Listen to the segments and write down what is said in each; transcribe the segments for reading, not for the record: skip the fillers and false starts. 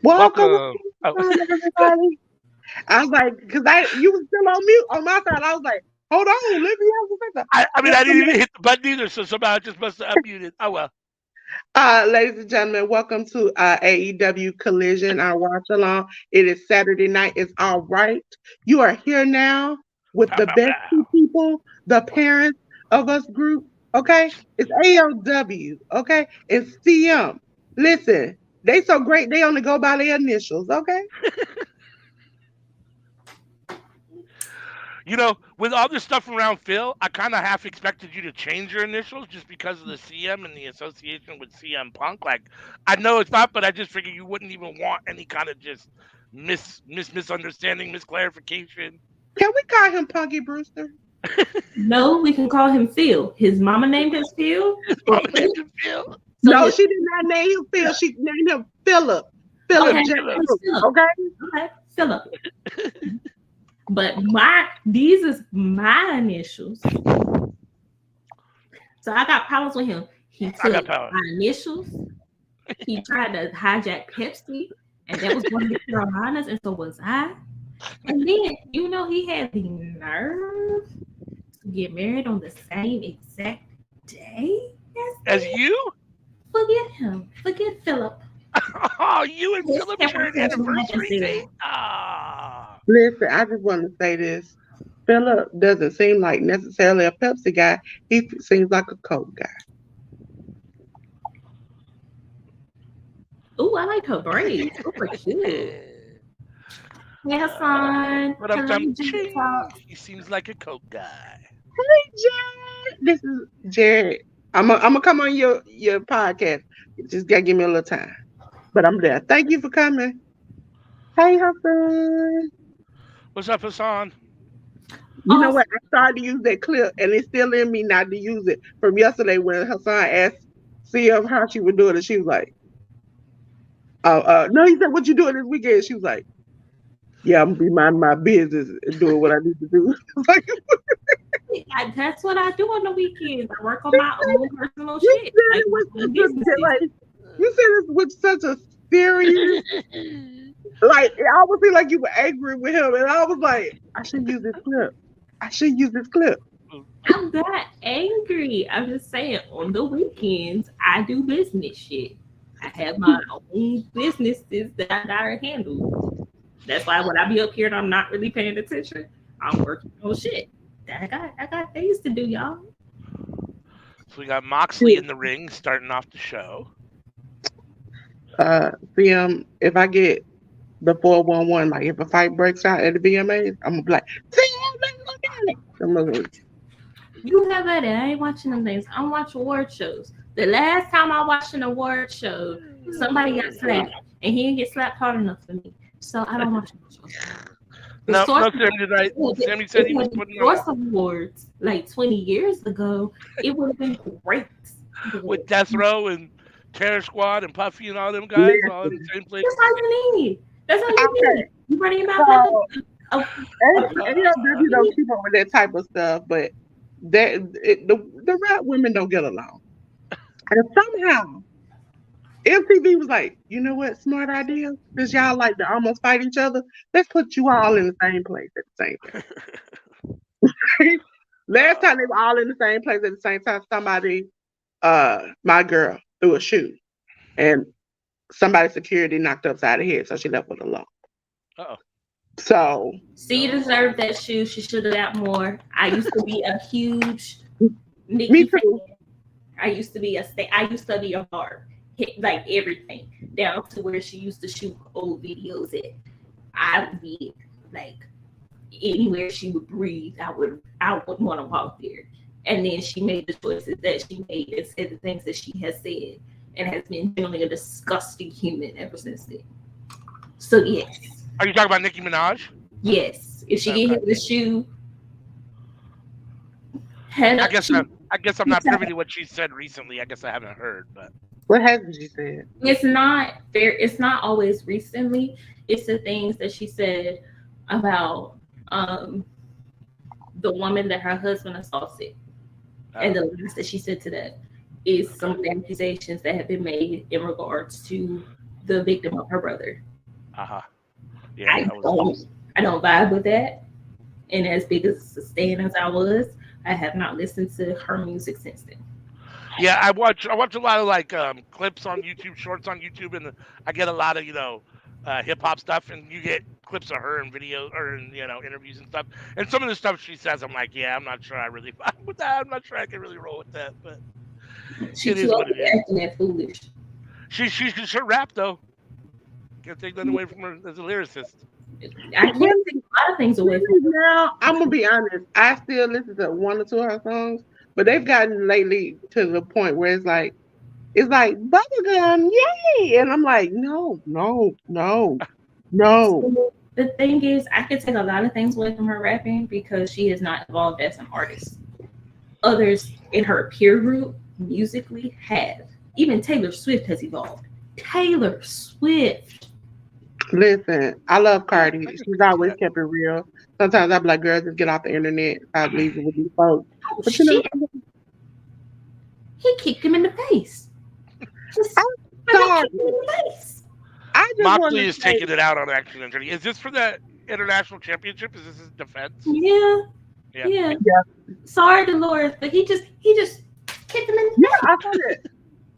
Welcome, everybody. I was like, because you was still on mute on my side. I was like, hold on, let me have I didn't even hit the button either, so somehow I just must have unmuted. Oh well. Ladies and gentlemen, welcome to AEW Collision, our watch along. It is Saturday night. It's all right. You are here now with Pow, the pow, best two pow. people, the parents of us group. Okay, it's AEW. Okay, it's CM. Listen, they so great. They only go by their initials. Okay. You know, with all this stuff around Phil, I kind of half expected you to change your initials just because of the CM and the association with CM Punk. Like, I know it's not, but I just figured you wouldn't even want any kind of just misunderstanding, misclarification. Can we call him Punky Brewster? No, we can call him Phil. His mama named him Phil. His mama named him Phil. So No, she did not name him Phil. She named him Philip. Philip Okay, Philip. Philip. Okay. Okay, Philip. But these is my initials. So I got problems with him. He took my initials. He tried to hijack Pepsi, and that was one of the Carolinas, and so was I. And then, he had the nerve to get married on the same exact day as you? Forget him. Forget Philip. Oh, you and Philip share an anniversary date? Listen, I just want to say this. Philip doesn't seem like necessarily a Pepsi guy. He seems like a Coke guy. Ooh, I like her braids. Super cute. Yeah, son. But he seems like a Coke guy. Hey, Jared. This is Jared. I'm gonna come on your podcast. You just gotta give me a little time. But I'm there. Thank you for coming. Hey, Hassan. What's up, Hassan? You know what? I started to use that clip, and it's still in me not to use it from yesterday when Hassan asked CM how she would do it, and she was like, no, he said, what you doing this weekend? She was like, yeah, I'm gonna be minding my business and doing what I need to do. That's what I do on the weekends. I work on my own personal shit. You said it with such a serious, like, I almost feel like you were angry with him, and I was like, I should use this clip. I'm not angry. I'm just saying, on the weekends, I do business shit. I have my own businesses that I gotta handle. That's why when I be up here and I'm not really paying attention, I'm working on shit. I got things to do, y'all. So we got Moxley in the ring starting off the show. CM, if I get the 411, like if a fight breaks out at the VMAs, I'm gonna be like, CM, let's look at it. You have at it. I ain't watching them things. I'm watching award shows. The last time I watched an award show, somebody got slapped, and he didn't get slapped hard enough for me. So I don't watch shows. No, Sammy said he was putting on awards like 20 years ago. It would have been great. With Death Row and Terror Squad and Puffy and all them guys all in the same place. That's all you need. That's all you need. You running your mouth like AEW don't keep up with that type of stuff, but the rap women don't get along. And somehow MTV was like, you know what, smart idea? Because y'all like to almost fight each other. Let's put you all in the same place at the same time. Last time they were all in the same place at the same time, somebody, my girl, threw a shoe. And somebody's security knocked her upside the head, so she left with a lump. Uh-oh. So she deserved that shoe. She should have got more. I used to be a huge Nikki Me too. fan. I used to be a bar. Hit like everything down to where she used to shoot old videos at. I would be like, anywhere she would breathe, I wouldn't want to walk there. And then she made the choices that she made and said the things that she has said, and has been generally a disgusting human ever since then. So yes. Are you talking about Nicki Minaj? Yes. If she get hit with a shoe, head I up. guess I'm not privy to what she said recently. I guess I haven't heard, but what hasn't she said? It's not fair. It's not always recently. It's the things that she said about the woman that her husband assaulted. And the last that she said to that is some of the accusations that have been made in regards to the victim of her brother. Yeah, I don't vibe with that. And as big as a stan as I was, I have not listened to her music since then. Yeah, I watch a lot of like clips on YouTube, shorts on YouTube, and I get a lot of hip hop stuff, and you get clips of her in videos or in interviews and stuff. And some of the stuff she says, I'm like, yeah, I'm not sure I really vibe with that. I'm not sure I can really roll with that, but it is what it is. Acting that foolish. She's her rap though. Can't take that away from her as a lyricist. I can't take a lot of things away from her. Now, I'm gonna be honest. I still listen to one or two of her songs, but they've gotten lately to the point where it's like bubblegum, yay! And I'm like, no. So the thing is, I could take a lot of things away from her rapping because she has not evolved as an artist. Others in her peer group musically have. Even Taylor Swift has evolved. Taylor Swift. Listen, I love Cardi. She's always kept it real. Sometimes I be like, girl, just get off the internet. Stop leaving with these folks. But he kicked him in the face. Moxley is taking it out on Action and Journey. Is this for the international championship? Is this his defense? Yeah. Sorry, Dolores, but he just kicked him in the face. I heard it.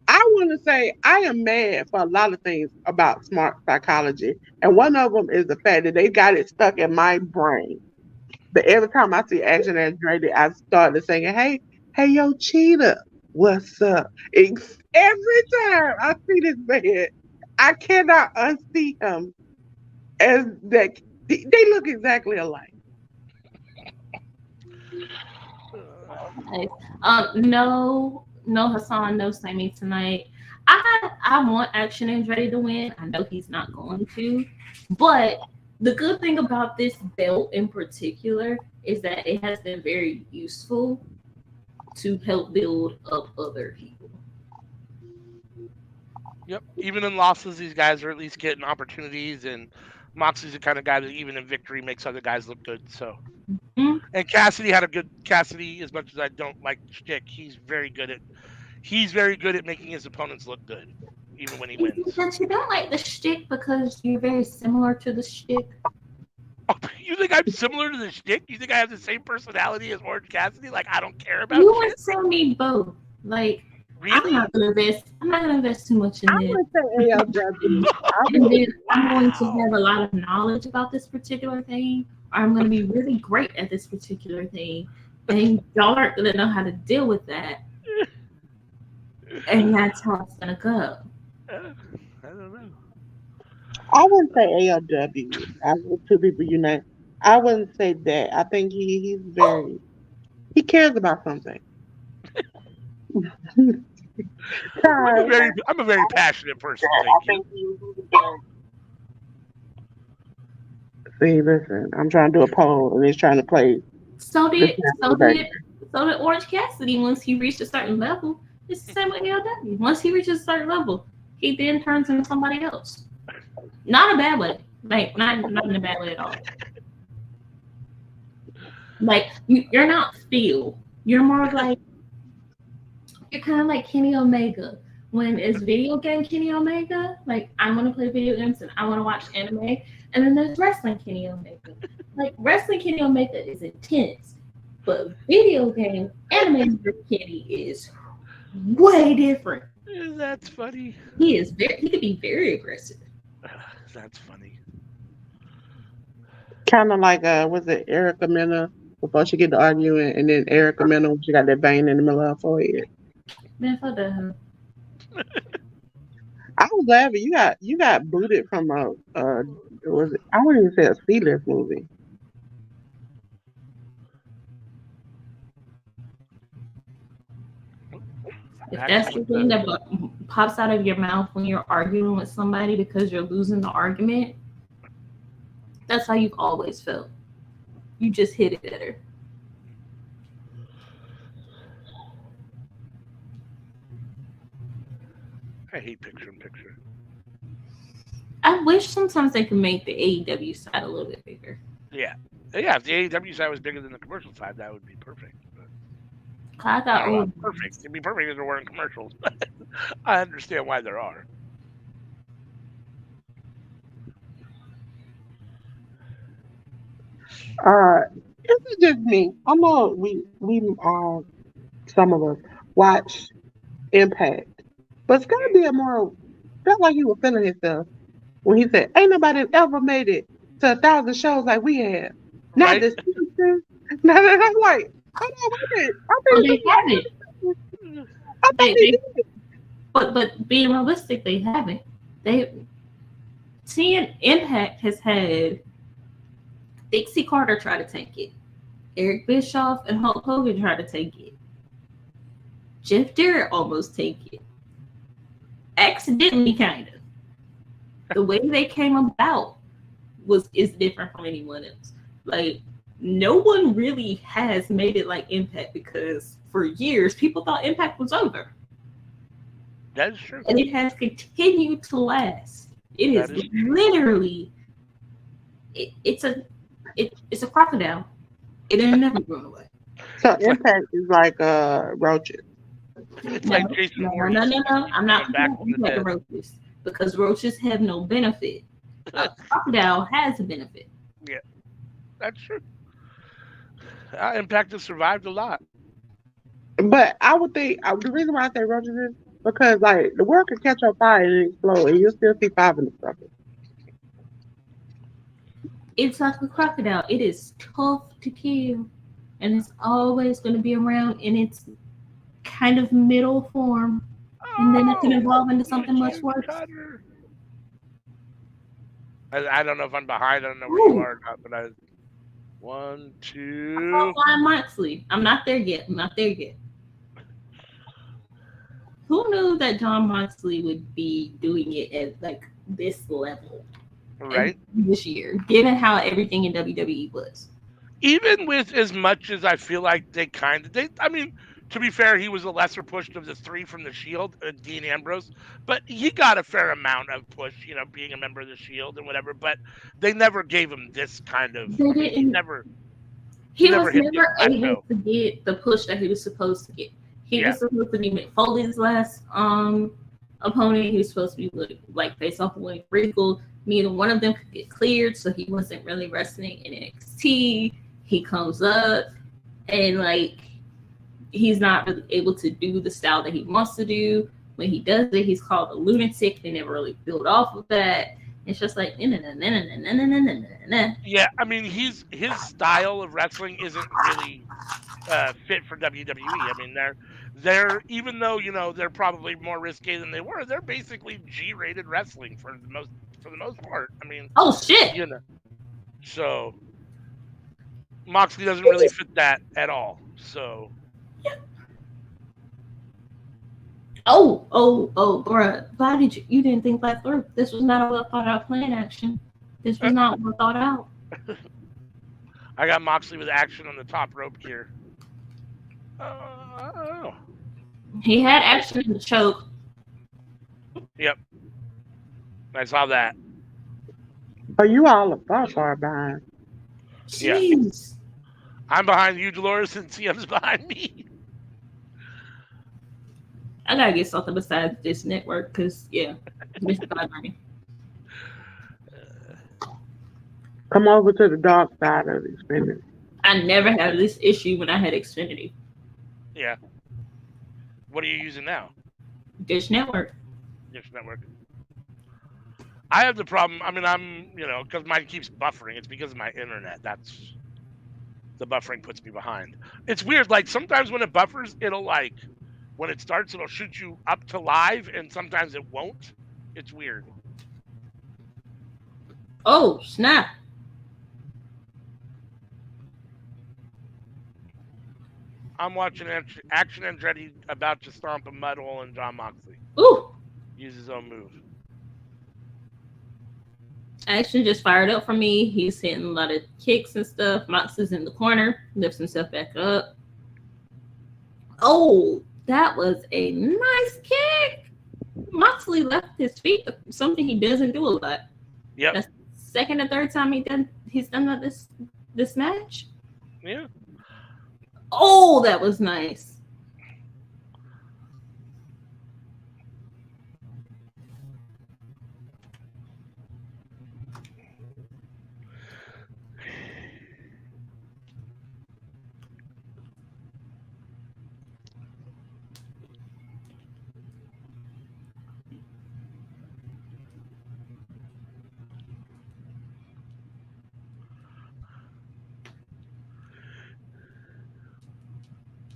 I want to say I am mad for a lot of things about smart psychology. And one of them is the fact that they got it stuck in my brain. But every time I see Action Andretti, I started singing, hey, yo, Cheetah, what's up? Every time I see this man, I cannot unsee him as that. They look exactly alike. No, Hassan, no Sammy tonight. I want Action Andretti to win. I know he's not going to. But the good thing about this belt in particular is that it has been very useful to help build up other people. Yep. Even in losses, these guys are at least getting opportunities, and Moxley's the kind of guy that even in victory makes other guys look good. So, And Cassidy had a good Cassidy. As much as I don't like shtick, he's very good at making his opponents look good, even when he wins. But you don't like the shtick because you're very similar to the shtick. Oh, you think I'm similar to the shtick? You think I have the same personality as Orange Cassidy? Like I don't care about you shit? You would send me both. Like really? I'm not gonna invest too much in it. I'm going to have a lot of knowledge about this particular thing. Or I'm gonna be really great at this particular thing. And y'all aren't gonna know how to deal with that. And that's how it's gonna go. I don't know. I wouldn't say AEW. Two people unite. I wouldn't say that. I think he cares about something. I'm a very passionate person. Thank you. See, listen, I'm trying to do a poll and it's trying to play. So did Orange Cassidy once he reached a certain level. It's the same with AEW. Once he reaches a certain level, he then turns into somebody else. Not in a bad way. Like not in a bad way at all. Like you're not Phil. You're more like you're kind of like Kenny Omega. When it's video game Kenny Omega, like I want to play video games and I want to watch anime, and then there's wrestling Kenny Omega. Like wrestling Kenny Omega is intense, but video game anime Kenny is way different. That's funny. He could be very aggressive. That's funny. Kind of like was it Erica Mena before she get to arguing, and then Erica Mena when she got that vein in the middle of her forehead. Man, fuck that. I was laughing. You got booted from I wouldn't even say a C-list movie. If that's the thing that pops out of your mouth when you're arguing with somebody because you're losing the argument, that's how you've always felt. You just hit it better. I hate picture-in-picture. I wish sometimes they could make the AEW side a little bit bigger. Yeah. If the AEW side was bigger than the commercial side, that would be perfect. I got old. Perfect. It'd be perfect if there weren't commercials, but I understand why there are. Is it just me? I know we some of us watch Impact, but Scott D'Amore felt like he was feeling himself when he said, "Ain't nobody ever made it to 1,000 shows like we have." Not Right? the season. Now that I'm like, hold on, wait a minute. They haven't. I thought they did. But being realistic, they haven't. Seeing Impact has had Dixie Carter try to take it. Eric Bischoff and Hulk Hogan try to take it. Jeff Jarrett almost take it. Accidentally, kind of. The way they came about is different from anyone else. Like, no one really has made it like Impact because for years people thought Impact was over. That is true. And it has continued to last. It is literally it's a crocodile. It ain't never going away. So Impact is like roaches. It's like Jason Voorhees. No. I'm not comparing roaches because roaches have no benefit. A crocodile has a benefit. Yeah, that's true. Impact has survived a lot. But I would think the reason why I say roaches is because like the world can catch on fire and explode, and you'll still see five in the surface. It's like a crocodile. It is tough to kill, and it's always going to be around in its kind of middle form, and then it can evolve into something much worse. I don't know if I'm behind. I don't know where you are, but I. 1, 2. Flying Moxley. I'm not there yet. Who knew that John Moxley would be doing it at like this level? Right. This year, given how everything in WWE was. Even with as much as I feel like I mean, to be fair, he was the lesser pushed of the three from the Shield, Dean Ambrose, but he got a fair amount of push, being a member of the Shield and whatever, but they never gave him this kind of, he was never able to get the push that he was supposed to get. He was supposed to be Mick Foley's last opponent. He was supposed to be like face off with Regal. Neither one of them could get cleared, so he wasn't really wrestling in NXT. He comes up and like he's not really able to do the style that he wants to do. When he does it, he's called a lunatic. They never really build off of that. It's just like Yeah, I mean his style of wrestling isn't really fit for WWE. I mean they're even though they're probably more risque than they were, they're basically G-rated wrestling for the most part. I mean, oh shit, so Moxley doesn't really fit that at all. So bruh, why did you didn't think that through? This was not a well thought out plan action. This was not well thought out. I got Moxley with action on the top rope here. He had action in the choke. Yep. I saw that. Oh, you all far behind. Jeez. Yeah. I'm behind you, Dolores, and CM's behind me. I gotta get something besides this network, because, Mr. Godfrey. Come over to the dark side of Xfinity. I never had this issue when I had Xfinity. Yeah. What are you using now? Dish Network. I have the problem. I mean, I'm, because mine keeps buffering. It's because of my internet. The buffering puts me behind. It's weird. Like, sometimes when it buffers, when it starts, it'll shoot you up to live, and sometimes it won't. It's weird. Oh, snap. I'm watching Action Andretti about to stomp a mud hole in John Moxley. Ooh. Use his own move. Action just fired up for me. He's hitting a lot of kicks and stuff. Mox is in the corner, lifts himself back up. Oh, that was a nice kick. Moxley left his feet, something he doesn't do a lot. Yep. That's the second or third time he's done that this match. Yeah. Oh, that was nice.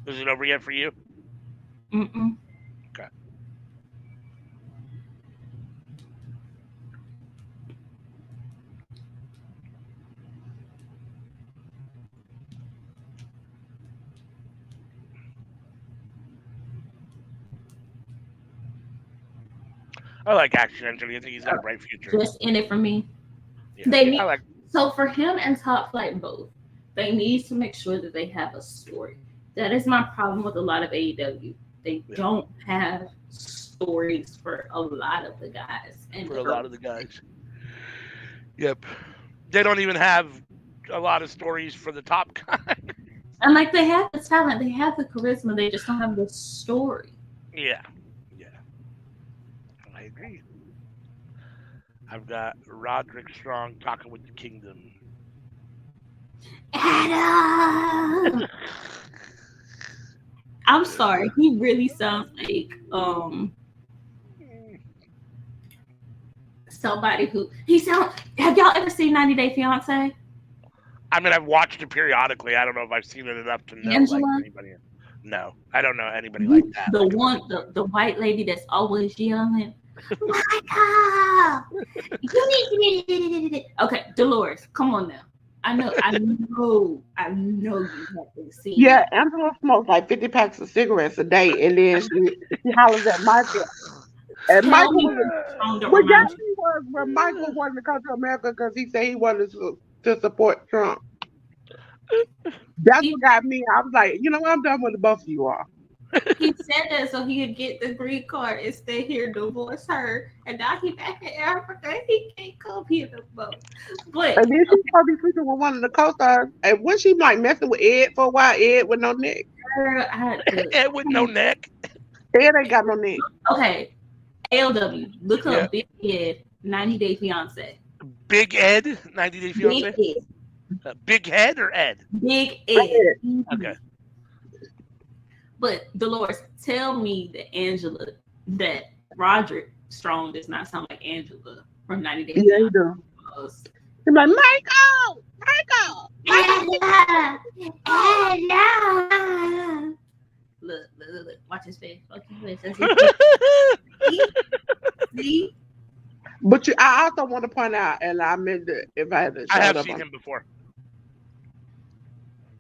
Is it over yet for you? Mm-mm. Okay. I like Action Andretti. I think he's got a bright future. Just in it for me. Yeah. So for him and Top Flight both, they need to make sure that they have a story. That is my problem with a lot of AEW. They don't have stories for a lot of the guys. Yep. They don't even have a lot of stories for the top guy. And like they have the talent, they have the charisma, they just don't have the story. Yeah. I agree. I've got Roderick Strong talking with the Kingdom. Adam! I'm sorry, he really sounds like somebody who have y'all ever seen 90 Day Fiance? I mean, I've watched it periodically. I don't know if I've seen it enough to know Angela? like anybody. No, I don't know anybody like that. The white lady that's always yelling, Michael! You need to... Okay, Dolores, come on now. I know you have to see. Yeah, Angela smokes like 50 packs of cigarettes a day, and then she hollers at Michael. And Michael was when Michael wanted to come to America because he said he wanted to support Trump. That's what got me. I was like, you know what? I'm done with the both of you all. He said that so he could get the green card and stay here, divorce her, and now he back in Africa. He can't come here no more. But and then she's probably sleeping with one of the co-stars. And when she like messing with Ed for a while, Ed with no neck. Ed with no neck. Ed ain't got no neck. Okay, AEW. Look up Big Ed, 90 Day Fiance. Big Ed, 90 Day Fiance. Big Ed. Big Head or Ed? Big Ed. Okay. But Dolores, tell me that Roderick Strong does not sound like Angela from 90 Day Fiance. Yeah, he do. He's like, Michael! Look, watch his face. See? But I also want to point out, and I meant that if I had to I have seen him before.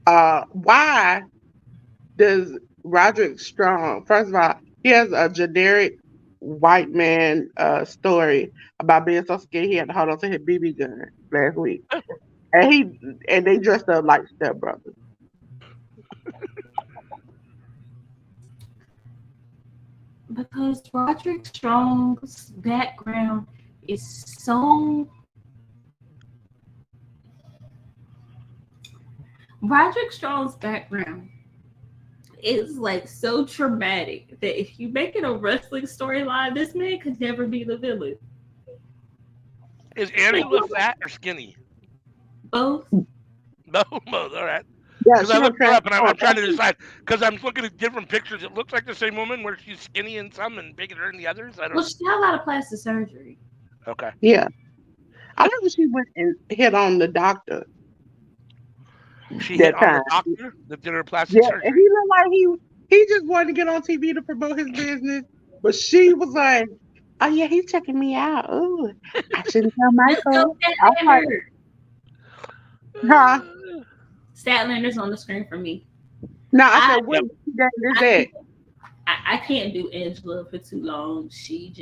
Why does Roderick Strong, first of all, he has a generic white man story about being so scared he had to hold on to his BB gun last week. And they dressed up like stepbrothers. Because Roderick Strong's background is so... Roderick Strong's background is like so traumatic that if you make it a wrestling storyline, this man could never be the villain. Is Angela fat or skinny? Both. Both. All right. Yeah, because I looked her up and I'm trying to decide. Because I'm looking at different pictures. It looks like the same woman where she's skinny in some and bigger in the others. I don't know. Well, she had a lot of plastic surgery. Okay. Yeah. I remember she went and hit on the doctor. She hit on the doctor that did her plastic surgery. And he looked like he just wanted to get on TV to promote his business. But she was like, oh, yeah, he's checking me out. Oh, I shouldn't tell Michael. Statlander's on the screen for me. No, I said, what that is that? I can't do Angela for too long. She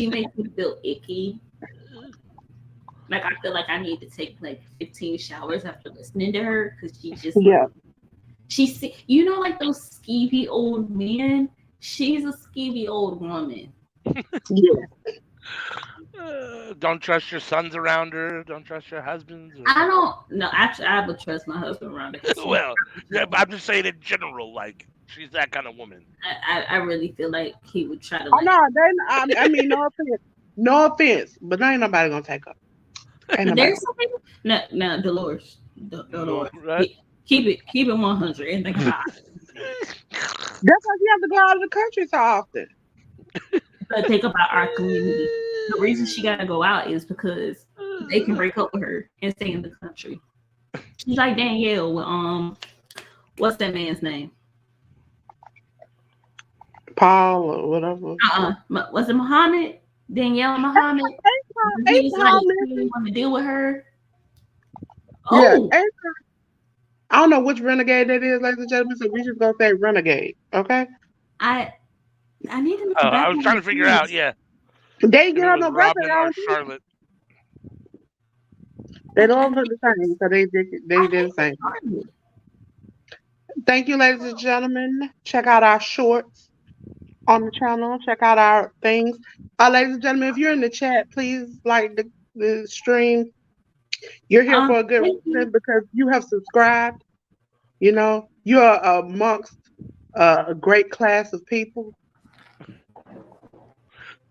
makes me feel icky. Like I feel like I need to take like 15 showers after listening to her because she just Yeah. she's you know like those skeevy old men. She's a skeevy old woman. Yeah. Don't trust your sons around her. Don't trust your husbands. Or... I don't no actually I would trust my husband around her. Well, yeah, but I'm just saying in general, like she's that kind of woman. I really feel like he would try to Oh like. no, I mean, no offense, but there ain't nobody gonna take her. Ain't nobody. There's something. No, Dolores. Dolores. Right? Keep it 100 and think about it. That's why you have to go out of the country so often. But think about our community. The reason she gotta go out is because they can break up with her and stay in the country. She's like Danielle with what's that man's name? Paul or whatever. Was it Muhammad? Danielle Muhammad? He was like, he didn't want to deal with her. Oh. Yeah. I don't know which renegade that is, ladies and gentlemen, so we just gonna say renegade, okay? I need to look back. I was trying to figure out, They get on the Robin or Charlotte. They don't look the same, so they did the same. Thank you, ladies and gentlemen. Check out our shorts on the channel. Check out our things. Ladies and gentlemen, if you're in the chat, please like the stream. You're here for a good reason because you have subscribed. You know, you are amongst a great class of people.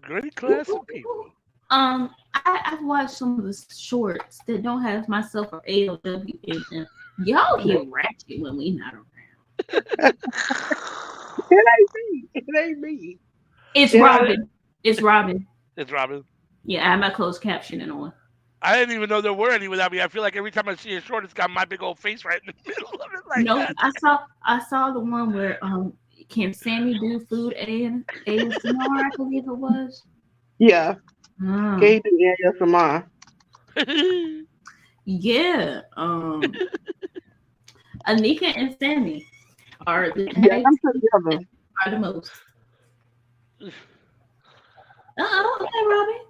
Great class of people. I've watched some of the shorts that don't have myself or AEW in them. Y'all get ratchet when we not around. It ain't me. It's Robin. It's Robin. It's Robin. Yeah, I have my closed captioning on. I didn't even know there were any without me. I feel like every time I see a short, it's got my big old face right in the middle of it. Like no, that. I saw the one where can Sammy do food and ASMR? I believe it was. Yeah. Can he do ASMR? Yeah. Anika and Sammy are the are the most. Okay, Robin.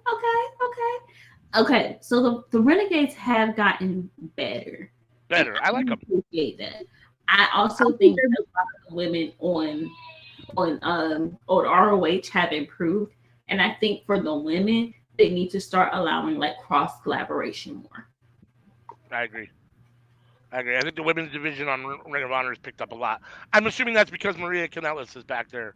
Okay. So the Renegades have gotten better. I like them. Appreciate that. I also think that a lot of women on ROH have improved, and I think for the women they need to start allowing like cross collaboration more. I agree. I think the women's division on Ring of Honor has picked up a lot. I'm assuming that's because Maria Kanellis is back there.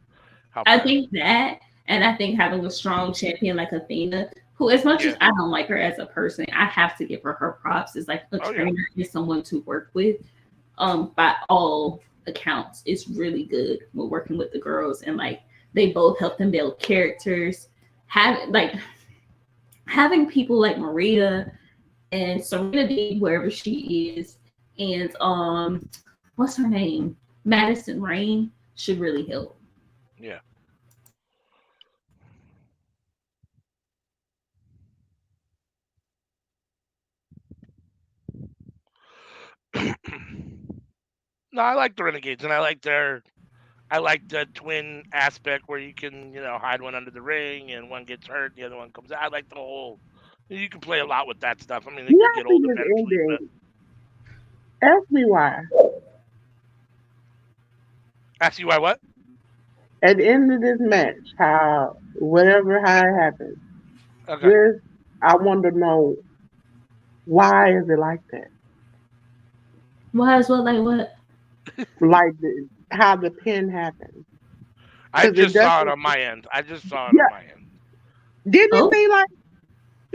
I think that, and I think having a strong champion like Athena, who as much as I don't like her as a person, I have to give her props. Is like a trainer and someone to work with. By all accounts, it's really good with working with the girls, and like they both help them build characters. Having people like Maria and Serenity, wherever she is, and what's her name? Madison Rain should really help. Yeah. No, I like the Renegades, and I like the twin aspect where you can, hide one under the ring and one gets hurt, the other one comes out. I like the whole. You can play a lot with that stuff. I mean, they can get old eventually. Ask me why. Ask you why what? At the end of this match, how it happens. Okay. I want to know why is it like that? Why is what like what? Like how the pin happened. I just saw it on my end. Didn't it seem like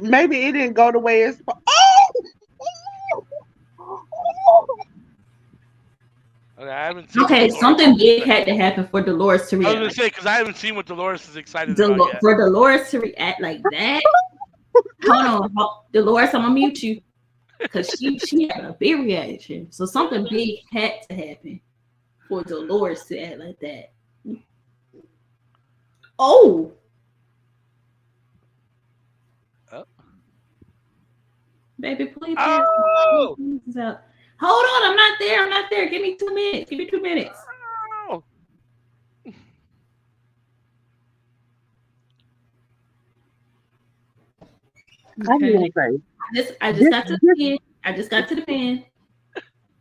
maybe it didn't go the way it's Okay, something big had to happen for Dolores to react. I was gonna say because I haven't seen what Dolores is excited about yet. For Dolores to react like that. Hold on, Dolores, I'm gonna mute you because she had a big reaction. So something big had to happen for Dolores to act like that. Oh. Baby, please. Oh. Hold on, I'm not there. Give me 2 minutes. Give me 2 minutes. Oh. Okay. I just got to the pen. I just got to the pen.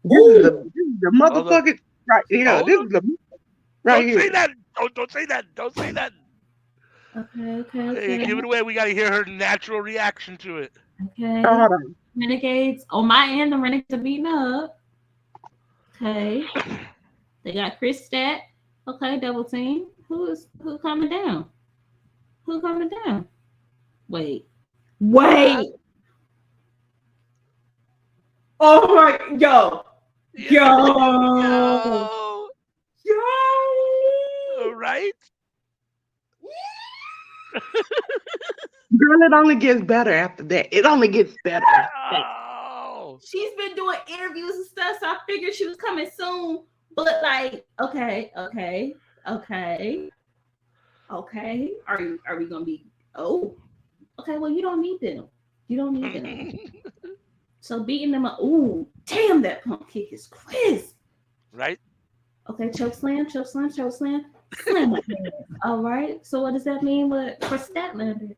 This is the motherfucking right here. This is the right don't here. Say that. Don't say that. Don't say that. Okay. Hey, give it away. We got to hear her natural reaction to it. Okay. Oh, hold on. Renegades on my end. The Renegades are beating up. Okay. They got Chris Stat. Okay, double team. Who coming down? Who coming down? Wait. Oh my, yo. Right? Girl, it only gets better after that. It only gets better after that. Oh. She's been doing interviews and stuff, so I figured she was coming soon. But like, okay. Are we gonna be? Oh, okay. Well, you don't need them. So beating them up. Ooh, damn! That pump kick is crisp. Right. Okay, choke slam. Slam my hand. All right. So what does that mean for Statlander?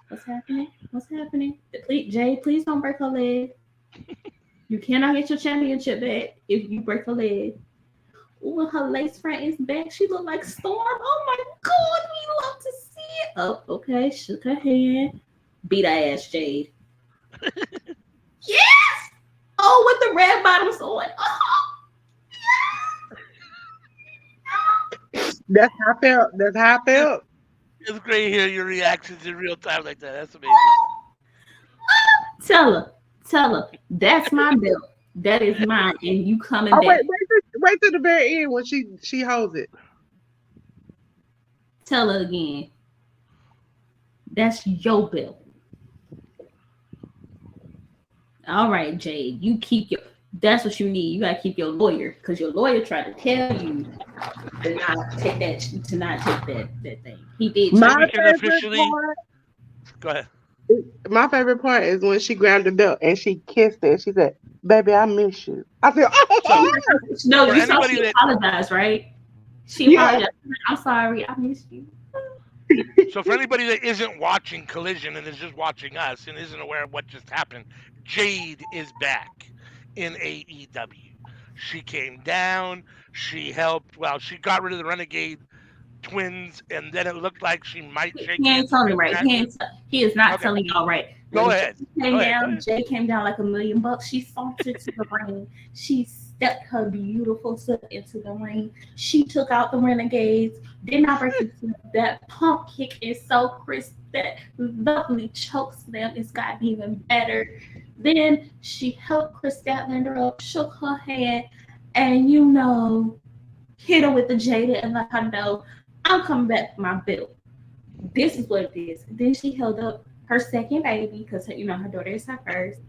What's happening? Please don't break her leg. You cannot get your championship back if you break her leg. Ooh, her lace front is back. She look like Storm. Oh my God, we love to see it. Oh, okay. Shook her hand. Beat her ass, Jade. Yes! Oh, with the red bottoms on. Oh, That's how I felt. It's great to hear your reactions in real time like that. That's amazing. Tell her. That's my belt. That is mine, and you coming back. Wait till the very end when she holds it. Tell her again. That's your belt. All right, Jade. You keep your. That's what you need. You gotta keep your lawyer, because your lawyer tried to tell you to not take that thing. He did. Go ahead. My favorite part is when she grabbed the belt and she kissed it. She said, "Baby, I miss you." I said, "Oh." No, you saw she apologized, right? She apologized. I'm sorry, I miss you. So for anybody that isn't watching Collision and is just watching us and isn't aware of what just happened, Jade is back in AEW. She came down. She helped. Well, she got rid of the Renegade twins, and then it looked like she might shake. He ain't telling right. He is not telling y'all right. Go ahead. Jay came down like $1,000,000. She sauntered to the ring. She stepped her beautiful foot into the ring. She took out the Renegades. Did not break the that pump kick is so crisp. That lovely choke slam has gotten even better. Then she helped Chris Statlander up, shook her hand, and hit her with the Jada and let her know, I'm coming back for my belt. This is what it is. Then she held up her second baby, because her daughter is her first.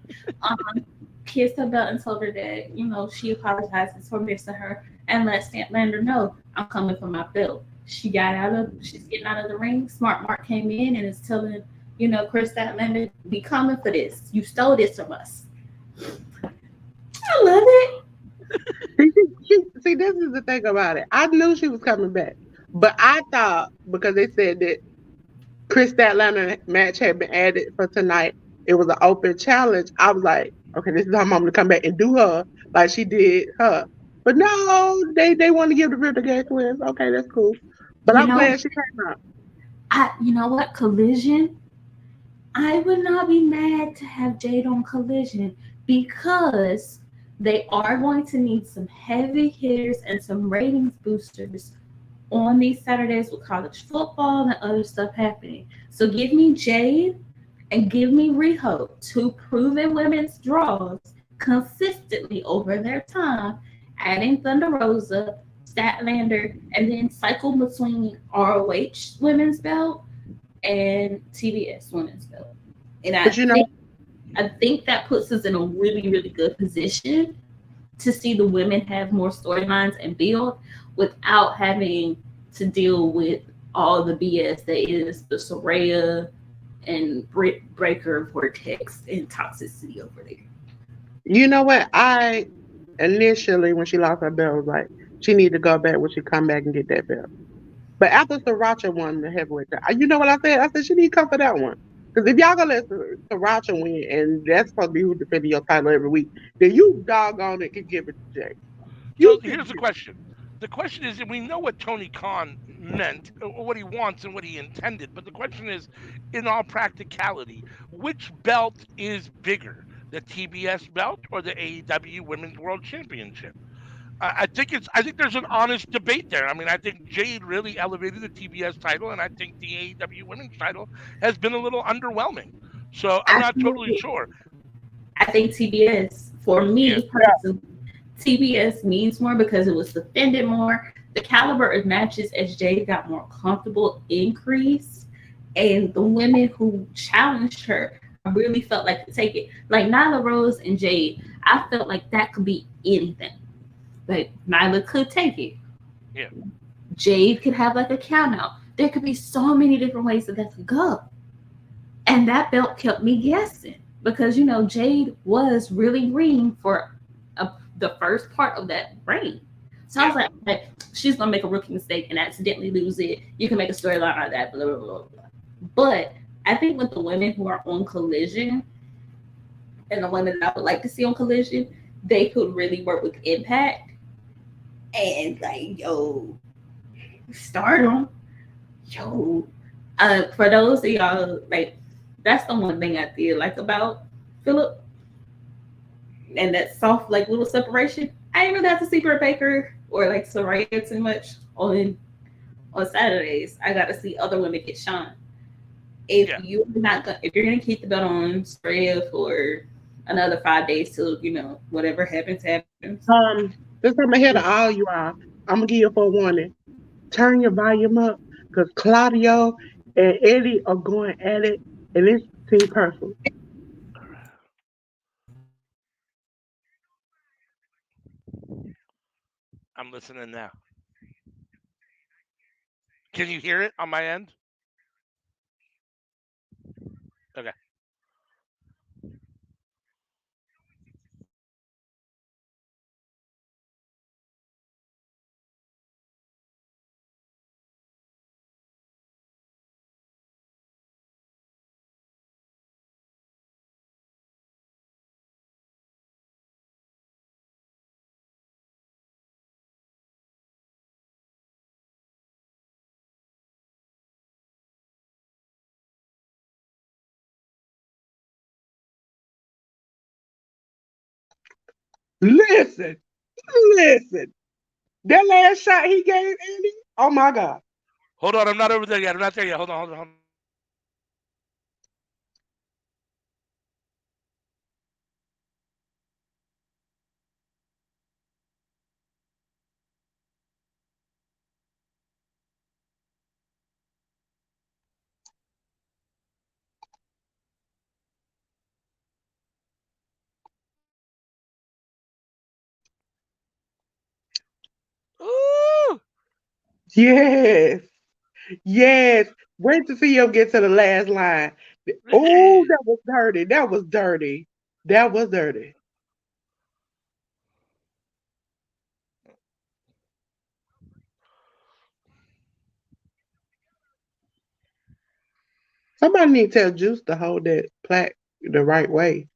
Kissed her belt and told her that she apologizes for missing her, and let Statlander know, I'm coming for my belt. She's getting out of the ring. Smart Mark came in and is telling Chris Statlander, we coming for this. You stole this from us. I love it. See, this is the thing about it. I knew she was coming back, but I thought, because they said that Chris Statlander match had been added for tonight, it was an open challenge. I was like, okay, this is how I'm going to come back and do her like she did her. But no, they want to give the Renegade twins. Okay, that's cool. But I'm glad she came out. You know what? Collision. I would not be mad to have Jade on Collision, because they are going to need some heavy hitters and some ratings boosters on these Saturdays with college football and other stuff happening. So give me Jade and give me Riho, two proven women's draws consistently over their time, adding Thunder Rosa, Statlander, and then cycle between ROH women's belt and TBS women's belt. And I think that puts us in a really, really good position to see the women have more storylines and build without having to deal with all the BS that is the Soraya and Britt Breaker vortex and toxicity over there. You know what? I initially, when she lost her belt, was like, she need to go back when she come back and get that belt. But after Sriracha won the heavyweight, you know what I said? I said she need to come for that one. Because if y'all gonna let Sriracha win, and that's supposed to be who defending your title every week, then you doggone it can give it to Jay. So You can here's the give question. The question is, and we know what Tony Khan meant, or what he wants, and what he intended. But the question is, in all practicality, which belt is bigger, the TBS belt or the AEW Women's World Championship? I think there's an honest debate there. I mean, I think Jade really elevated the TBS title, and I think the AEW Women's title has been a little underwhelming. So I'm I not totally think, sure. I think TBS, for Yeah, me personally, TBS means more because it was defended more. The caliber of matches as Jade got more comfortable increased, and the women who challenged her, I really felt like to take it. Like Nyla Rose and Jade, I felt like that could be anything. Like Nyla could take it. yeah. Jade could have like a count out. There could be so many different ways that could go. And that belt kept me guessing because Jade was really green for the first part of that reign. So I Yeah. was like, hey, she's gonna make a rookie mistake and accidentally lose it. You can make a storyline out of that, blah blah blah blah. But I think with the women who are on Collision and the women that I would like to see on Collision, they could really work with Impact and like Stardom, yo. For those of y'all like, that's the one thing I did like about Philip and that soft like little separation. I didn't really have to see Britt Baker or like Soraya too much on Saturdays. I got to see other women get shine. If Yeah. if you're gonna keep the belt on Soraya for another 5 days till whatever happens happens. Just I'm ahead of all you all. I'm gonna give you a forewarning. Turn your volume up, because Claudio and Eddie are going at it, and it's too personal. I'm listening now. Can you hear it on my end? Okay. Listen, listen. That last shot he gave Andy, oh my God. Hold on, I'm not over there yet. I'm not there yet. Hold on, hold on, hold on. Ooh! Yes, yes. Wait to see him get to the last line. Oh, that was dirty. That was dirty. That was dirty. Somebody need to tell Juice to hold that plaque the right way.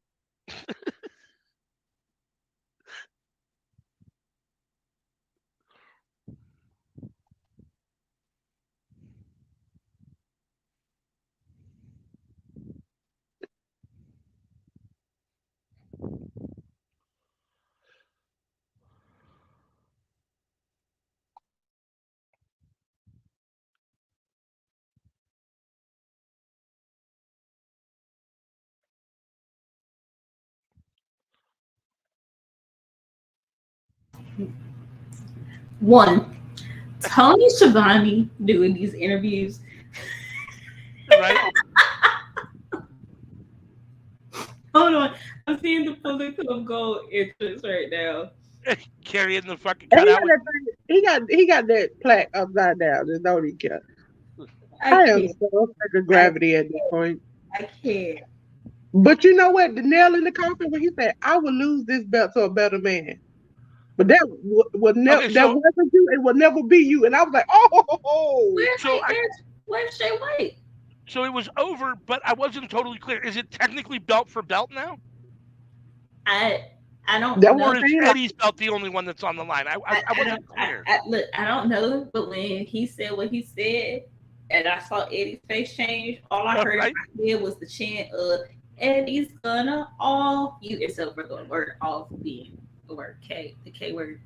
One, Tony Schiavone doing these interviews. Right? Hold on, I'm seeing the political gold entrance right now. Carrying the fucking And he got cutout with. that thing, he got that plaque upside down. Just don't even care. I I am can't. so sick of I gravity at this point. I can't. But you know what? The nail in the coffin when he said, "I will lose this belt to a better man." But that would never. Okay, That so wasn't you. It will never be you. And I was like, "Oh, Where's so I where's Jay White? so it was over, but I wasn't totally clear. Is it technically belt for belt now, I I don't that know. or what is I'm saying." Like, Eddie's belt the only one that's on the line? I wasn't clear. Look, I don't know, but when he said what he said, and I saw Eddie's face change, all I heard in Right? my head was the chant of "Eddie's gonna off you," instead of the word "off" being the word K, the K word.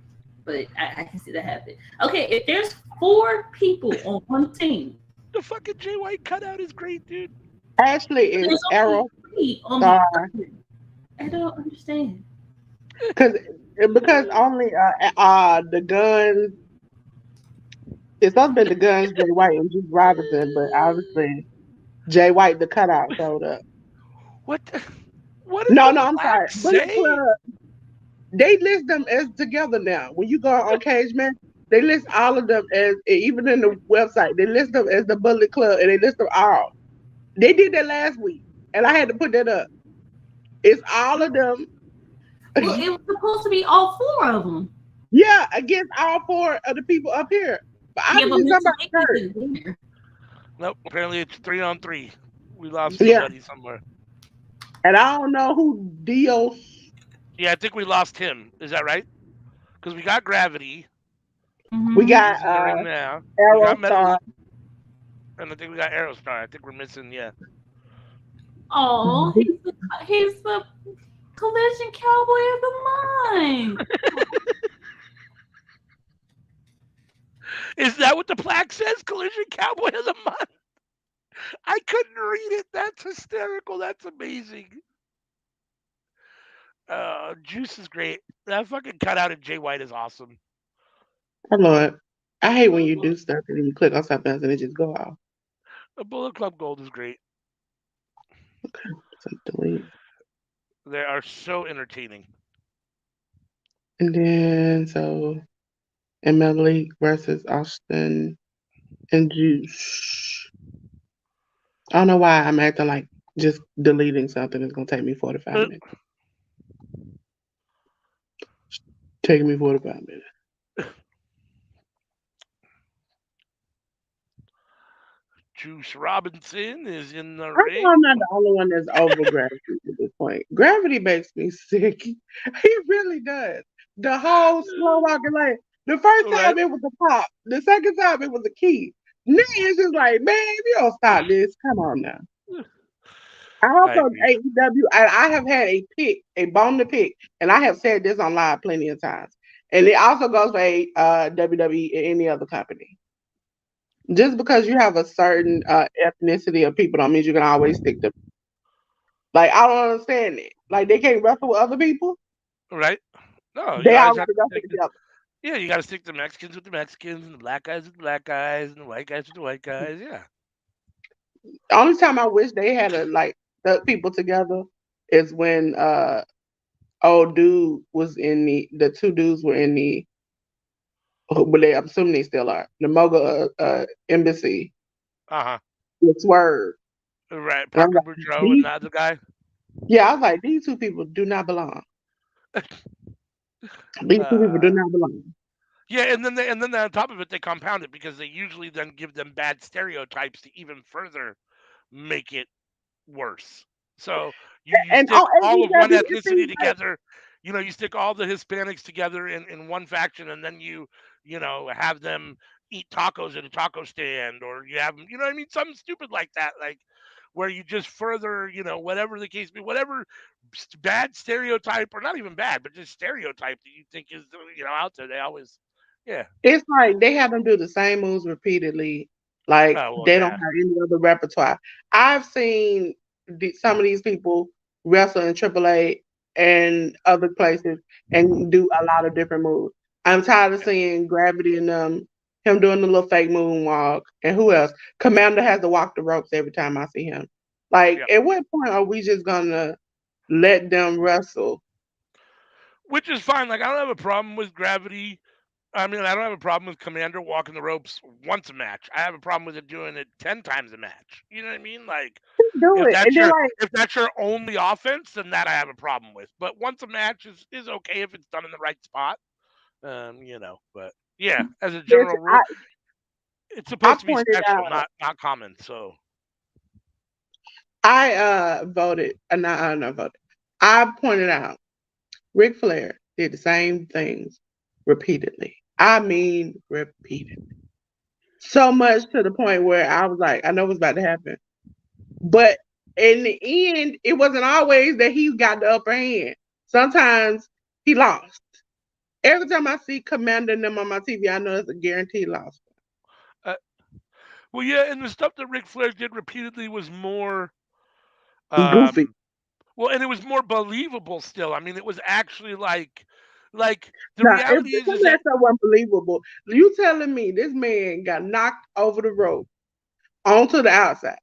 But I can see that happen. Okay, if there's 4 people on one team, The fucking Jay White cutout is great, dude. Ashley is there's only Arrow 3 on the Star other. I don't understand. because only the guns. It's supposed to be the guns, Jay White and Juice Robinson, but obviously Jay White, the cutout, showed up. What? What did No, the no, I'm sorry. plaque Bullet say? Club. They list them as together now. When you go on Cage Man, they list all of them as even in the website. They list them as the Bullet Club, and they list them all. They did that last week, and I had to put that up. It's all of them. Well, it was supposed to be all 4 of them. Yeah, against all 4 of the people up here. But Yeah, but obviously Mr. somebody hurt. Nicky is there. Nope. Apparently it's 3-on-3. We lost Yeah, somebody somewhere. and I don't know who Dios. Yeah, I think we lost him. Is that right? Because we got Gravity. We Mm-hmm. got He's in the ring now. We Arrow got Star. Metalik, and I think we got Aerostar. I think we're missing. Yeah. Oh, he's the collision cowboy of the month. Is that what the plaque says? Collision Cowboy of the Month. I couldn't read it. That's hysterical. That's amazing. Juice is great. That fucking cutout of Jay White is awesome. Oh Lord, I hate when you do stuff and then you click on something else and it just go off. The Bullet Club Gold is great. So delete. They are so entertaining. And then Malik versus Austin and Juice. I don't know why I'm acting like just deleting something is gonna take me 45 Uh, minutes. Taking me 45 minutes. Juice Robinson is in the I know ring. I'm not the only one that's over Gravity at this point. Gravity makes me sick. He really does. The whole slow walking like the first Right? time it was a pop, the second time it was a key. Now it's just like, man, if you don't stop this, come on now. I I also agree. AEW. I have had a bone to pick, and I have said this on live plenty of times. And it also goes for WWE and any other company. Just because you have a certain ethnicity of people don't mean you can always stick to. Like I don't understand it. Like they can't wrestle with other people. Right? No, you They always all got have to to wrestle stick. together. Yeah, you got to stick the Mexicans with the Mexicans, and the black guys with the black guys, and the white guys with the white guys. Yeah. The only time I wish they had a like the people together is when old dude was in the 2 dudes were in the but I'm assuming they still are the Moga embassy Uh huh. with Swerve. Right. And I'm Parker like, Boudreaux and these, the other guy. yeah, I was like, these 2 people do not belong. These 2 people do Uh, not belong. yeah, and then on top of it, they compound it because they usually then give them bad stereotypes to even further make it worse. So you And stick on all of one AEW, it ethnicity seems like together. You stick all the Hispanics together in one faction, and then have them eat tacos at a taco stand, or you have them, you know what I mean, something stupid like that, like where you just further, whatever the case be, whatever bad stereotype, or not even bad, but just stereotype that you think is out there. They always, yeah. it's like they have them do the same moves repeatedly. Like Oh well, they don't yeah. have any other repertoire. I've seen some of these people wrestle in AAA and other places and do a lot of different moves. I'm tired of seeing Gravity and him doing the little fake moonwalk. And who else? Commander has to walk the ropes every time I see him. Like, Yep. at what point are we just gonna let them wrestle? Which is fine. Like I don't have a problem with Gravity I mean, I don't have a problem with Commander walking the ropes once a match. I have a problem with it doing it 10 times a match. You know what I mean? Like, Do if it. And that's then your like if that's your only offense, then that I have a problem with. But once a match is okay if it's done in the right spot. But yeah, as a this, general rule, it's I supposed to be pointed special, out not common. So I voted not voted. I pointed out Ric Flair did the same things repeatedly. I mean repeatedly. So much to the point where I was like, I know what's about to happen. But in the end, it wasn't always that he got the upper hand. Sometimes he lost. Every time I see Commander and them on my TV, I know it's a guaranteed loss. uh, well, yeah, and the stuff that Ric Flair did repeatedly was more Goofy. um well, and it was more believable still. I mean, it was actually like the Now, if reality some is of that that stuff unbelievable, you telling me this man got knocked over the rope onto the outside.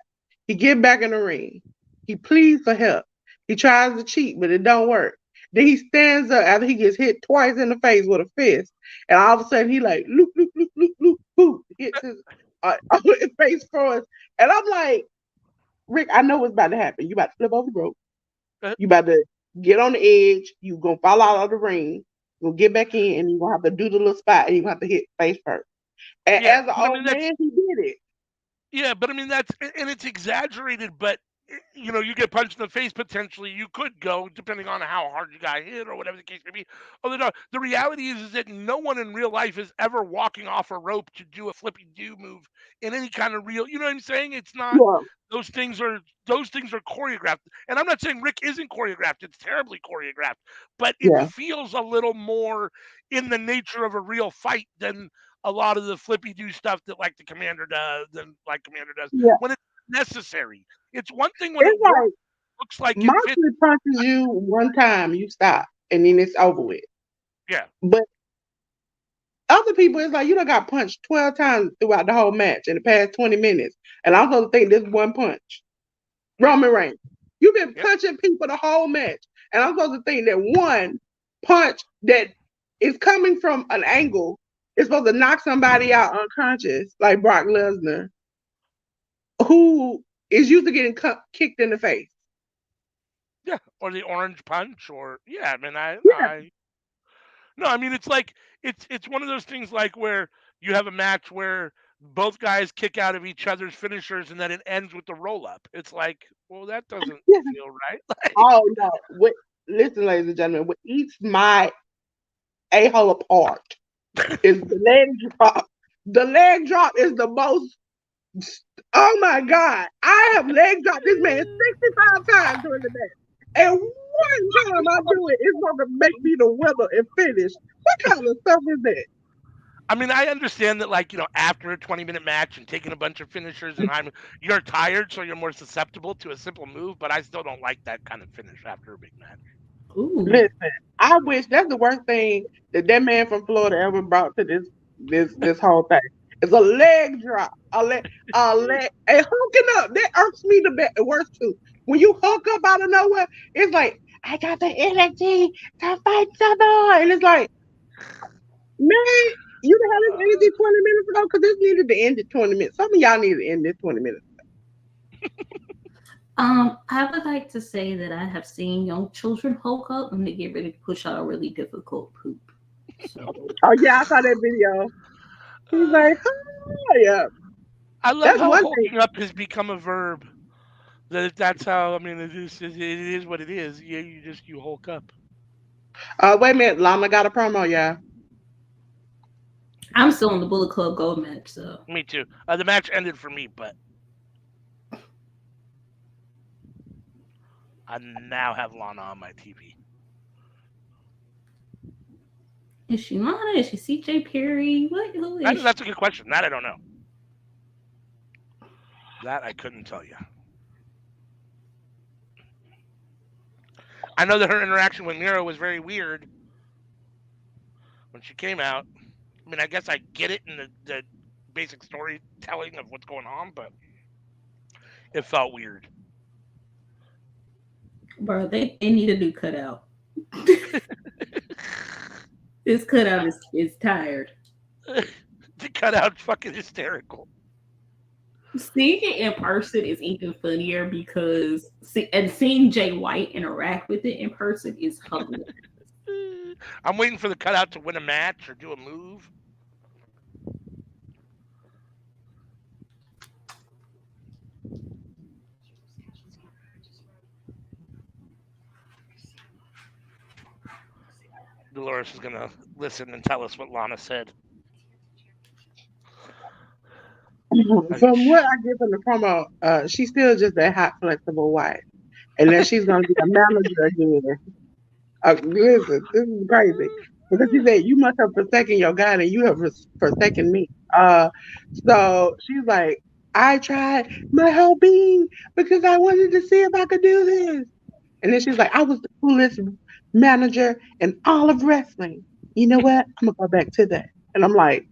He get back in the ring. He pleads for help. He tries to cheat, but it don't work. Then he stands up after he gets hit twice in the face with a fist, and all of a sudden he like loop loop loop loop loop boop hits his face first, and I'm like, Rick, I know what's about to happen. You about to flip over the rope. uh, You about to get on the edge. You gonna fall out of the ring. You gonna get back in, and you gonna have to do the little spot, and you gonna have to hit face first. And yeah, as an but I old mean that's man, he did it. yeah, but I mean that's and it's exaggerated, but you get punched in the face potentially. You could go depending on how hard you got hit or whatever the case may be. Although no, the reality is that no one in real life is ever walking off a rope to do a flippy do move in any kind of real. You know what I'm saying? It's not. Yeah, Those things are those things are choreographed, and I'm not saying Rick isn't choreographed. It's terribly choreographed, but it yeah, feels a little more in the nature of a real fight than a lot of the flippy do stuff that Commander does yeah. when it's necessary. It's one thing when it It's works, like looks like it fits. Moxley punches you one time, you stop, and then it's over with. Yeah, But other people, it's like you done got punched 12 times throughout the whole match in the past 20 minutes. And I'm supposed to think this one punch. yeah, Roman Reigns. You've been yeah, punching people the whole match. And I'm supposed to think that one punch that is coming from an angle is supposed to knock somebody out unconscious, like Brock Lesnar, who is used to getting kicked in the face. yeah. Or the orange punch, or yeah. I mean, Yeah, no. I mean, it's one of those things like where you have a match where both guys kick out of each other's finishers, and then it ends with the roll up. It's like, well, that doesn't yeah. feel right. Like, Oh no. Listen, ladies and gentlemen, what eats my a-hole apart is the leg drop. The leg drop is the most. Oh my God! I have leg dropped this man 65 times during the day, and one time I do it, it's going to make me the winner and finish. What kind of stuff is that? I mean, I understand that, like, after a 20-minute match and taking a bunch of finishers you're tired, so you're more susceptible to a simple move, but I still don't like that kind of finish after a big match. Ooh. Listen, I wish that's the worst thing that man from Florida ever brought to this whole thing. It's a leg drop, a leg, and hooking up. That irks me the worst too. When you hook up out of nowhere, it's like I got the energy to fight someone, and it's like, man, you had this energy 20 minutes ago because this needed to end at 20 minutes. Some of y'all need to end this 20 minutes. I would like to say that I have seen young children hulk up when they get ready to push out a really difficult poop. So Oh yeah, I saw that video. He's like, oh yeah, I love that's how one thing. hulking up has become a verb. That's how, I mean, it is what it is. Yeah, you hulk up. Wait a minute, Llama got a promo, yeah. I'm still on the Bullet Club Gold match. So Me too. The match ended for me, but I now have Lana on my TV. is she Lana? Is she CJ Perry? What? Who is she? That's a good question. That I don't know. That I couldn't tell you. I know that her interaction with Miro was very weird when she came out. I mean, I guess I get it in the basic storytelling of what's going on, but it felt weird. Bro, they need a new cutout. This cutout is tired. The cutout fucking hysterical. Seeing it in person is even funnier because seeing Jay White interact with it in person is hilarious. I'm waiting for the cutout to win a match or do a move. Dolores is gonna listen and tell us what Lana said. From what I get from the promo, she's still just that hot, flexible wife. And then she's gonna be a manager again. Listen, this is crazy. Because she said, you must have forsaken your God and you have forsaken me. So she's like, I tried my whole being because I wanted to see if I could do this. And then she's like, I was the coolest manager in all of wrestling. You know what? I'm gonna go back to that. And I'm like,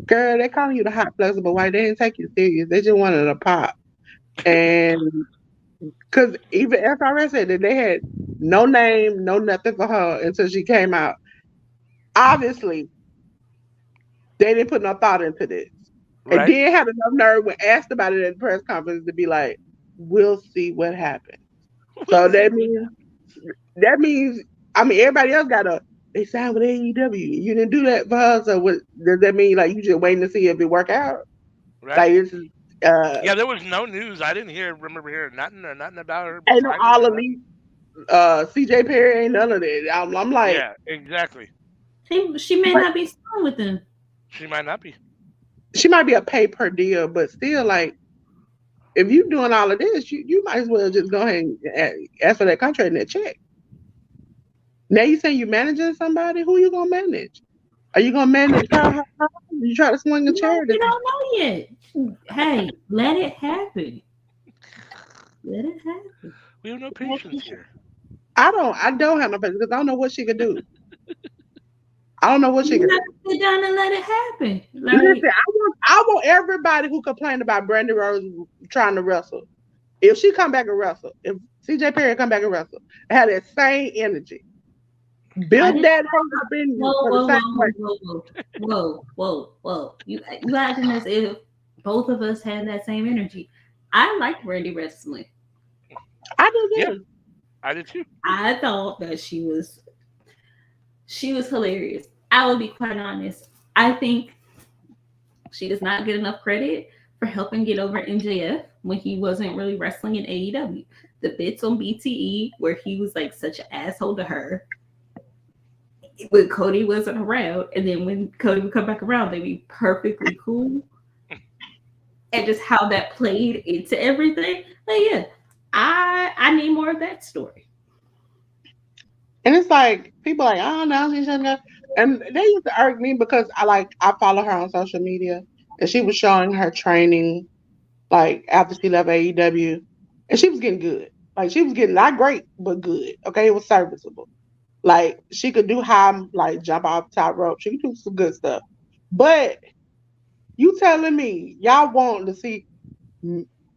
girl, they calling you the hot flexible white. They didn't take you serious. They just wanted a pop. And because even SRS said that they had no name, no nothing for her until she came out. Obviously, they didn't put no thought into this. And Right? then had enough nerve when asked about it at the press conference to be like, we'll see what happens. So that means I mean everybody else got they signed with AEW. You didn't do that for her, so what does that mean? Like you just waiting to see if it work out? Right? Like this is Yeah, there was no news. I didn't remember hearing nothing or nothing about her ain't no signing all or nothing. elite CJ Perry ain't none of that. I'm like Yeah, exactly. She may but not be signed with them. She might not be. she might be a pay per deal, but still like if you doing all of this, you might as well just go ahead and ask for that contract and that check. Now you saying you managing somebody? Who you gonna manage? Are you gonna manage her? You try to swing a chair? We don't know yet. Hey, let it happen. Let it happen. We have no patience here. I don't have no patience because I don't know what she could do. I don't know what she You could have do. to sit down and let it happen. Listen, Like, I want everybody who complained about Brandy Rose trying to wrestle. If she come back and wrestle, if CJ Perry come back and wrestle, have that same energy. I Build just that hate up in you whoa, for the whoa, same whoa, way. whoa, whoa, whoa, whoa, whoa. You acting as if both of us had that same energy. I liked Randy wrestling. I do Yeah, too. I did too. I thought that she was hilarious. I will be quite honest. I think she does not get enough credit for helping get over MJF when he wasn't really wrestling in AEW. The bits on BTE where he was like such an asshole to her when Cody wasn't around, and then when Cody would come back around, they'd be perfectly cool. And just how that played into everything. Like, yeah, I need more of that story. And it's like people like, oh no, she's gonna. And they used to argue me because I follow her on social media, and she was showing her training like after she left AEW, and she was getting good. Like she was getting not great, but good. Okay, it was serviceable. Like she could do high, like jump off top rope. She could do some good stuff. But you telling me y'all want to see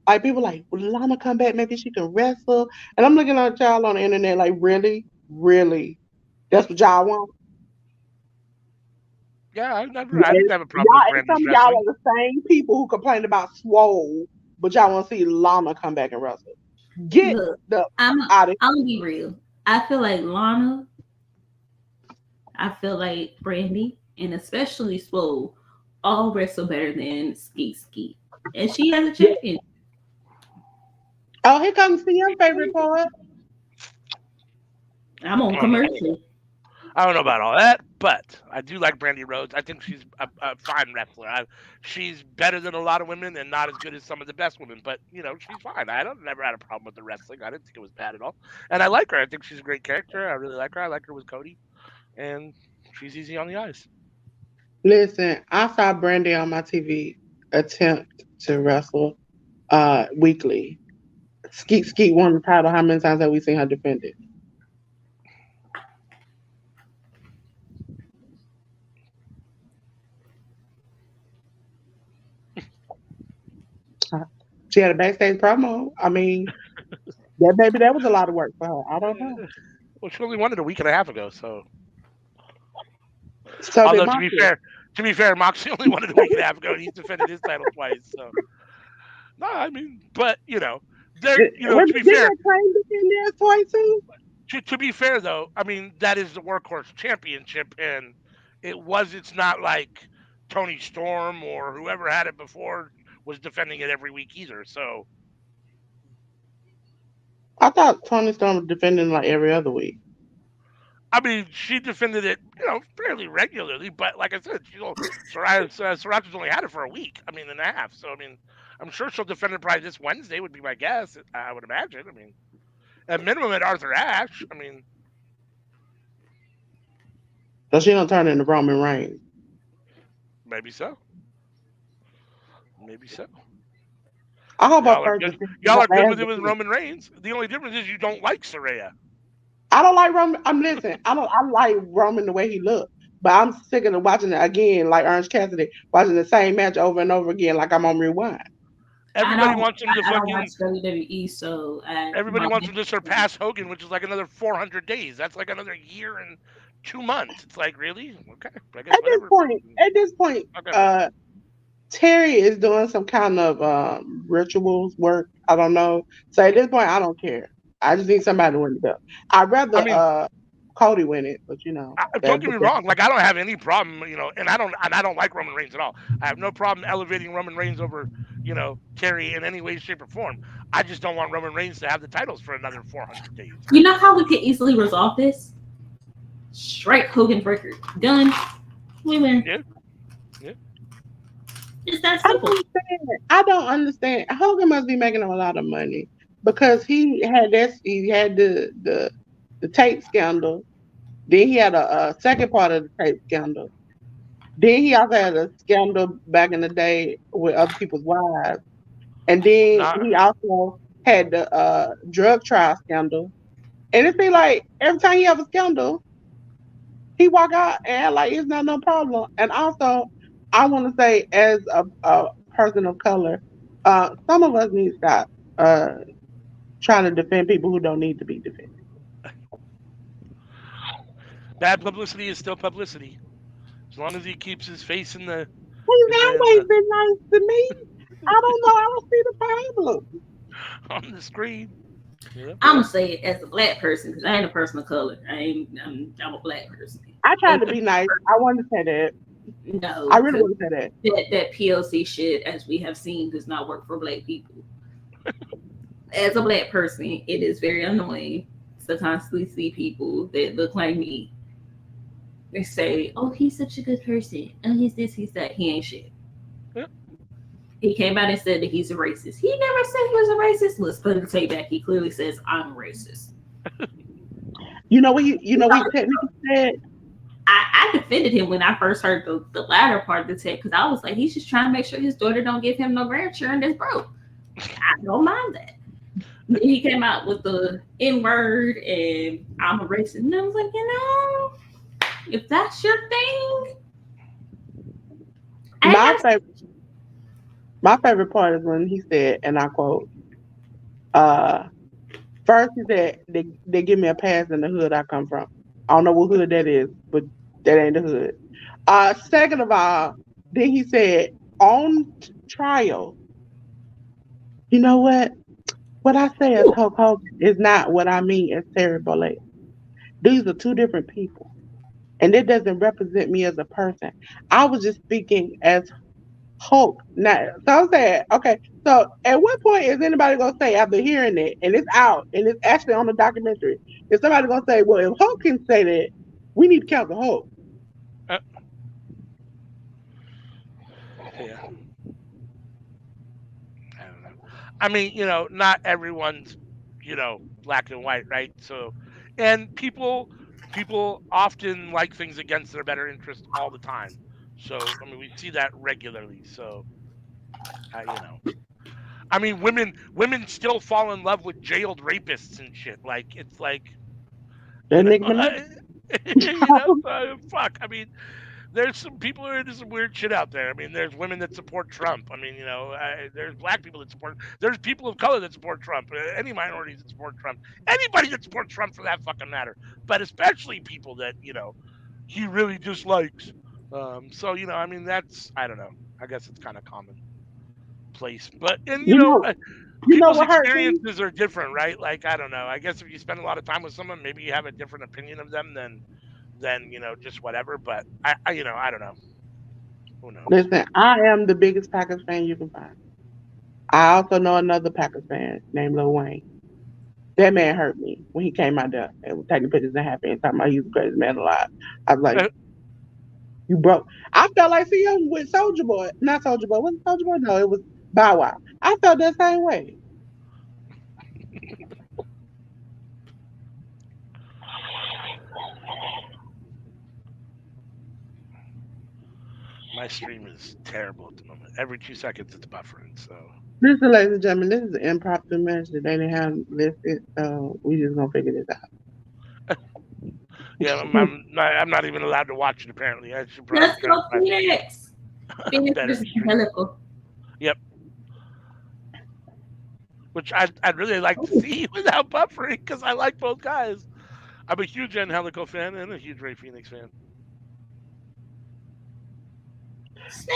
like people like, will Lana come back? Maybe she can wrestle. And I'm looking at y'all on the internet like, really, really, that's what y'all want. Yeah, I And didn't have a problem with y'all, and Brandy's some of y'all wrestling. are the same people who complain about Swole, but y'all want to see Lana come back and wrestle. Get Look, the I'm out of I'm gonna be real. I feel like Lana, I feel like Brandy, and especially Swole, all wrestle better than Ski Ski. And she has a here. champion. Oh, here comes CM favorite part. I'm on commercial. I don't know about all that, but I do like Brandy Rhodes. I think she's a fine wrestler. She's better than a lot of women and not as good as some of the best women, but she's fine. I don't never had a problem with the wrestling. I didn't think it was bad at all, and I like her. I think she's a great character. I really like her. I like her with Cody, and she's easy on the eyes. Listen, I saw Brandy on my TV attempt to wrestle weekly. Skeet Skeet won the title. How many times have we seen her defend it? She had a backstage promo. I mean, that was a lot of work for her. I don't know. Well, she only won it a week and a half ago, so So did Although Moxley. to be fair, Moxley only won it a week and a half ago, and he's defended his title twice. So no, I mean, but there, to be Didn't fair, they claim this in there twice too? to be fair though, I mean that is the workhorse championship, and it's not like Tony Storm or whoever had it before was defending it every week either. So I thought Tony Storm was defending like every other week. I mean, she defended it, fairly regularly. But like I said, Sriracha's only had it for a week. I mean, and a half. So I mean, I'm sure she'll defend it probably this Wednesday. Would be my guess. I would imagine. I mean, at minimum at Arthur Ashe. I mean, So she don't turn into Roman Reigns. maybe so. Maybe so. I hope her Y'all are first good. defense is Y'all her are good last with it with defense. Roman Reigns. The only difference is you don't like Saraya. I don't like Roman. I like Roman the way he looked, but I'm sick of watching it again, like Orange Cassidy, watching the same match over and over again, like I'm on rewind. Everybody wants him to I don't watch fucking. WWE, so Everybody wants him to surpass Hogan, which is like another 400 days. That's like another year and 2 months. It's like really okay. I guess whatever. At this point, Okay. Terry is doing some kind of rituals work. I don't know. So at this point, I don't care. I just need somebody to win the belt. I'd rather I mean, Cody win it, but don't get me wrong. Like I don't have any problem, and I don't like Roman Reigns at all. I have no problem elevating Roman Reigns over, Terry in any way, shape, or form. I just don't want Roman Reigns to have the titles for another 400 days. You know how we could easily resolve this? Strike Hogan's record. Done. We win. Yeah. It's that simple. I don't understand. Hogan must be making a lot of money because he had the tape scandal. Then he had a second part of the tape scandal. Then he also had a scandal back in the day with other people's wives. And then he also had the drug trial scandal. And it seems like every time he have a scandal, he walk out and act like it's not no problem. And also, I want to say, as a person of color, some of us need to stop trying to defend people who don't need to be defended. Bad publicity is still publicity, as long as he keeps his face in the. He's always been nice to me. I don't know. I don't see the problem on the screen. Yeah. I'm gonna say it as a black person because I ain't a person of color. I'm a black person. I try to be nice. I want to say that. No, I really want to say that. That PLC shit, as we have seen, does not work for black people. As a black person, it is very annoying to constantly see people that look like me. They say, "Oh, he's such a good person. Oh, he's this, he's that." He ain't shit. Yeah. He came out and said that he's a racist. He never said he was a racist. Let's put the tape back. He clearly says, "I'm racist." You know what he technically said? I defended him when I first heard the latter part of the tape because I was like, he's just trying to make sure his daughter don't give him no grandchildren that's broke. I don't mind that. Then he came out with the N-word and I'm a racist. And I was like, if that's your thing. My favorite part is when he said, and I quote, first he said, they give me a pass in the hood I come from. I don't know what hood that is, but that ain't the hood. Second of all, then he said, on trial, you know what? What I say as Hulk Hogan is not what I mean as Terry Bollea. These are two different people. And it doesn't represent me as a person. I was just speaking as Hulk. Now, so I'm saying, okay, so at what point is anybody going to say after hearing it, and it's out, and it's actually on the documentary, is somebody going to say, well, if Hulk can say that, we need to count the Hulk? Yeah. I don't know. I mean, not everyone's, black and white, right? So, and people often like things against their better interest all the time. So, I mean, we see that regularly. So, I mean, women still fall in love with jailed rapists and shit. Like, it's like, fuck. I mean, there's some people who are into some weird shit out there. I mean, there's women that support Trump. I mean, there's black people that support. There's people of color that support Trump. Any minorities that support Trump. Anybody that supports Trump, for that fucking matter. But especially people that he really dislikes. So I mean, that's I don't know. I guess it's kind of commonplace, but You know, you know people's what hurt me? experiences are different, right? Like I don't know. I guess if you spend a lot of time with someone, maybe you have a different opinion of them than just whatever. But I don't know. Who knows? Listen, I am the biggest Packers fan you can find. I also know another Packers fan named Lil Wayne. That man hurt me when he came out there and was taking pictures and happy and talking about he's the greatest man alive. I was like, you broke. I felt like CM with Soldier Boy. Not Soldier Boy. Was it Soldier Boy? No, it was Bow Wow. I felt that same way. My stream is terrible at the moment. Every 2 seconds, it's buffering. So Listen, ladies and gentlemen, this is an impromptu match that they didn't have listed, so we just gonna figure this out. yeah, I'm not even allowed to watch it. Apparently, I should probably Let's go Phoenix. Phoenix better is stream. Helical. Yep. Which I'd really like to see without buffering because I like both guys. I'm a huge Angelico fan and a huge Ray Phoenix fan.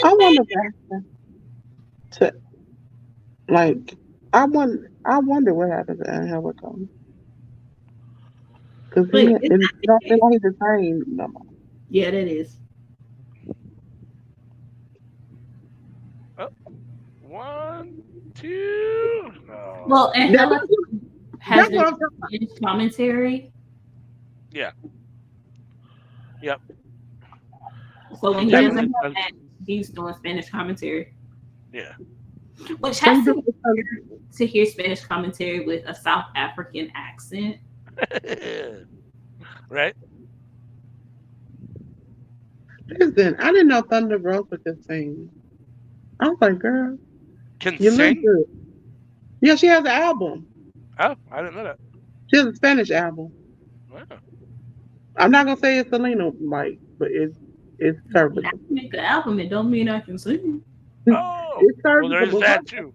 I wonder to like I wonder what happened to Angelico. Because it don't feel like he's the same no more. Yeah, that is. Oh, 1, 2. No. Well, and Helical has That's what I'm been commentary. Yeah. Yep. So when he doesn't have that, he's doing Spanish commentary. Yeah. Which has to hear Spanish commentary with a South African accent. Right? Listen, I didn't know Thunder Rosa could sing. I was like, girl, Can you look sing? good. Yeah, she has an album. Oh, I didn't know that. She has a Spanish album. Wow. I'm not gonna say it's Selena like, but it's serviceable. I can make an album, it don't mean I can sing. Oh, It's well, there's serviceable. that too.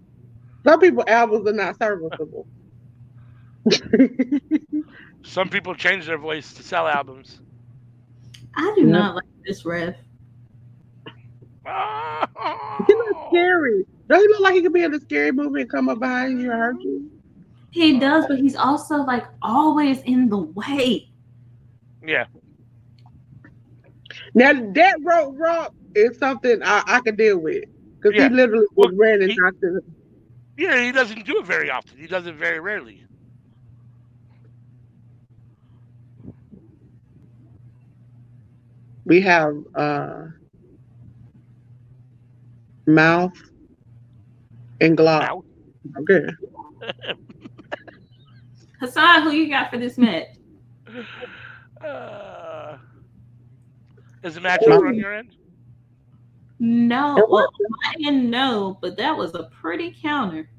Some people's albums are not serviceable. Some people change their voice to sell albums. I do not like this ref. He looks scary. Don't he look like he could be in a scary movie and come up behind you and hurt you? He does, but he's also like always in the way. Yeah. Now that road rock is something I can deal with because Yeah. he literally was ran and knocked it. Yeah, he doesn't do it very often. He does it very rarely. We have Mouth and Glock. Now, Okay. Hassan, who you got for this match? is the match over on your end? No, well, I didn't know, but that was a pretty counter.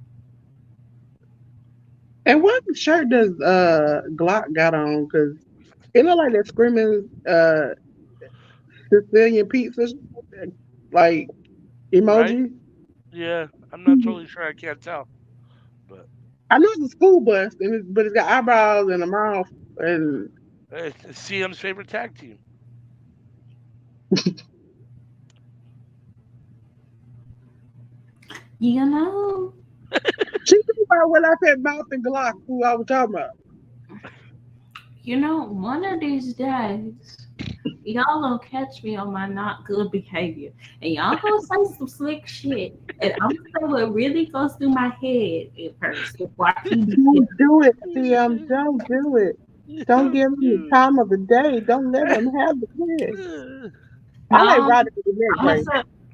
And what shirt does Glock got on? Because it looked like that screaming Sicilian pizza like emoji. Right? Yeah, I'm not totally sure. I can't tell. But I know it's a school bus, but it's got eyebrows and a mouth and it's CM's favorite tag team. You know. She knew about when I said Mouth and Glock, who I was talking about. You know, one of these days, y'all gonna catch me on my not good behavior, and y'all gonna say some slick shit, and I'm gonna say what really goes through my head at first. Don't do it, CM. Don't do it. Don't give them the time of the day. Don't let them have the kid. I like Roddy with the neck brace.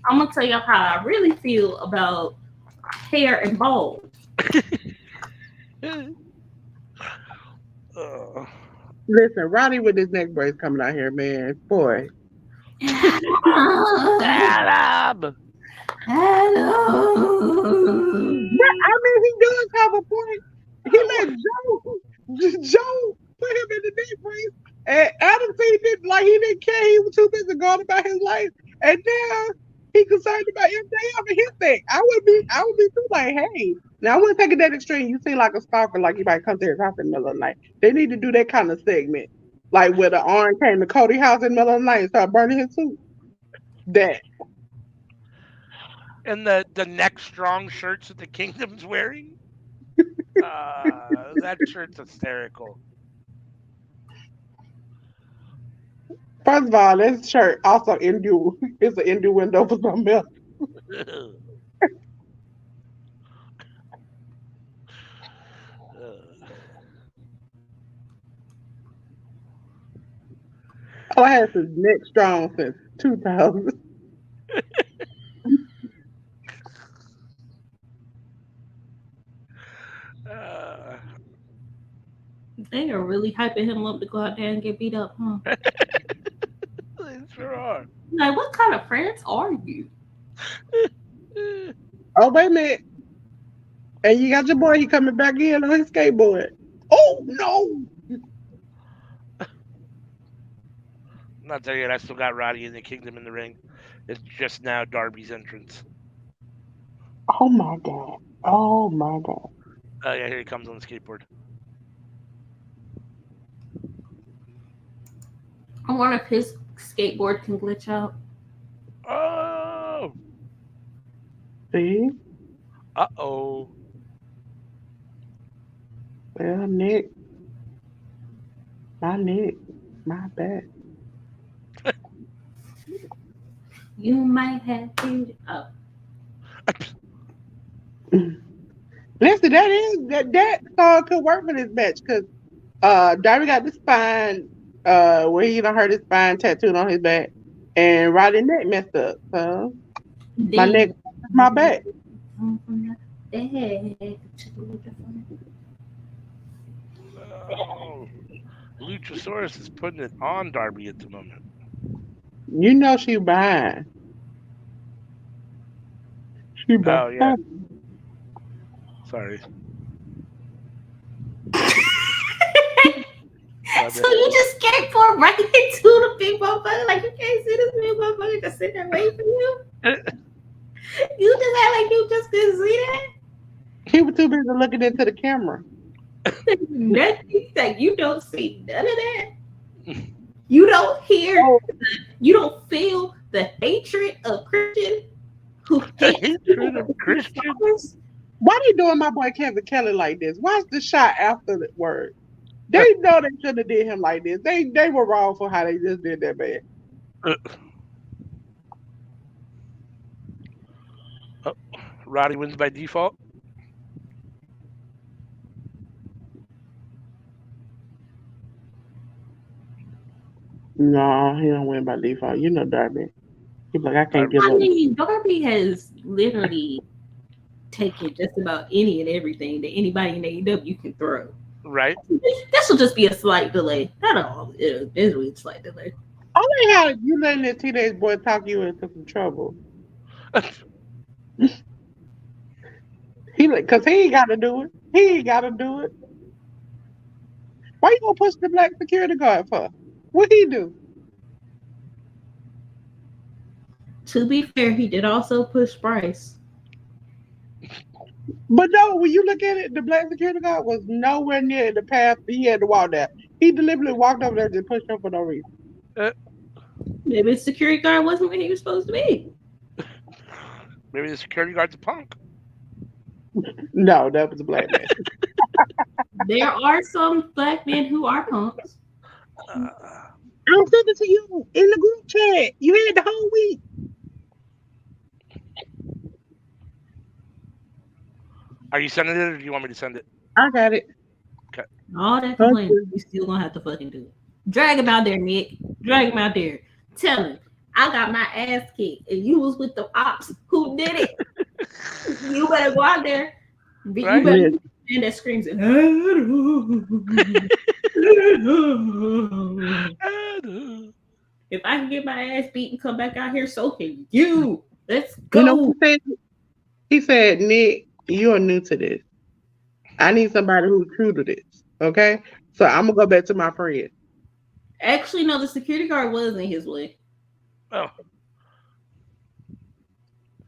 I'm gonna tell you how I really feel about hair and balls. Listen, Roddy with his neck brace coming out here, man. Boy. Adam! I mean, he does have a point. He let Joe put him in the neck brace, and Adam said he didn't care. He was too busy going about his life, and now he concerned about MJF and his thing. I would be too like, hey. Now I wouldn't take it that extreme. You seem like a stalker, like you might come to his house in the middle of the night. They need to do that kind of segment. like where the arm came to Cody house in the middle of the night and started burning his suit. That. And the neck strong shirts that the Kingdom's wearing. That shirt's hysterical. First of all, this shirt also innuendo. It's an innuendo for something else. Oh, I had this neck strong since 2000. They are really hyping him up to go out there and get beat up, huh? They sure are. Like, what kind of friends are you? Oh, wait a minute. And you got your boy, he coming back in on his skateboard. Oh, no. I'm not telling you, I still got Roddy and the Kingdom in the ring. It's just now Darby's entrance. Oh, my God. Oh, my God. Oh, yeah, here he comes on the skateboard. I wonder if his skateboard can glitch out. Oh! See? Uh-oh. Well, Nick. My Nick. My bad. You might have to. Oh. Listen, that song could work for this match because Darby got the spine where he done hurt his spine tattooed on his back, and Roddy neck messed up. So my neck, my back. Oh. Luchasaurus is putting it on Darby at the moment. You know she behind. She behind. Oh, yeah. Sorry. So you just skateboard right into the big motherfucker? Like, you can't see this big motherfucker just sitting there waiting for you? You just act like you just couldn't see that? He was too busy looking into the camera. Nothing. Like, you don't see none of that. You don't hear, you don't feel the hatred of Christian who hatred of Christians. Why are you doing my boy Kevin Kelly like this? Why's the shot after the word? They know they shouldn't have did him like this. They were wrong for how they just did that bad. Roddy wins by default. No, he don't win by default. You know Darby. He's like, I can't give up. I mean, Darby has literally taken just about any and everything that anybody in AEW can throw. Right. This will just be a slight delay. Not all. It's really a slight delay. I like how you letting that teenage boy talk you into some trouble. Cause he ain't gotta do it. He ain't gotta do it. Why you gonna push the black security guard for? What he do? To be fair, he did also push Bryce. But no, when you look at it, the black security guard was nowhere near the path he had to walk down. He deliberately walked over there and just pushed him for no reason. Maybe the security guard wasn't where he was supposed to be. Maybe the security guard's a punk. No, that was a black man. There are some black men who are punks. I sent it to you in the group chat. You had the whole week. Are you sending it or do you want me to send it? I got it. Okay. All that complaining, you still gonna have to fucking do it. Drag him out there, Nick. Drag him out there. Tell him I got my ass kicked and you was with the ops who did it. You better go out there. Right? You better stand that screams and if I can get my ass beat and come back out here, so can you. Let's go. You know what he said? He said, Nick, you're new to this. I need somebody who's true to this. Okay? So I'm gonna go back to my friend. Actually, no, the security guard was in his way. Oh.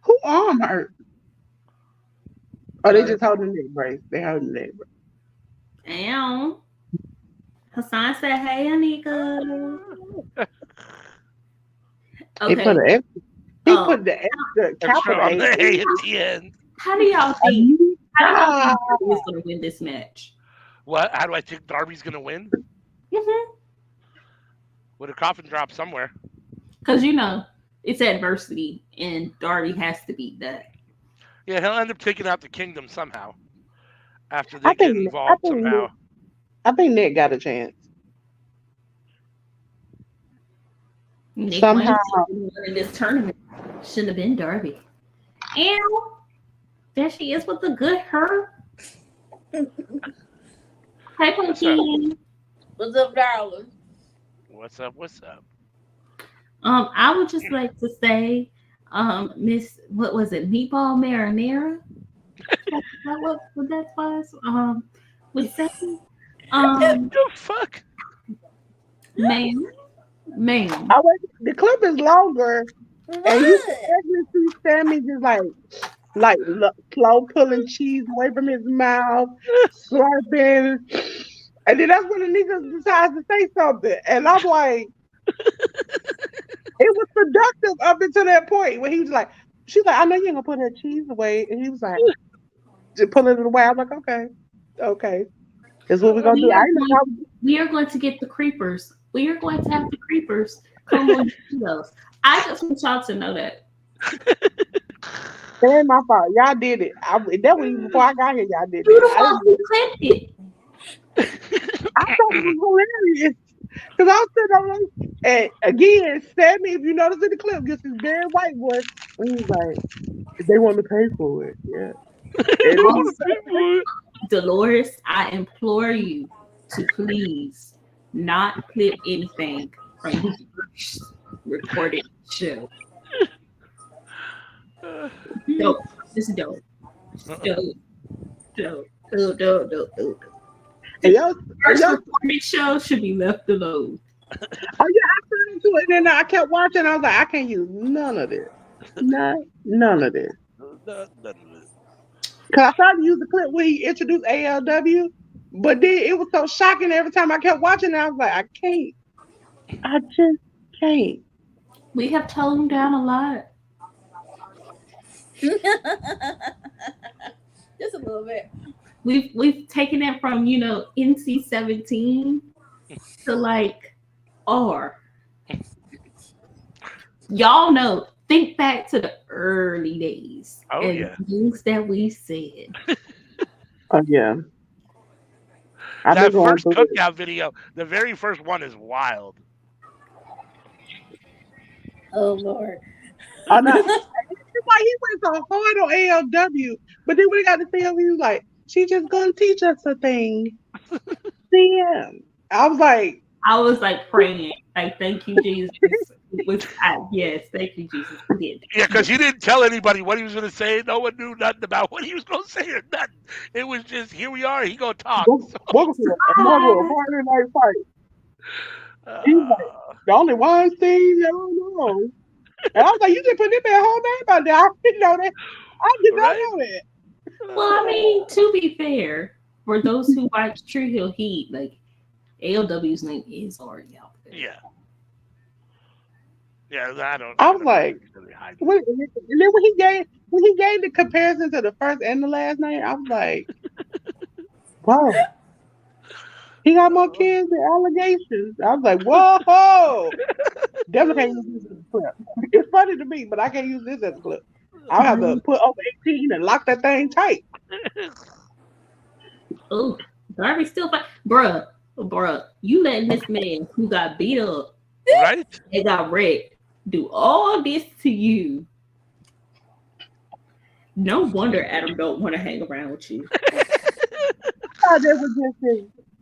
Who arm hurt? Oh, they just holding the neck brace. They holding the neck brace. Ow. Hassan said, "Hey, Anika." He Okay. put the extra capital on the A A. at the end. How do y'all think? Ah. Darby is going to win this match? What? How do I think Darby's gonna win? Mm-hmm. With a coffin drop somewhere. Because it's adversity, and Darby has to beat that. Yeah, he'll end up taking out the kingdom somehow. After they get involved somehow. I think Nick got a chance. Nick Somehow in this tournament shouldn't have been Darby. And there she is with the good her. Hi, Punky. What's up, darling? What's up? What's up? I would just like to say, Miss, what was it, meatball marinara? what that was? With Seth. What the fuck? Ma'am. The clip is longer, and you can see Sammy just like slow pulling cheese away from his mouth, slurping, and then that's when the nigga decides to say something, and I'm like, it was productive up until that point when he was like, she's like, I know you ain't gonna put that cheese away, and he was like, just pulling it away. I'm like, okay, that's what we're gonna do. We are going to get the creepers. We are going to have the creepers come on those. I just want y'all to know that. That ain't my fault. Y'all did it. That was even before I got here. Y'all did it. You clipped it. I thought it was hilarious. Because I was sitting on, and again, Sammy, if you notice in the clip, gets his very white voice. And he's like, if they want to pay for it, yeah. Dolores, I implore you to please not clip anything from the recorded show. Dope. This is dope. Dope. First recorded show should be left alone. Oh yeah, I turned into it, and then I kept watching. I was like, I can't use none of this. None of this. Because I tried to use the clip where he introduced AEW, but then it was so shocking every time I kept watching it. I was like, I can't. I just can't. We have toned down a lot. Just a little bit. We've taken it from NC-17 to like R. Y'all know. Think back to the early days and things that we said. Oh yeah. That first cookout video, the very first one is wild. Oh Lord. I know. It's like he went so hard on AEW, but then when he got to see him, he was like, "She just gonna teach us a thing." CM. I was like praying, like, thank you, Jesus. Yes, thank you, Jesus. Yeah, because he didn't tell anybody what he was going to say. No one knew nothing about what he was going to say or nothing. It was just, here we are. He going to talk. Welcome to a Friday night fight. He's like, the only one thing I don't know. And I was like, you just put this man whole name out there. I didn't know that. I did not know that. Well, I mean, to be fair, for those who watch True Hill Heat, like, AEW's name is already out there. Yeah. Yeah, I was like, and then when he gave the comparison to the first and the last name, I was like, wow, he got more kids than allegations. I was like, whoa, definitely can't use this as a clip. It's funny to me, but I can't use this as a clip. I'll have to put over 18 and lock that thing tight. Oh, Darby still fight, bruh, you letting this man who got beat up, right, and got wrecked, do all this to you. No wonder Adam don't want to hang around with you. I thought that was just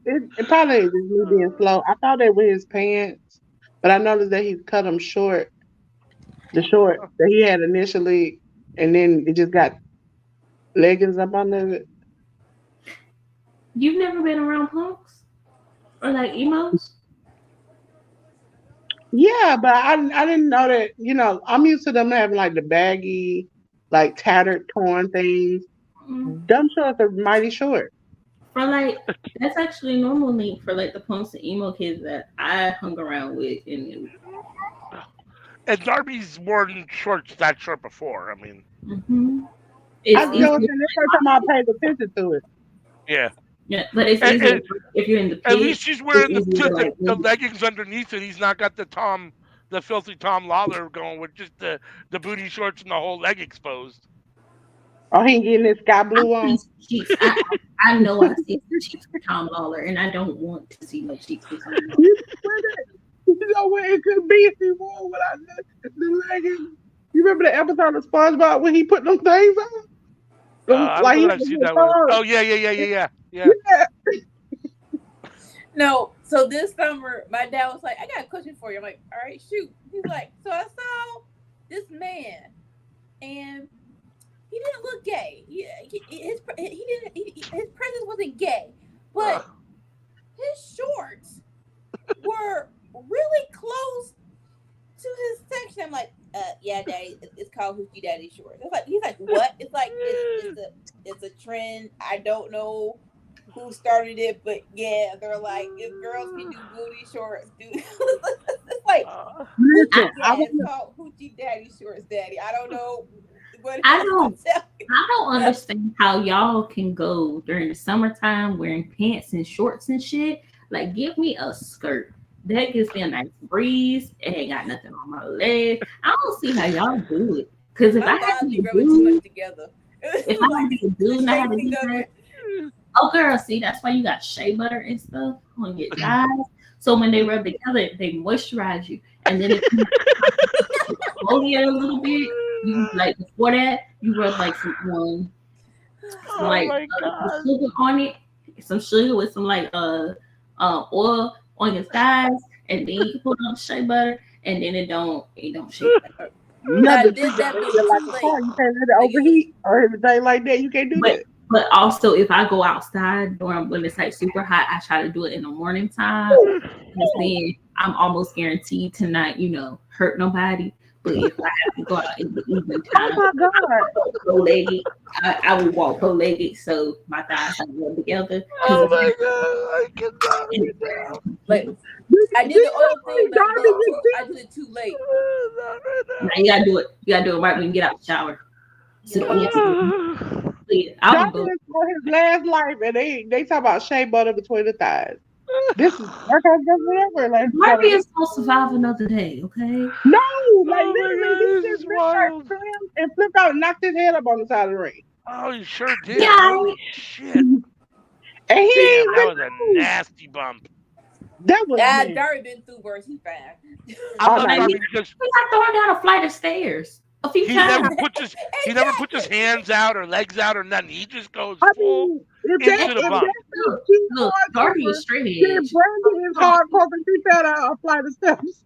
it probably is me being slow. I thought they were his pants, but I noticed that he cut them short. The short that he had initially, and then it just got leggings up under it. You've never been around punks or like emos? Yeah, but I didn't know that. I'm used to them having like the baggy, like tattered, torn things. Dumb shorts are mighty short. For like, that's actually normally for like the punks and emo kids that I hung around with. And Darby's worn shorts that short before. I mean, it's I know it's the first time I paid attention to it. Yeah. Yeah, but it's easier if you're in the pit. At least he's wearing the leggings underneath it. He's not got the filthy Tom Lawler going with just the booty shorts and the whole leg exposed. Oh, he ain't getting this sky blue on. I know I see the cheeks for Tom Lawler, and I don't want to see no cheeks for Tom Lawler. You know what it could be if he wore without the leggings. You remember the episode of SpongeBob when he put those things on? I don't know I've seen that one. Oh yeah. No, so this summer, my dad was like, I got a question for you. I'm like, all right, shoot. He's like, so I saw this man, and he didn't look gay. His presence wasn't gay, but his shorts were really close to his section. I'm like, yeah, Daddy, it's called Hoochie Daddy shorts. He's like, what? It's like it's a trend. I don't know who started it, but yeah, they're like, if girls can do booty shorts, dude. It's like, it's called Hoochie Daddy shorts, Daddy. I don't know what I don't understand how y'all can go during the summertime wearing pants and shorts and shit. Like, give me a skirt. That gives me a nice breeze. It ain't got nothing on my leg. I don't see how y'all do it. Because if I have to be too much together. If I have to do and I have to do that. Oh, girl, see, that's why you got shea butter and stuff on your thighs. So when they rub together, they moisturize you. And then if you exfoliate a little bit, you like before that, you rub like some sugar on it, some sugar with some like oil on your thighs, and then you put on shea butter, and then it don't shake. You can't let it overheat or everything like that. You can't do that. But also, if I go outside when it's like super hot, I try to do it in the morning time. Because then I'm almost guaranteed to not, hurt nobody. But if I have to go out in the evening time, I would walk bow-legged so my thighs don't rub together. Oh my God, I cannot. Like, I did the oil thing, but I did it too late. Now you gotta do it. You gotta do it right when you get out the shower. So Doctor for his last life, and they talk about shea butter between the thighs. This is whatever. Like, Marty is gonna survive another day, okay? No, like literally, he just ripped and flipped out and knocked his head up on the side of the ring. Oh, he sure did. Yeah. Holy shit! And that was a nasty bump. That was. Darby been through worse. He fine. I love Darby because he got thrown down a flight of stairs a few times. He never puts his hands out or legs out or nothing. He just goes full into the bump. Look, Darby is straight edge. Brandy is hardcore because she fell down a flight of steps.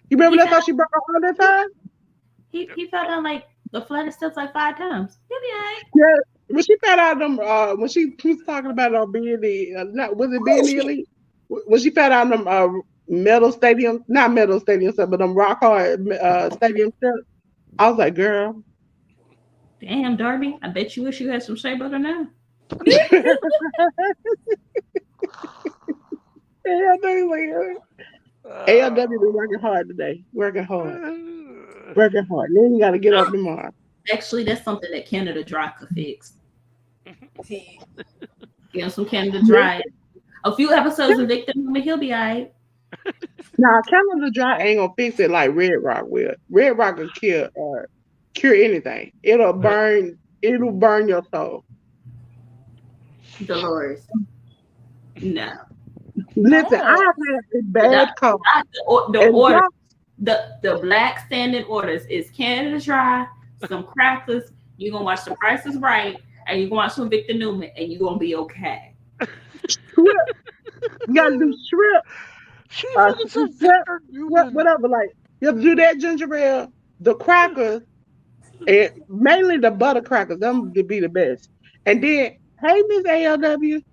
You remember that's how she broke her arm that time? He fell down like the flight of steps like 5 times. Yeah, when she fell out of them, when she was talking about it on being was it being the elite? When she fell out of them not metal stadium steps, but them rock hard stadium steps. I was like, girl. Damn, Darby. I bet you wish you had some shea butter now. AEW been working hard today. Working hard. Then you got to get up tomorrow. Actually, that's something that Canada Dry could fix. Give him some Canada Dry. A few episodes of Victim, he'll be all right. Nah, Canada Dry ain't gonna fix it like Red Rock will. Red Rock will cure anything. It'll burn your soul. Dolores. No. Listen, I have had a bad cold. The black standing orders is Canada Dry, some crackers. You're gonna watch The Price is Right, and you're gonna watch some Victor Newman, and you're gonna be okay. You gotta do shrimp. Whatever, like you have to do that ginger ale, the crackers, and mainly the butter crackers. Them would be the best. And then, hey, Miss ALW,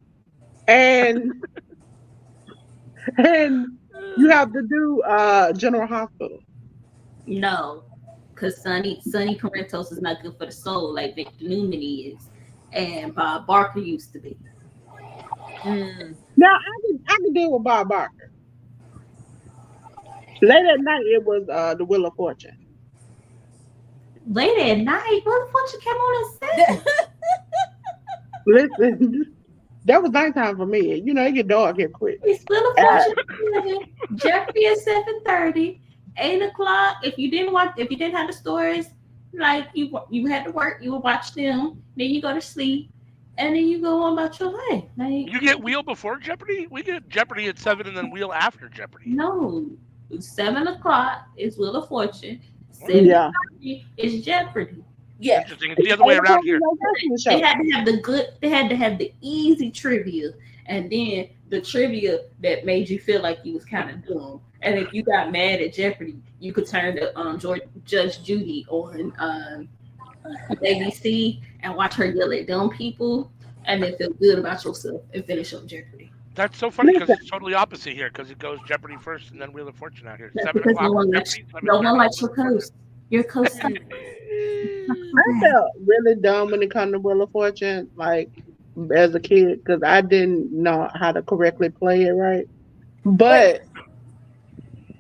and you have to do General Hospital. No, because Sonny Parentos is not good for the soul like Victor Newman is, and Bob Barker used to be. Now I can deal with Bob Barker. Late at night, it was the Wheel of Fortune. Late at night, Wheel of Fortune came on at 7. Listen, that was nighttime for me. You know, it get dark here quick. It's Wheel of Fortune at 7, Jeopardy at 7:30, 8:00. If you didn't have the stories, like you had to work, you would watch them. Then you go to sleep, and then you go on about your life. Like, you get Wheel before Jeopardy? We get Jeopardy at 7 and then Wheel after Jeopardy. No, 7:00 is Wheel of Fortune. 7:30 is Jeopardy. Yeah, interesting. It's the other way around here. They had to have the good. They had to have the easy trivia, and then the trivia that made you feel like you was kind of dumb. And if you got mad at Jeopardy, you could turn to Judge Judy on ABC and watch her yell at dumb people, and then feel good about yourself and finish up Jeopardy. That's so funny because it's totally opposite here. Because it goes Jeopardy first and then Wheel of Fortune out here. That's 7 because o'clock. no one likes your coast. Your coast. I felt really dumb when it comes to Wheel of Fortune, like as a kid, because I didn't know how to correctly play it right. But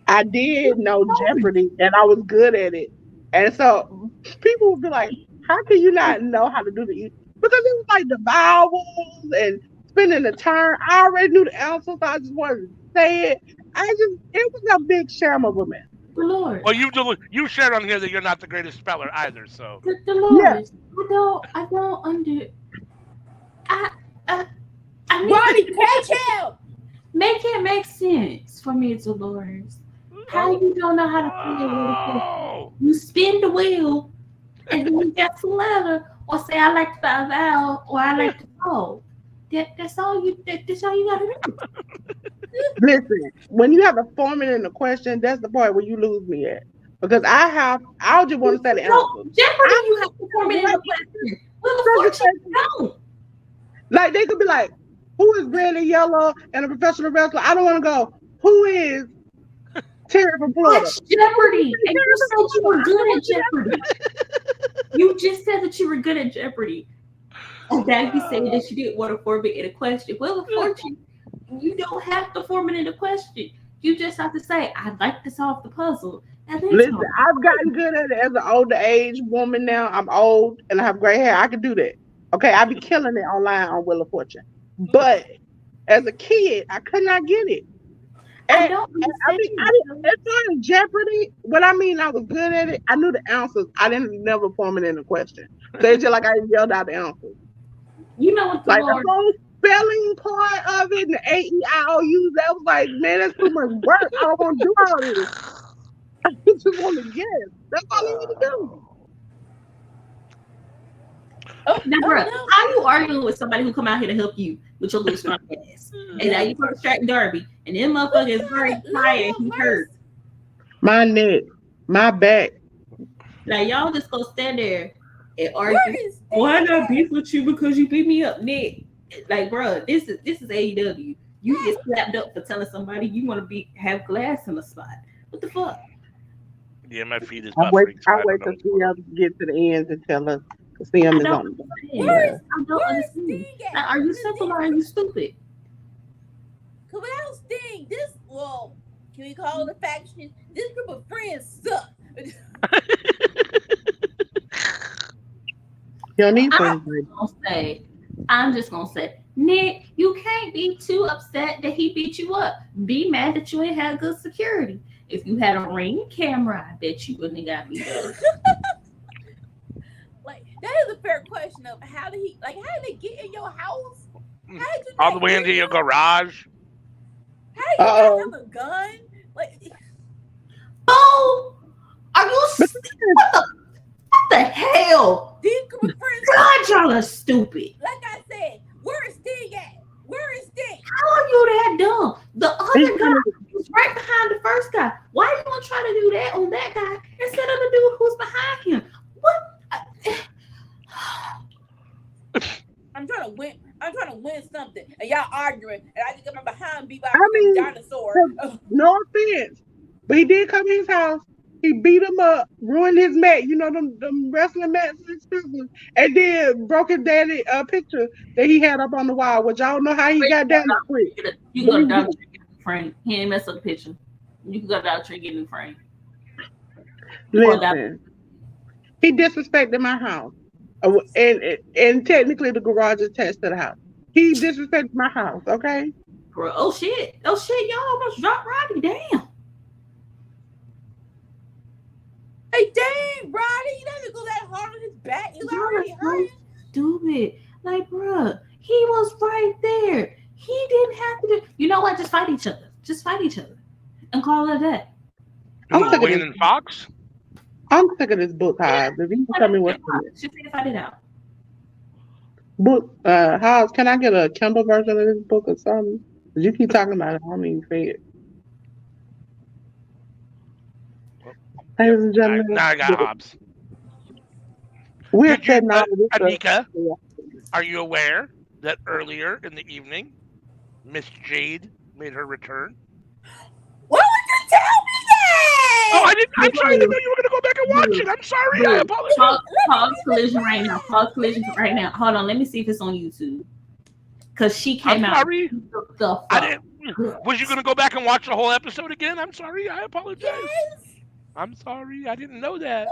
I did know Jeopardy, and I was good at it. And so people would be like, "How can you not know how to do the?" Because it was like the vowels and spinning the turn. I already knew the answers, so I just wanted to say it. It was a big sham of a mess. The Lord. Well, you shared on here that you're not the greatest speller either, so. The Lord. Yeah. I don't under. I Ronnie, catch him. Make it make sense for me, Dolores. How you don't know how to play a Wheel of Fortune? You spin the wheel, and then you get the letter, or say I like the vowel, or I like the code. That's all you gotta do. Listen, when you have a formula in the question, that's the part where you lose me at. Because I just want to say the answer. Jeopardy, you have to form it in the question. Wheel of Fortune, no. Like they could be like, who is red and yellow and a professional wrestler? I don't want to go. Who is Terry from Florida? Watch Jeopardy. And you said you were good at Jeopardy. You just said that you were good at Jeopardy. And now you say that you didn't want to form it in a question. Wheel of Fortune, you don't have to form it in a question. You just have to say, I'd like to solve the puzzle. Listen, I've gotten good at it as an older age woman now. I'm old and I have gray hair. I can do that. Okay, I be killing it online on Wheel of Fortune. But as a kid, I could not get it. And as far as Jeopardy, what I mean, I was good at it. I knew the answers. I didn't never form it in a question. So it's just like I yelled out the answers. You know what the whole spelling part of it, and the AEIOU, that was like, man, that's too much work. I don't want to do all this. I just want to guess. That's all I want to do. How you arguing with somebody who come out here to help you with your little strong ass? And now you put distract Darby, and then motherfucker is very tired and he hurt. My neck, my back. Now y'all just go stand there and argue. Why not beef with you because you beat me up, Nick? Like, bro, this is AEW. You get slapped up for telling somebody you want to have glass in the spot. What the fuck? Yeah, my feet is. I wait till CM get to the end to tell us. CM is on. I don't understand. Like, are you simple or are you stupid? Cause without Sting, can we call it a faction? This group of friends suck. I'm just gonna say, Nick, you can't be too upset that he beat you up. Be mad that you ain't had good security. If you had a Ring camera, I bet you wouldn't have got me. Like, that is a fair question of how did they get in your house? All the way into your garage. How did you have a gun? Like, are you? What the hell? God, y'all are stupid. Like I said, where is Sting at? Where is Sting? How are you that dumb? The other guy was right behind the first guy. Why are you gonna try to do that on that guy instead of the dude who's behind him? What? I'm trying to win something, and y'all arguing, and I just get behind beat by a dinosaur. No offense, but he did come to his house He beat him up, ruined his mat. You know them wrestling mats, and then broke his daddy picture that he had up on the wall. Which I don't know how he got down quick. You can go to Dollar Tree and get the frame. He ain't mess up the picture. You can go to Dollar Tree and get the frame. Listen, he disrespected my house, and technically the garage is attached to the house. He disrespected my house. Okay. Bro, oh shit! Y'all almost dropped Roddy. Damn. Hey, dang, Roddy, you don't go that hard on his back. He's already hurt. Stupid. Like, bruh, he was right there. He didn't have to do. You know what? Just fight each other. Just fight each other, and call it that. I'm sick of Wayne and Fox. I'm sick of this book, Hobbs. If you can tell me what just need to fight it out. Book, Hobbs, can I get a Kindle version of this book or something? Because you keep talking about it. I don't even see it. Ladies and gentlemen, now I got Hobbs. We're setting out Anika, are you aware that earlier in the evening, Miss Jade made her return? Why would you tell me that? Oh, I didn't. I'm sorry. I didn't know you were going to go back and watch it. I'm sorry. I apologize. Pause collision right now. Pause collision right now. Hold on. Let me see if it's on YouTube. Because she came out. Sorry. I didn't. Was you going to go back and watch the whole episode again? I'm sorry. I apologize. Yes. I'm sorry. I didn't know that.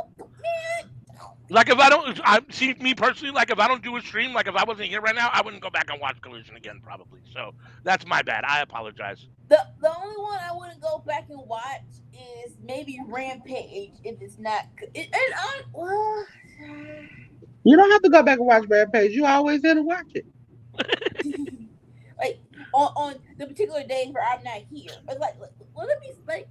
Like if I don't, see me personally. Like if I don't do a stream, like if I wasn't here right now, I wouldn't go back and watch Collision again, probably. So that's my bad. I apologize. The only one I wouldn't go back and watch is maybe Rampage if it's not. You don't have to go back and watch Rampage. You always here to watch it. Like on the particular days where I'm not here, but like let me like.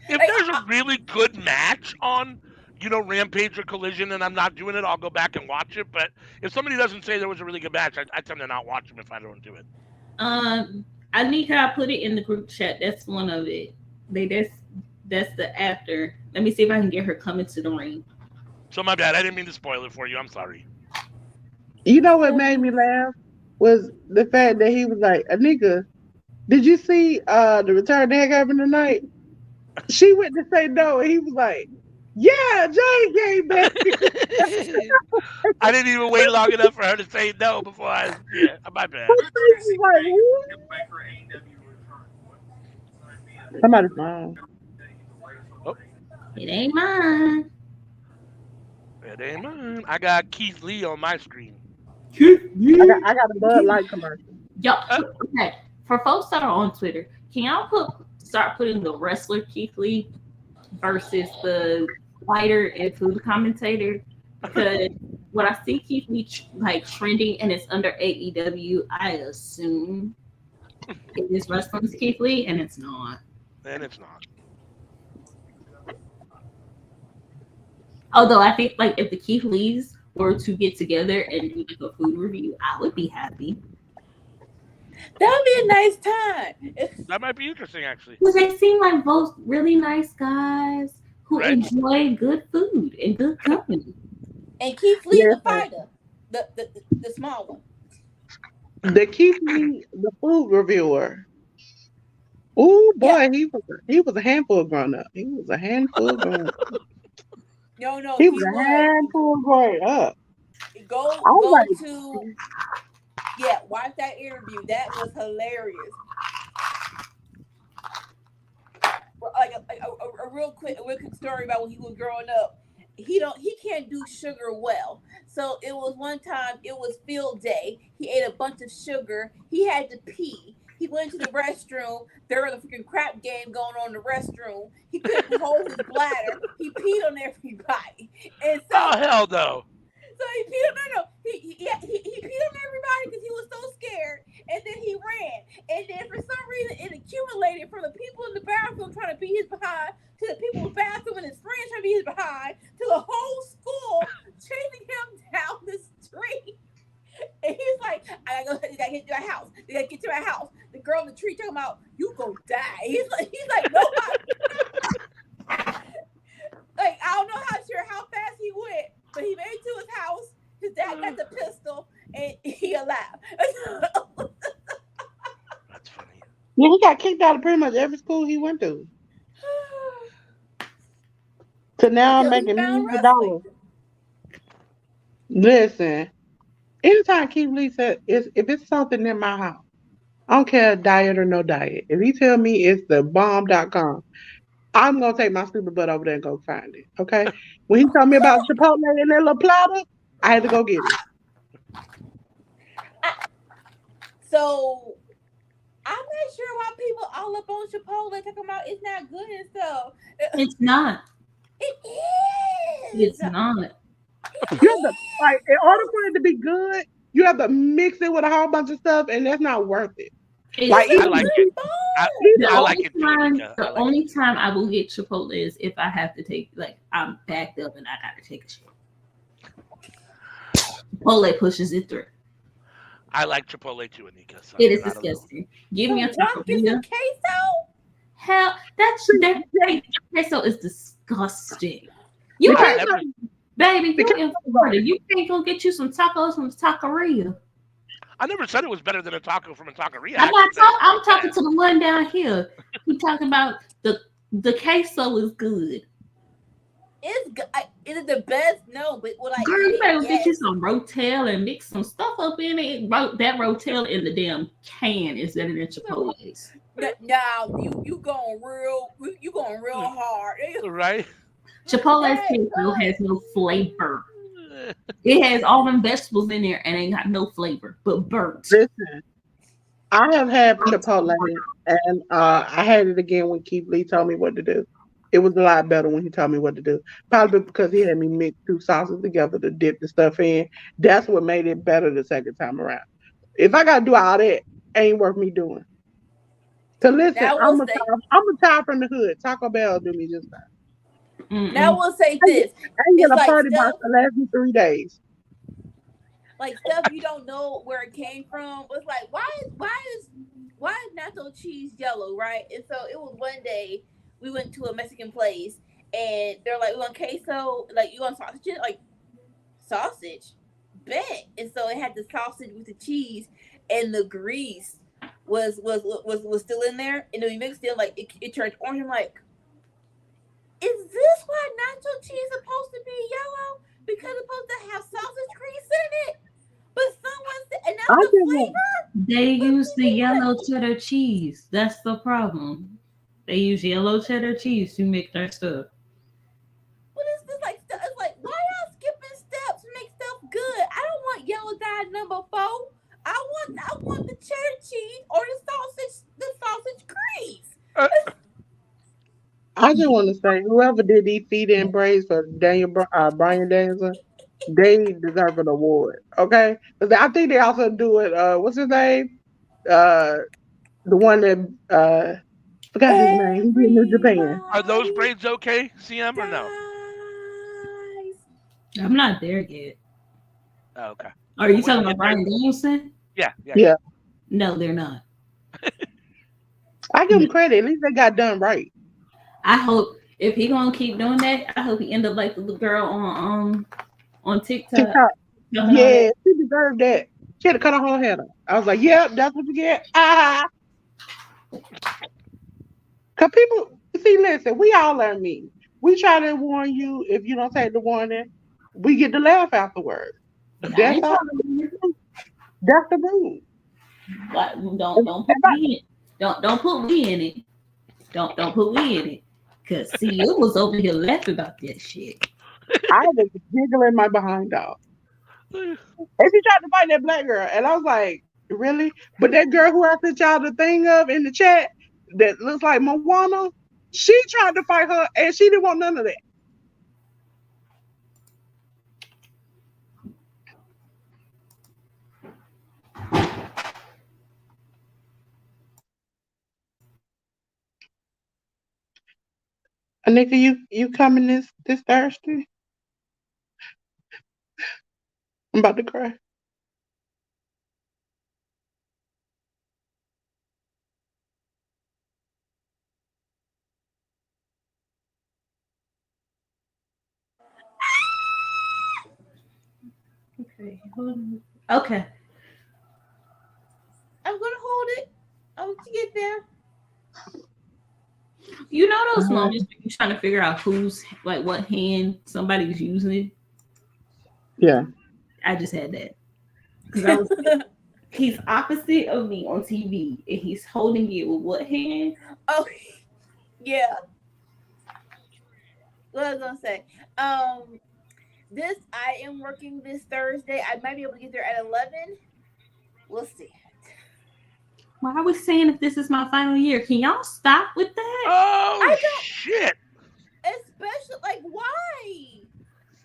If there's a really good match on, Rampage or Collision, and I'm not doing it, I'll go back and watch it. But if somebody doesn't say there was a really good match, I tend to not watch them if I don't do it. I put it in the group chat. That's one of it. That's the after. Let me see if I can get her coming to the ring. So my bad. I didn't mean to spoil it for you. I'm sorry. You know what made me laugh was the fact that he was like, Anika, did you see the return that happened tonight? She went to say no, and he was like, yeah, Jane came back. I didn't even wait long enough for her to say no before my bad. Somebody's phone. Oh. It ain't mine. It ain't mine. I got Keith Lee on my screen. I got a Bud Light commercial. Yo, okay. For folks that are on Twitter, can y'all start putting the wrestler Keith Lee versus the fighter and food commentator? Because when I see Keith Lee trending and it's under AEW, I assume it is wrestling's Keith Lee, and it's not. And it's not. Although I think if the Keith Lees were to get together and do a food review, I would be happy. That would be a nice time. That might be interesting, actually. Because they seem like both really nice guys who enjoy good food and good company. And Keith Lee, the fighter, the small one. The Keith Lee, the food reviewer. Oh boy, he was a handful growing up. He was a handful growing up. No, he was a handful growing up. Go to. Yeah, watch that interview. That was hilarious. A real quick story about when he was growing up. He can't do sugar well. So it was one time, it was field day. He ate a bunch of sugar. He had to pee. He went to the restroom. There was a freaking crap game going on in the restroom. He couldn't hold his bladder. He peed on everybody. And so, oh hell no! So he peed on he peed on everybody because he was so scared, and then he ran. And then for some reason it accumulated from the people in the bathroom trying to beat his behind to the people in the bathroom and his friends trying to beat his behind to the whole school chasing him down the street. And he's like, I gotta get to my house. They gotta get to my house. The girl in the tree talking about, you gonna die. He's like, nobody. I don't know how fast he went, but he made it to his house. His dad got the pistol, and he alive. That's funny. Yeah, he got kicked out of pretty much every school he went to. now I'm until he making found millions of wrestling. dollars. Listen, anytime Keith Lee said, if it's something in my house, I don't care diet or no diet. If he tell me it's the bomb.com, I'm gonna take my stupid butt over there and go find it. Okay. When he told me about Chipotle and that little platter, I had to go get it. So I'm not sure why people all up on Chipotle talking about it's not good and stuff. It's not. It is. It's not. You have to like in order for it to be good, you have to mix it with a whole bunch of stuff, and that's not worth it. Like It's I even like the it. the I only like it too, time Anika. the only time I will get Chipotle is if I have to take like I'm backed up and I gotta take a shit. Chipotle pushes it through. I like Chipotle too, Anika. So It is I don't know. disgusting. Give So me a what gets taqueria. a queso? Hell, that queso is disgusting. You the I've heard, never. queso, baby, the you in queso. Florida. You can't go get you some tacos from the taqueria. I never said it was better than a taco from a taqueria. I I'm actually not said it talking. was I'm not talking bad. to the one down here. We talking about the queso is good. It's good. Is it the best? No, but would I Girl, eat you it? better get you Yes. some Rotel and mix some stuff up in it. That Rotel in the damn can is better than Chipotle's. Now you going real hard. Right? Chipotle's That queso has no flavor. It has all them vegetables in there and ain't got no flavor, but burnt. Listen, I have had Chipotle, and I had it again when Keith Lee told me what to do. It was a lot better when he told me what to do. Probably because he had me mix two sauces together to dip the stuff in. That's what made it better the second time around. If I gotta do all that, ain't worth me doing. So listen, now we'll say I'm a child from the hood. Taco Bell do me just fine. now Mm-mm. we'll say I this. ain't It's get a like party box to last me 3 days. stuff you don't know where it came from. It's like why is nacho cheese yellow, right? And so it was one day we went to a Mexican place and they're like, we want queso, like you want sausage, like sausage, bet. And so it had the sausage with the cheese and the grease was still in there, and then we mixed it like it turned orange. I'm like, is this why nacho cheese is supposed to be yellow? Because it's supposed to have sausage grease in it. But someone said, and I that's the just want flavor. They But use the what? yellow cheddar cheese. That's the problem. They use yellow cheddar cheese to make their stuff. What is this like? It's like why y'all skipping steps to make stuff good? I don't want yellow dye number 4. I want the cheddar cheese or the sausage grease. Uh, I just want to say, whoever did these feet and braids for Brian Danielson, they deserve an award. Okay, 'cause I think they also do it. What's his name? Uh, the one that forgot his name. He did New Japan. are those Everybody braids okay, CM, or no? dies. I'm not there yet. Oh, okay. Are Well, you when talking you about get there, Brian Danielson? yeah. Yeah, No, they're not. I give No. him credit. At least they got done right. I hope if he gonna keep doing that, I hope he end up like the little girl on TikTok. TikTok. Talking all that. Yeah, she deserved that. She had to cut her whole head off. I was like, yep, that's what you get. Ah. Cause people see, listen, we all learn me. We try to warn you. If you don't take the warning, we get to laugh afterwards. I That's ain't all. talking That's the rule. like If don't put me in. Don't put me in it. Don't put me in it. Cause see, it was over here laughing about that shit. I was giggling my behind off. And she tried to fight that black girl, and I was like, really? But that girl who I sent y'all the thing of in the chat that looks like Moana, she tried to fight her, and she didn't want none of that. Anika, you coming this Thursday? I'm about to cry. Okay. Hold on. Okay. I'm gonna hold it. I'll get there. You know those moments when you're trying to figure out who's like what hand somebody's using. Yeah. I just had that because I was. He's opposite of me on TV, and he's holding it with what hand? Oh, yeah. What I was gonna say. I am working this Thursday. I might be able to get there at 11. We'll see. Well, I was saying if this is my final year, can y'all stop with that? Oh shit! Especially like why?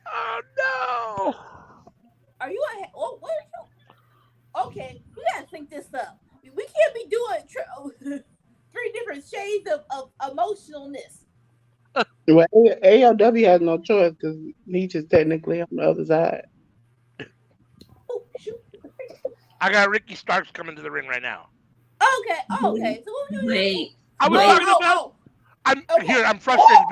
Oh no! Are you? What? Okay, we gotta think this up. We can't be doing 3 different shades of emotionalness. Well, AEW has no choice because Nietzsche is technically on the other side. Oh shoot! I got Ricky Starks coming to the ring right now. Okay. So what we doing? Wait. I was talking about. I'm frustrated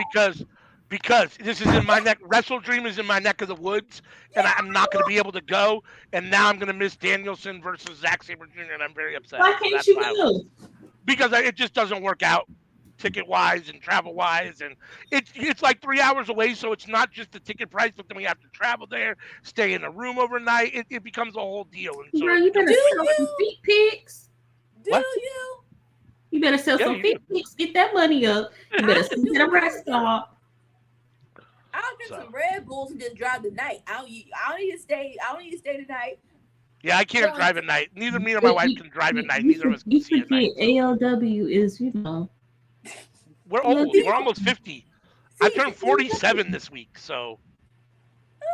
because this is in my neck. Wrestle Dream is in my neck of the woods, and I'm not going to be able to go. And now I'm going to miss Danielson versus Zack Sabre Jr. and I'm very upset. Why can't you go? Because it just doesn't work out, ticket wise and travel wise, and it's like 3 hours away. So it's not just the ticket price, but then we have to travel there, stay in a room overnight. It becomes a whole deal. And so bro, you better sell some feet pics. You better sell some feet pics. Get that money up. You better sit in a restaurant. I'll drink some Red Bulls and just drive the night. I don't need to stay. I don't need to stay tonight. Yeah, I can't drive at night. Neither me or my wife can drive at night. Neither of us can see at night. AEW is, we're old. We're almost 50. I turned 47 this week, so.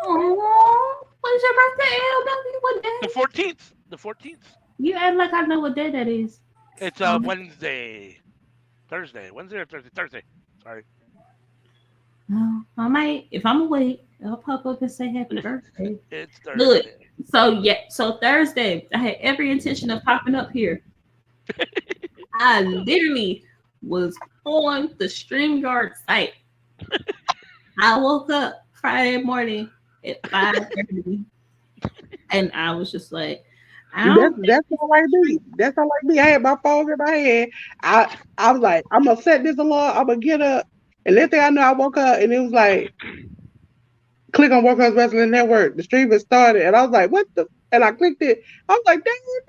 Oh, when's your birthday, AEW? What day? The 14th. You act like I know what day that is. It's Wednesday. Thursday. Wednesday or Thursday? Thursday. Sorry. No, I might. If I'm awake, I'll pop up and say happy birthday. It's Thursday. Look, so Thursday, I had every intention of popping up here. I literally was on the StreamYard site. I woke up Friday morning at 5:30, and I was just like, That's all I do. That's all I do. I had my phone in my hand. I was like, I'm gonna set this alarm. I'm gonna get up, and next thing I know, I woke up and it was like, click on Workhouse Wrestling Network. The stream has started, and I was like, what the? And I clicked it. I was like, dang it,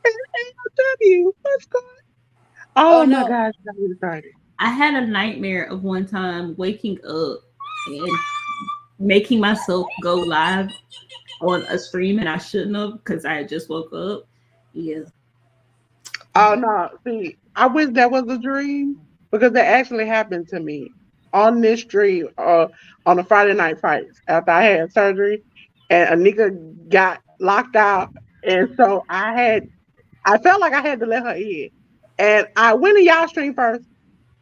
AEW, what's going on? Oh my gosh, that was started. I had a nightmare of one time waking up and making myself go live on a stream, and I shouldn't have because I had just woke up. Yeah. Oh no! See, I wish that was a dream because that actually happened to me on this stream on a Friday Night Fights after I had surgery, and a nigga got locked out, and so I felt like I had to let her in, and I went to y'all stream first.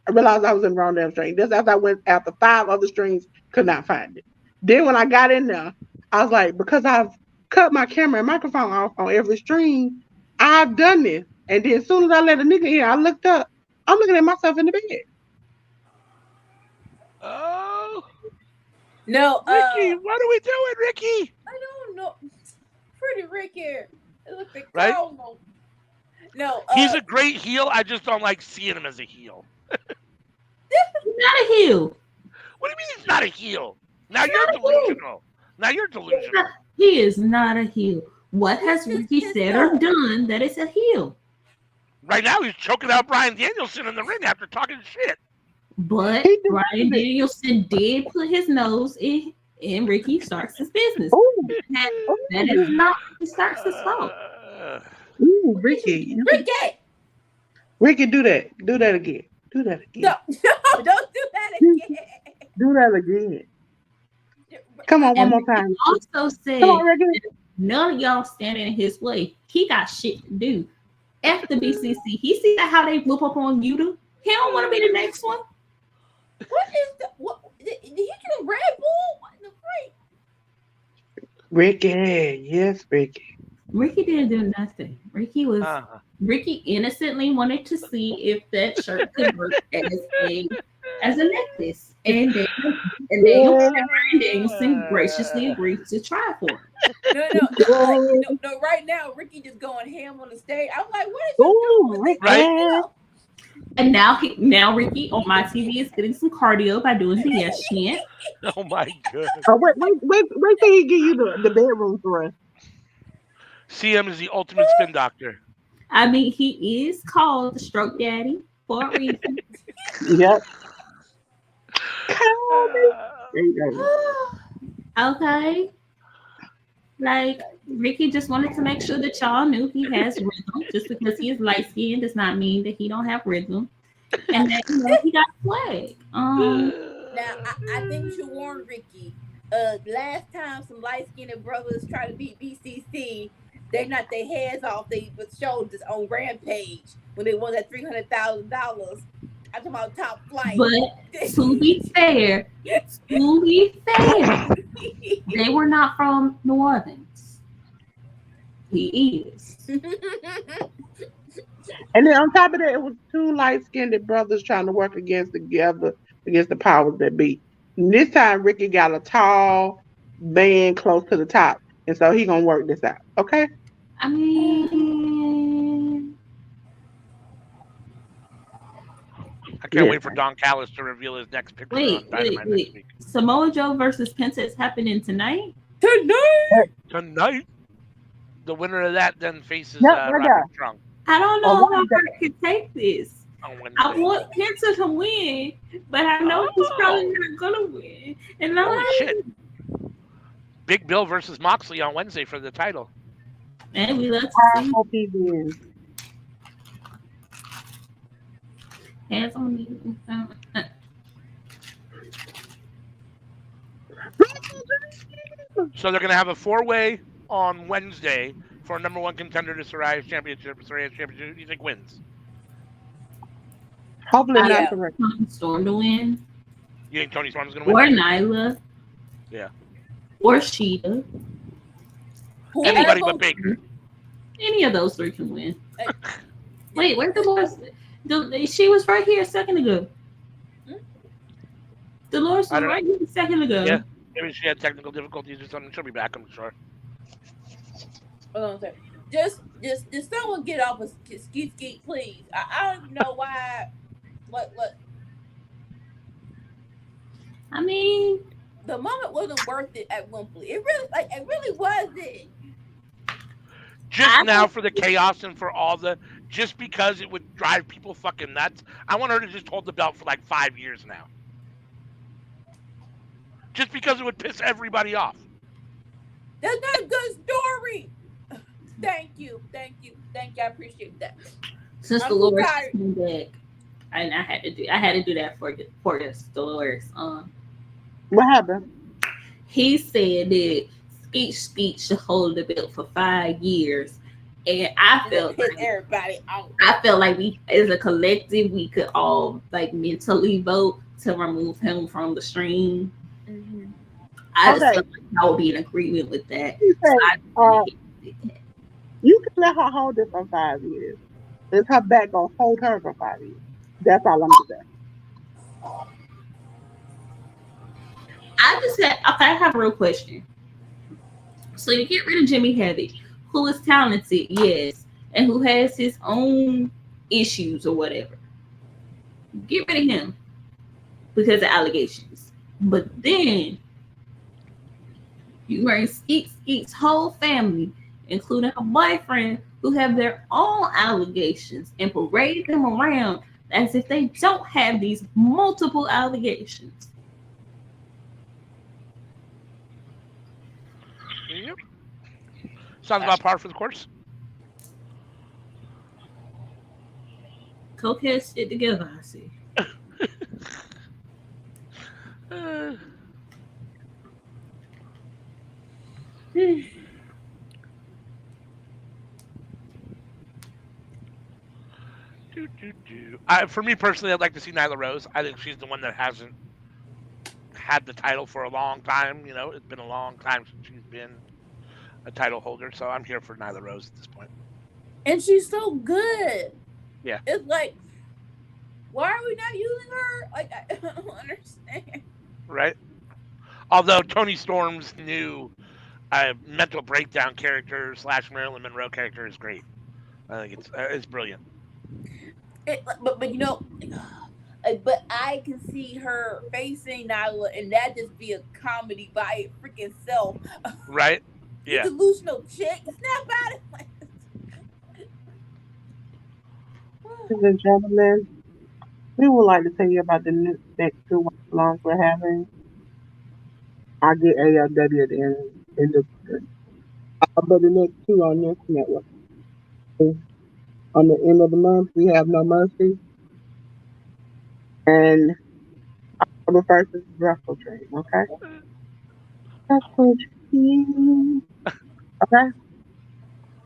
I realized I was in the wrong damn stream. This after I went after 5 other streams, could not find it. Then when I got in there, I was like, because I've cut my camera and microphone off on every stream, I've done this. And then as soon as I let a nigga in, I looked up. I'm looking at myself in the bed. Oh. No. Ricky, what are we doing, Ricky? I don't know. Pretty Ricky. It looks like right? No. He's a great heel. I just don't like seeing him as a heel. He's not a heel. What do you mean he's not a heel? Now you're delusional. Now you're delusional. He is not a heel. What has Ricky said or done that is a heel? Right now he's choking out Bryan Danielson in the ring after talking shit. But Bryan Danielson did put his nose in Ricky Starks' business. That is not Ricky Starks' fault. Ooh, Ricky. Ricky, do that. Do that again. Do that again. No, don't do that again. Do that again. Come on, one more time. He also said none of y'all standing in his way. He got shit to do. After BCC, he see how they whoop up on YouTube. He don't want to be the next one. What is the what? Did he do Red Bull? What the freak? Ricky, yes, Ricky. Ricky didn't do nothing. Ricky innocently wanted to see if that shirt could work as a necklace. And then Bryan Danielson graciously agreed to try for him. No, right now Ricky just going ham on the stage. I'm like, what is you doing? Right? And now Ricky on my TV is getting some cardio by doing the yes chant. Oh my god. Oh, wait till he give you the bedroom thrust. CM is the ultimate spin doctor. I mean, he is called the stroke daddy for a reason. Yep. There you go. Okay. Like Ricky just wanted to make sure that y'all knew he has rhythm. Just because he is light skinned does not mean that he don't have rhythm. And that he got flag. Now I think you should warn Ricky. Last time some light skinned brothers tried to beat BCC, they knocked their heads off they with shoulders on Rampage when they won that $300,000. I'm talking about Top Flight. But to be fair, they were not from New Orleans. He is. And then on top of that, it was two light-skinned brothers trying to work together against the powers that be. And this time, Ricky got a tall man close to the top, and so he gonna work this out. Okay. I mean, I can't wait for Don Callis to reveal his next picture on Dynamite next week. Samoa Joe versus Penta is happening tonight. Tonight. The winner of that then faces Roderick Strong. I don't know how I can take this. I want Penta to win, but I know he's probably not gonna win. And holy shit! Big Bill versus Moxley on Wednesday for the title. And we love to see. hope he wins. Hands on me. So they're gonna have a 4-way on Wednesday for number one contender to Saraya's championship. Saraya's championship, who do you think wins? Hopefully not correct. Storm to win. You think Tony Storm's gonna win? Or Nyla. Yeah. Or Sheeta. Anybody but Baker. Any of those three can win. Wait, where's Dolores? She was right here a second ago. Dolores was right here a second ago. Yeah. Maybe she had technical difficulties or something. She'll be back, I'm sure. Hold on a second. Just someone get off of Skeet, please. I don't know why. What? I mean, the moment wasn't worth it at Wembley. It really wasn't. Just now for the chaos and for all the, just because it would drive people fucking nuts. I want her to just hold the belt for like 5 years now. Just because it would piss everybody off. That's not a good story. Thank you. I appreciate that. Since Dolores came back, and I had to do that for this Dolores. What happened? He said that Skeet should hold the belt for 5 years, and I felt like everybody out. I felt like we, as a collective, we could all like mentally vote to remove him from the stream. Mm-hmm. I just felt like I would be in agreement with that. You can let her hold it for 5 years. It's her back gonna hold her for 5 years. That's all I'm saying. I just said, okay, I have a real question. So you get rid of Jimmy Havoc, who is talented, yes, and who has his own issues or whatever. Get rid of him because of allegations. But then you bring Skeet's whole family, including her boyfriend, who have their own allegations, and parade them around as if they don't have these multiple allegations. Yep. Sounds about par for the course. Coke has shit together, I see. For me personally, I'd like to see Nyla Rose. I think she's the one that hasn't had the title for a long time. You know, it's been a long time since she's been a title holder, so I'm here for Nyla Rose at this point. And she's so good. Yeah. It's like, why are we not using her? Like, I don't understand. Right? Although Tony Storm's new mental breakdown character / Marilyn Monroe character is great. I think it's brilliant. But you know, but I can see her facing Nyla, and that just be a comedy by it freaking self. Right? You Yeah. delusional chick, snap out of it. Ladies and gentlemen, we would like to tell you about the next two watch-alongs we're having. I get AEW at the end of but the next two on this network. On the end of the month, we have No Mercy and the first is Wrestle Dream. Okay, Wrestle Dream. Okay,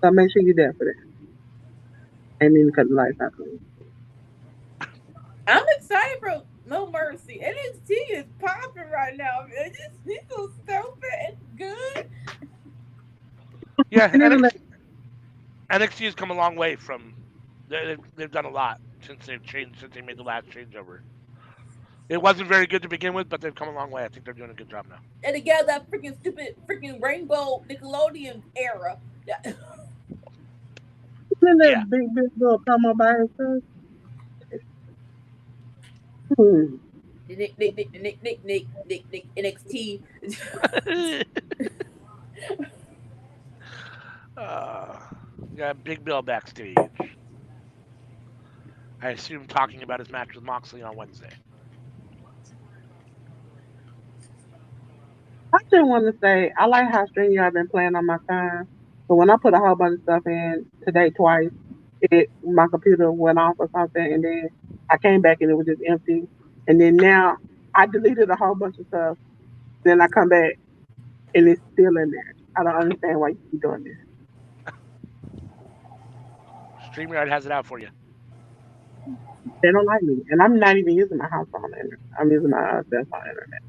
so make sure you're there for that. I mean, because the lights out. I'm excited for No Mercy. NXT is popping right now. It's so stupid and good. Yeah, And then NXT has come a long way from. They've done a lot since they've changed, since they made the last changeover. It wasn't very good to begin with, but they've come a long way. I think they're doing a good job now. And they got that freaking stupid freaking rainbow Nickelodeon era. Yeah. that big girl promo by herself. Hmm. Nick NXT. uh, got Big Bill backstage. I assume talking about his match with Moxley on Wednesday. I just want to say I like how stringy I've been playing on my time. So when I put a whole bunch of stuff in today twice, my computer went off or something, and then I came back and it was just empty. And then now I deleted a whole bunch of stuff. Then I come back and it's still in there. I don't understand why you keep doing this. StreamYard has it out for you. They don't like me, and I'm not even using my house phone internet. I'm using my cell phone internet.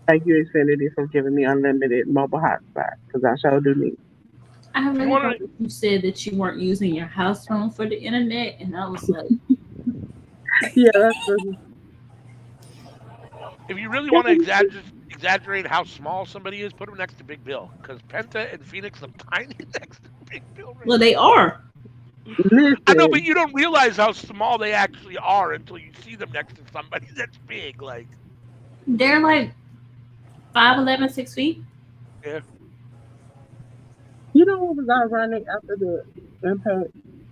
Thank you, Xfinity, for giving me unlimited mobile hotspot because I sure do need. I If you really want thought to, you said that you weren't using your house phone for the internet, and I was like, Yeah, that's good. if you really want to exaggerate how small somebody is, put them next to Big Bill, because Penta and Phoenix look tiny next to Big Bill right well, they now. are. I know, but Listen, you don't realize how small they actually are until you see them next to somebody that's big. Like, They're like 5'11", 6 feet. yeah, you know what was ironic after the Impact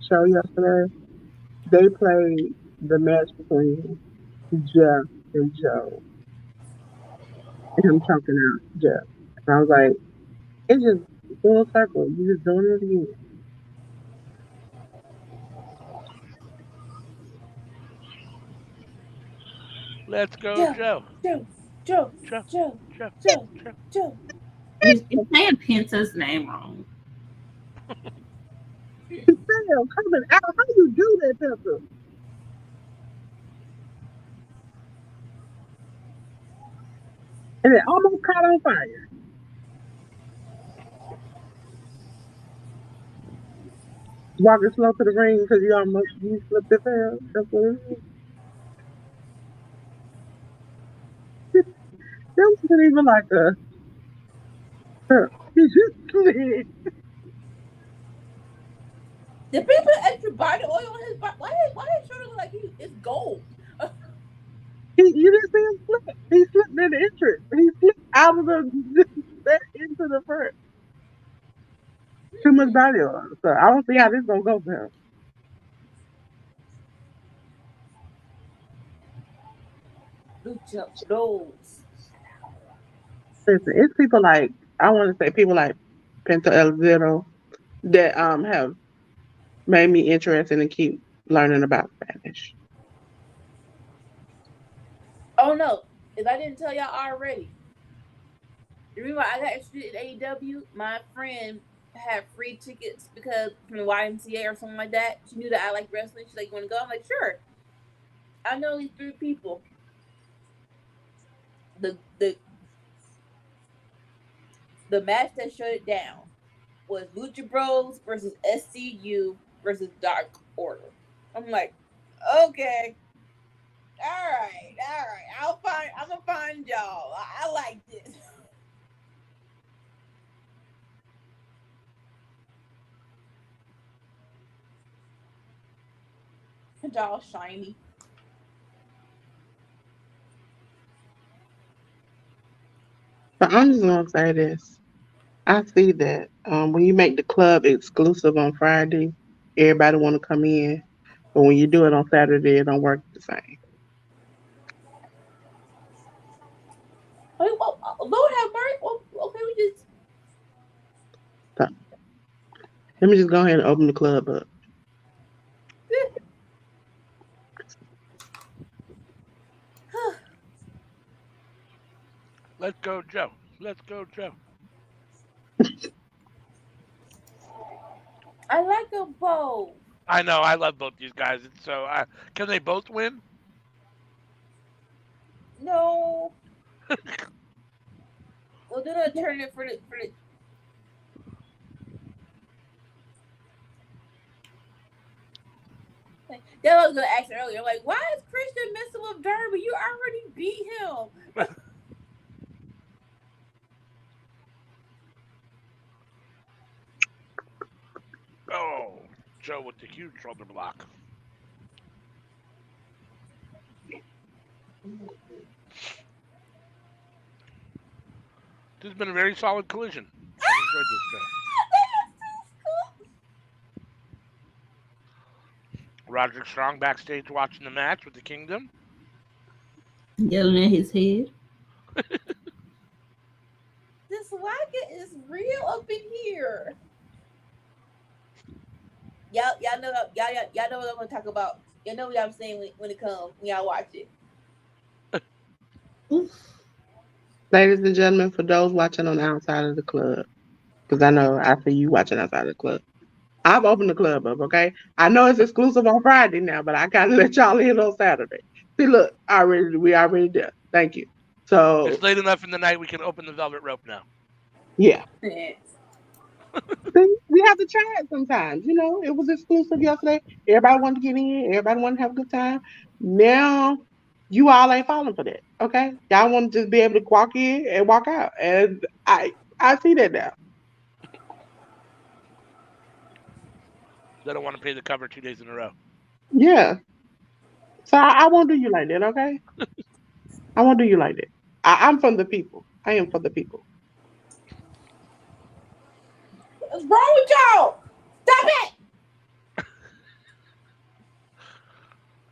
show yesterday? They played the match between Jeff and Joe, and him choking out Jeff. And I was like, it's just full circle. You just doing it again. let's go, Joe, Joe. Joe, Joe, Joe, Joe, Joe, Joe, Joe. Joe. You're saying Penta's name wrong. Damn, coming out. How you do that, Pepper? And it almost caught on fire. Walking slow to the ring because you slipped and fell. That's what it is. That wasn't even like a. He just slid. Did people put extra body oil on his body? Why his shoulder look like it's gold? You didn't see him slip. He slipped in the entrance. He slipped out of the back into the front. Too much body oil. So I don't see how this gonna go for him. Lucha Bros. Listen, it's people like I want to say people like Penta El Zero that have made me interested and keep learning about Spanish. Oh no! If I didn't tell y'all already, the reason why I got interested in AEW, my friend had free tickets because from the YMCA or something like that. She knew that I like wrestling. She's like, "You want to go?" I'm like, "Sure." I know these three people. The the the match that shut it down was Lucha Bros versus SCU versus Dark Order. I'm like, okay, all right. I'm gonna find y'all. I like this. Cause y'all shiny. But I'm just gonna say this. I see that when you make the club exclusive on Friday, everybody want to come in. But when you do it on Saturday, it don't work the same. Wait, well, Lord have mercy. Well, okay, we just. So, let me just go ahead and open the club up. Let's go, Joe. Let's go, Joe. I like them both. I know. I love both these guys. And so, can they both win? No. Well, then I'll turn it for the. That I was gonna ask earlier. Like, why is Christian messing with Darby? You already beat him. Oh, Joe with the huge shoulder block. This has been a very solid collision. I've enjoyed this show. Roderick Strong backstage watching the match with the Kingdom. Yelling at his head. This swagger is real up in here. Y'all know what I'm gonna talk about. Y'all know what I'm saying when it comes when y'all watch it. Ladies and gentlemen, for those watching on the outside of the club, because I know I see you watching outside of the club. I've opened the club up, okay? I know it's exclusive on Friday now, but I gotta let y'all in on Saturday. See, look, we already there. Thank you. So It's late enough in the night we can open the velvet rope now. yeah. See, we have to try it sometimes. You know, it was exclusive yesterday. Everybody wanted to get in. Everybody wanted to have a good time. Now, you all ain't falling for that, okay? Y'all want to just be able to walk in and walk out, and I see that now. They don't want to pay the cover 2 days in a row. Yeah. So I won't do you like that, okay? I won't do you like that. I'm from the people. I am for the people. What's wrong with y'all? Stop it!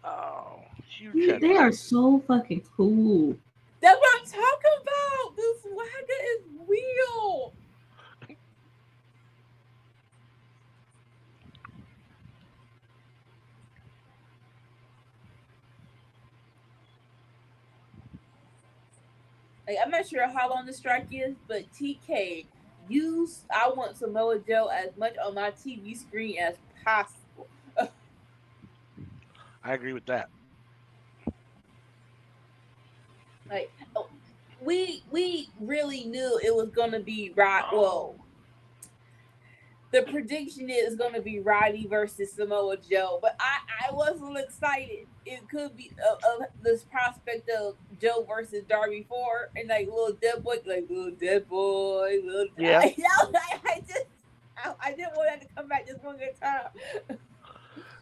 Oh, huge. They are so fucking cool. That's what I'm talking about. This swagger is real. Like, I'm not sure how long the strike is, but TK, I want Samoa Joe as much on my TV screen as possible. I agree with that. Like, we really knew it was gonna be right. Whoa. The prediction is going to be Roddy versus Samoa Joe, but I wasn't excited. It could be this prospect of Joe versus Darby 4 and like little dead boy, Yeah. I didn't want that to come back just one good time.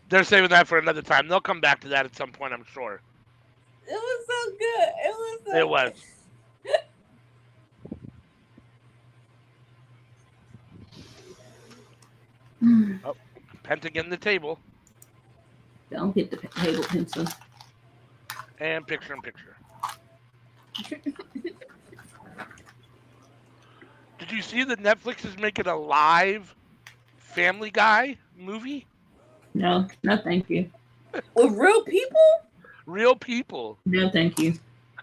They're saving that for another time. They'll come back to that at some point, I'm sure. It was so good. It was. Oh, Penta getting the table. Don't hit the table pencil. And picture in picture. Did you see that Netflix is making a live Family Guy movie? No, thank you. With real people? Real people. No, thank you.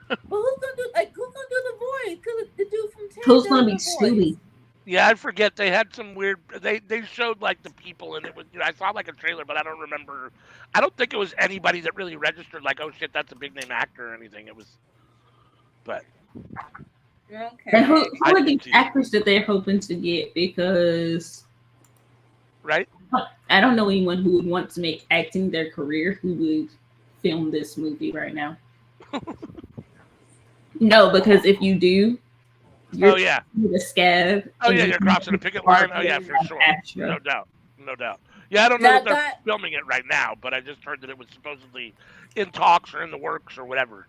But who's gonna do the voice? Cause the dude from Ted Who's gonna be Stewie? Yeah, I forget. They had some weird. They showed like the people, and it was. I saw like a trailer, but I don't remember. I don't think it was anybody that really registered. Like, oh shit, that's a big name actor or anything. It was, but. Okay. And who are the actors that they're hoping to get? Because. Right. I don't know anyone who would want to make acting their career who would film this movie right now. No, because if you do. Oh yeah. The scab. Oh yeah, you're crossing the picket line. Oh yeah, for sure. No doubt. Yeah, I don't know Now that they're that filming it right now, but I just heard that it was supposedly in talks or in the works or whatever.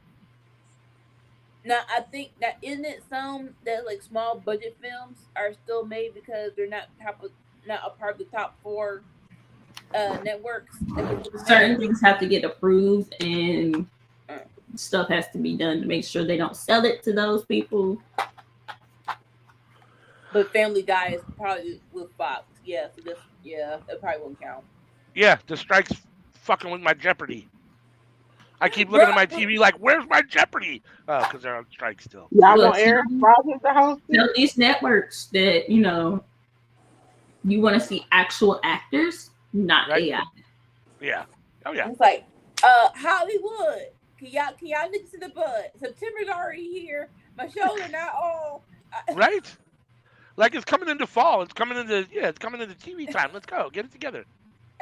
now I think that isn't it some that like small budget films are still made because they're not a part of the top four networks that can put them Certain in. things have to get approved and stuff has to be done to make sure they don't sell it to those people. But Family Guy is probably with Fox. Yeah, so this it probably won't count. Yeah, the strike's fucking with my Jeopardy. I keep Bro, looking at my TV like, where's my Jeopardy? Oh, because they're on strike still. Y'all Look, want Aaron Rodgers to host Tell it? these networks that, you know, you want to see actual actors, not Right. AI. Yeah. Oh yeah. it's like Hollywood. Can y'all niggas see the bud? September's already here. My shows are not all. Right. Like it's coming into fall. It's coming into TV time. Let's go. Get it together.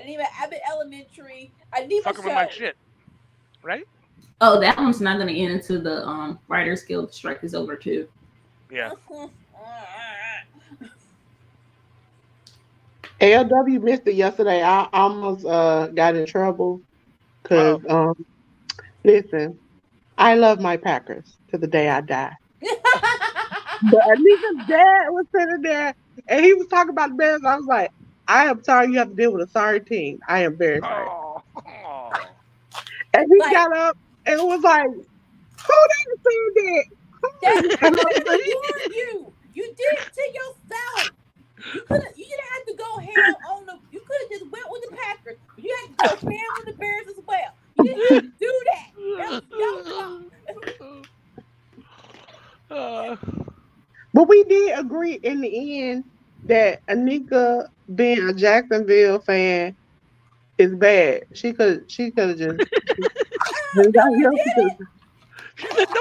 I need my Abbott Elementary. I need Fucking my with my show. shit. Right? Oh, that one's not going to end until the Writers Guild strike is over too. Yeah. AEW missed it yesterday. I almost got in trouble because listen, I love my Packers to the day I die. But Anika's dad was sitting there and he was talking about the Bears. I was like, I am sorry you have to deal with a sorry team. I am very sorry. Oh. And he Like- got up and was like, who didn't see that? That's you. You did it to yourself. You didn't have to go ham on the. You could have just went with the Packers. But you had to go ham with the Bears as well. You didn't have to do that. That was your fault. But we did agree in the end that Anika being a Jacksonville fan is bad. She could have just She said, no,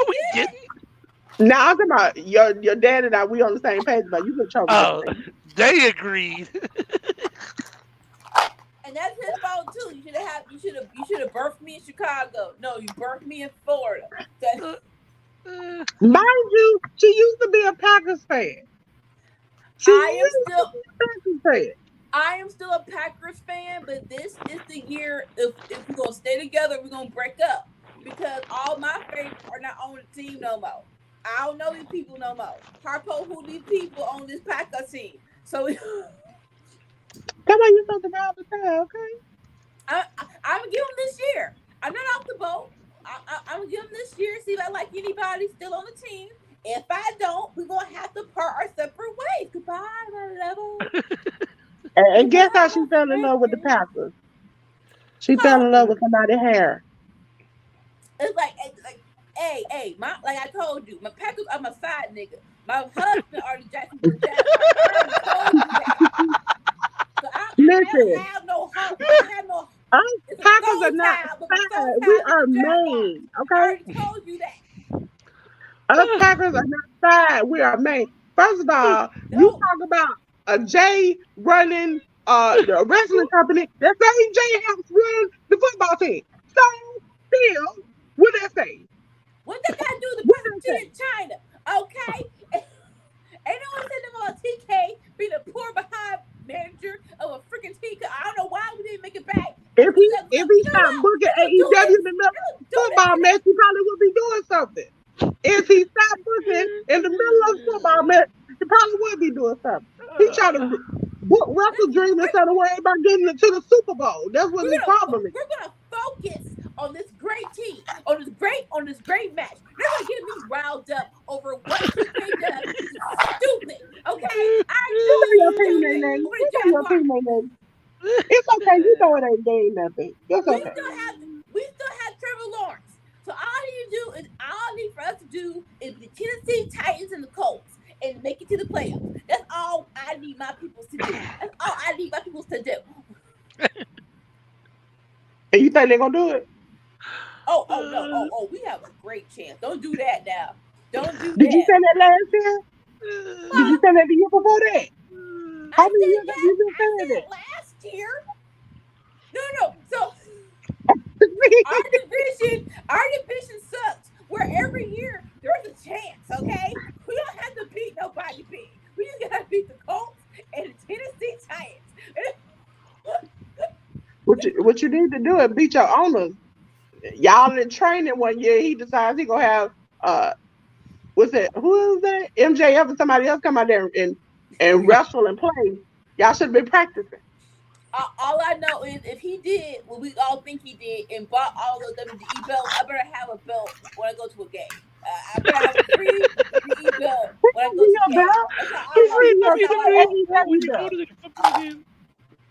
we didn't. Now I'm talking about your dad and I. We on the same page, but you could trouble. Oh, they agreed. And that's his fault too. You should have birthed me in Chicago. No, you birthed me in Florida. Mind you, she used to be a Packers fan. I am still a Packers fan, but this is the year if we're gonna stay together, we're gonna break up. Because all my favorites are not on the team no more. I don't know these people no more. Harpo, who these people on this Packers team? So come on, you talking about the time, okay? I'm gonna give them this year. I'm not off the boat. I'm gonna give them this year. See if I like anybody still on the team. If I don't, we're gonna have to part our separate ways. Goodbye, my love. And guess how she fell in love with the Packers? She fell in love with somebody's hair. It's like, hey, like I told you, my Packers are my side nigga. My husband are the Jacksonville Jaguars. So I don't have no hope. I have no. Packers are not side. We are main. Okay. I already told you that. Us Packers are not side. We are main. First of all, you talk about a Jay running the wrestling company. That same Jay helps run the football team. So still, what that say? What that got to do with the president in China? Okay. Ain't no one said about TK being a poor behind manager of a freaking team. I don't know why we didn't make it back. If he stopped booking AEW in the middle of football match, he probably would be doing something. If he stopped booking in the middle of football match, he probably would be doing something. He trying to book Russell Dream instead of worrying about getting into the Super Bowl. That's what the problem is. We're gonna focus on this great team, on this great match. They're gonna get me riled up over what TK does. It's stupid. Okay, It's okay. You know it ain't game nothing. It's okay. We still have Trevor Lawrence. So all need for us to do is the Tennessee Titans and the Colts and make it to the playoffs. That's all I need my people to do. That's all I need my people to do. And you think they're gonna do it? Oh no! Oh, we have a great chance. Don't do that now. Don't do that. Did you say that last year? Did you say that the year before that? How many years have you been saying that? Last year? No. So our division sucks. Where every year there's a chance. Okay, we don't have to beat nobody big. We just gotta beat the Colts and the Tennessee Titans. what you need to do is beat your owners. Y'all in training one year, he decides he gonna have what's that? Who is that? MJF and somebody else come out there and wrestle and play. Y'all should have been practicing. All I know is if he did what we all think he did and bought all the WWE belts, I better have a belt when I go to a game. I better have a free WWE belt when I go to a game.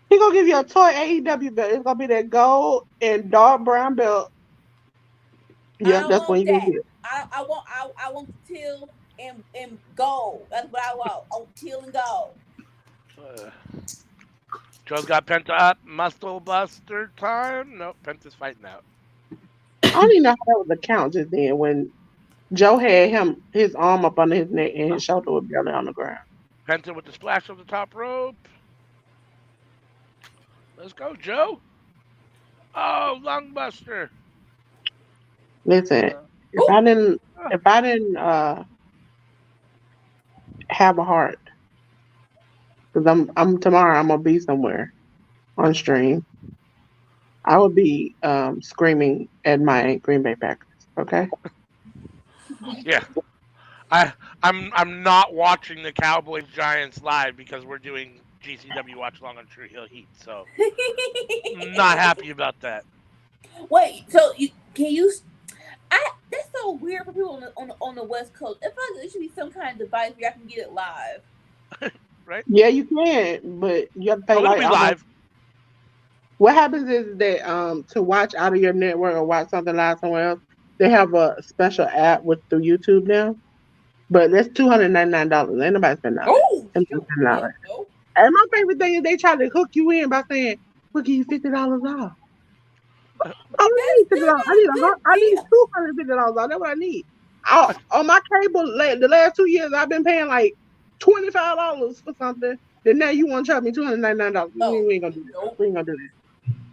He gonna give you a toy AEW belt. It's gonna be that gold and dark brown belt. Yeah, that's what you gonna get. I want teal and gold. That's what I want. I want teal and gold. Joe's got Penta up. Muscle Buster time. Nope, Penta's fighting out. I don't even know how that was a count just then when Joe had his arm up under his neck and his shoulder was barely on the ground. Penta with the splash of the top rope. Let's go, Joe. Oh, lungbuster. Listen, if I didn't have a heart, because I'm tomorrow I'm gonna be somewhere on stream, I would be screaming at my Green Bay Packers. Okay. Yeah. I'm not watching the Cowboys Giants live because we're doing GCW Watchalong on True Hill Heat, so I'm not happy about that. Wait, so that's so weird for people on the West Coast. I feel like there should be some kind of device where I can get it live. Right? Yeah, you can, but you have to pay live. What happens is that to watch out of your network or watch something live somewhere else, they have a special app through YouTube now. But that's $299. Ain't nobody spending that. Oh, $299. And my favorite thing is they try to hook you in by saying, "We'll give you $50 off." I don't need $50. I need $250 off. That's what I need. On my cable, the last 2 years, I've been paying like $25 for something. Then now you want to charge me $299? We ain't gonna do that. We ain't gonna do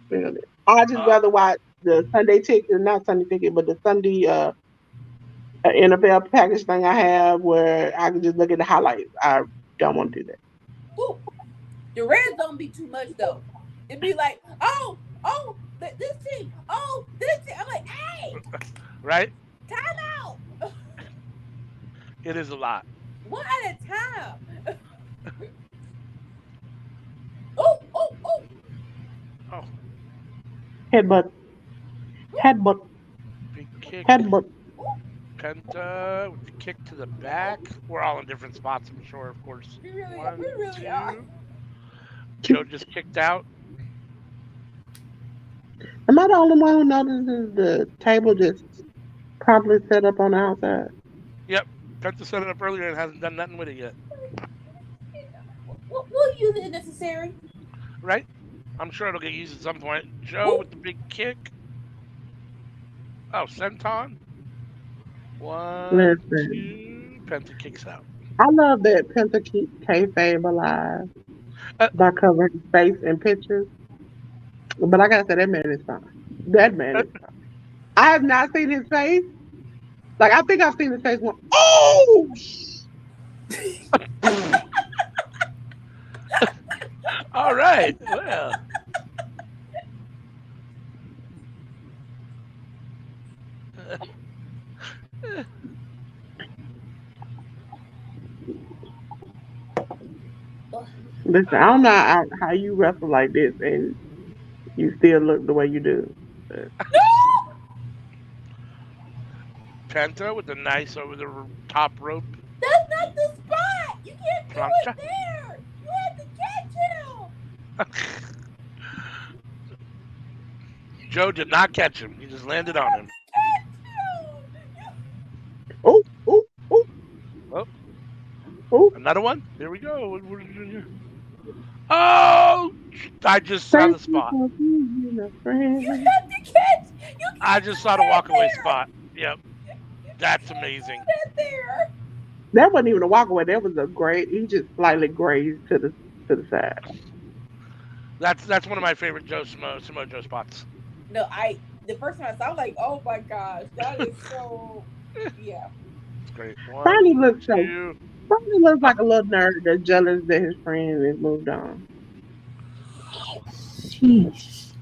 that. I just rather watch the Sunday ticket, not Sunday ticket, but the Sunday NFL package thing I have where I can just look at the highlights. I don't want to do that. Ooh. The red zone be too much though. It'd be like, oh, this team, this team. I'm like, hey, right? Time out. It is a lot. One at a time. Oh. Headbutt. Big kick. Headbutt. Penta with the kick to the back. We're all in different spots, I'm sure, of course. We really are. Joe just kicked out. Am I the only one who notices the table just properly set up on the outside? Yep. Penta set it up earlier and hasn't done nothing with it yet. We'll use it if necessary. Right? I'm sure it'll get used at some point. Joe with the big kick. Oh, senton. 1, 2. Penta kicks out. I love that Penta keeps kayfabe alive by covering his face in pictures. But I gotta say, that man is fine. That man is fine. I have not seen his face. Like, I think I've seen his face one. Oh! All right. Well. Listen, I don't know how you wrestle like this and you still look the way you do. Penta with the nice over the top rope. That's not the spot. You can't do it there. You have to catch him. Joe did not catch him. He just landed on him. Oh. Another one? Here we go. What are you doing here? Oh! I just saw the spot. You have to catch. I just saw the walkaway spot. Yep. That's amazing. That wasn't even a walkaway. That was a great. He just slightly grazed to the side. That's one of my favorite Samoa Joe spots. No, the first time I saw, I was like, oh my gosh, that is so. Yeah. It's great. Finally looks like a little nerd that's jealous that his friend has moved on. Jeez.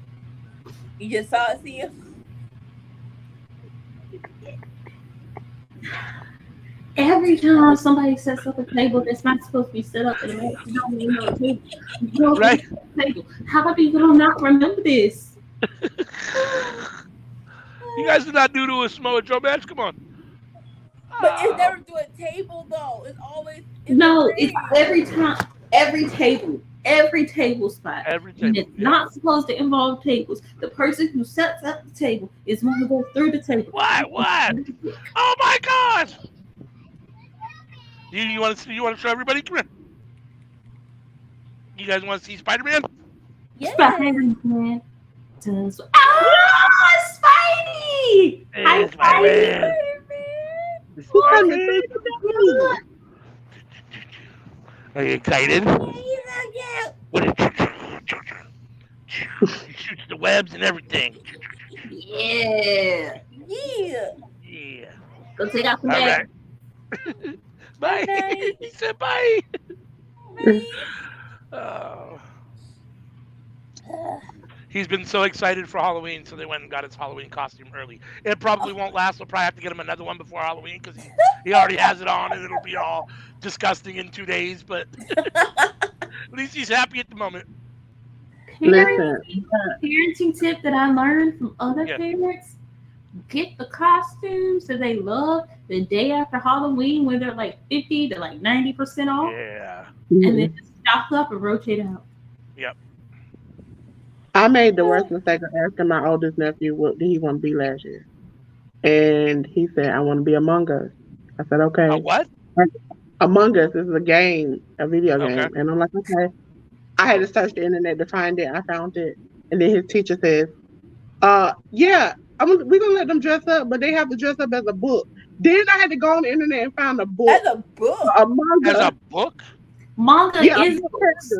You just saw it, see you. Every time somebody sets up a table that's not supposed to be set up, and you don't even know the table. You don't Right. set up the table. How do people not remember this? You guys did not do to a Samoa Joe match. Come on. But it's never through a table though. It's always it's every time, every table spot. Every table. And it's not supposed to involve tables. The person who sets up the table is one who goes through the table. What? Oh my God! You want to show everybody? Come here. You guys want to see Spider-Man? Yeah. Spider-Man does. Oh, Spidey! Hi, Spidey! Are you excited? What is he shoots the webs and everything. Yeah. Go take out the bag. Right. Bye. He said bye. He's been so excited for Halloween, so they went and got his Halloween costume early. It probably won't last. We'll probably have to get him another one before Halloween because he already has it on, and it'll be all disgusting in 2 days. But at least he's happy at the moment. Parenting tip that I learned from other parents: get the costumes that they love the day after Halloween when they're like 50 to like 90% off. Yeah. And then just stock up and rotate out. Yep. I made the worst mistake of asking my oldest nephew what did he want to be last year. And he said, I want to be Among Us. I said, okay. What? Among Us is a game, a video game. Okay. And I'm like, okay. I had to search the internet to find it. I found it. And then his teacher says, yeah, we're going to let them dress up, but they have to dress up as a book. Then I had to go on the internet and find a book. As a book? As a book? Manga is books.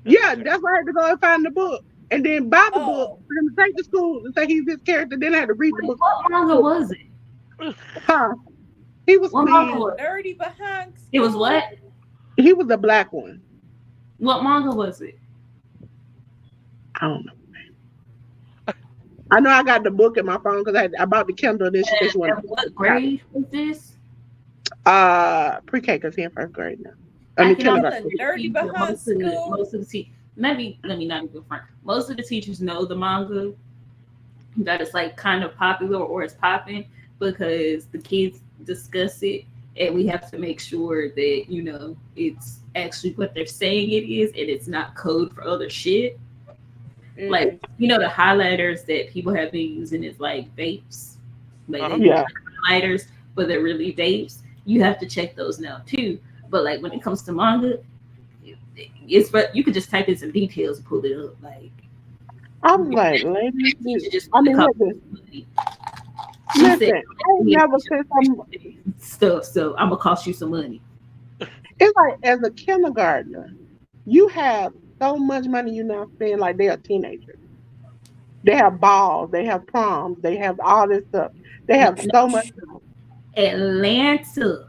Yeah, that's why I had to go and find the book. And then buy the book for him to take to school and say he's his character. Then I had to read the book. What manga was it? He was nerdy behind school. It was what? He was the black one. What manga was it? I don't know. I know I got the book in my phone because I bought the Kindle this one. What grade was this? Pre-K because he's in first grade now. I mean, kindergarten. Nerdy behind school. Most of the let me not even front. Most of the teachers know the manga that it's like kind of popular or it's popping because the kids discuss it, and we have to make sure that it's actually what they're saying it is, and it's not code for other shit. Mm-hmm. Like the highlighters that people have been using is like vapes, like highlighters, but they're really vapes. You have to check those now too. But like when it comes to manga, it's but you could just type in some details and pull it up. Like I'm like, ladies, just listen, I never said something stuff, so I'm gonna cost you some money. It's like as a kindergartner, you have so much money you're not spending like they are teenagers. They have balls, they have proms, they have all this stuff. They have so much stuff. Atlanta.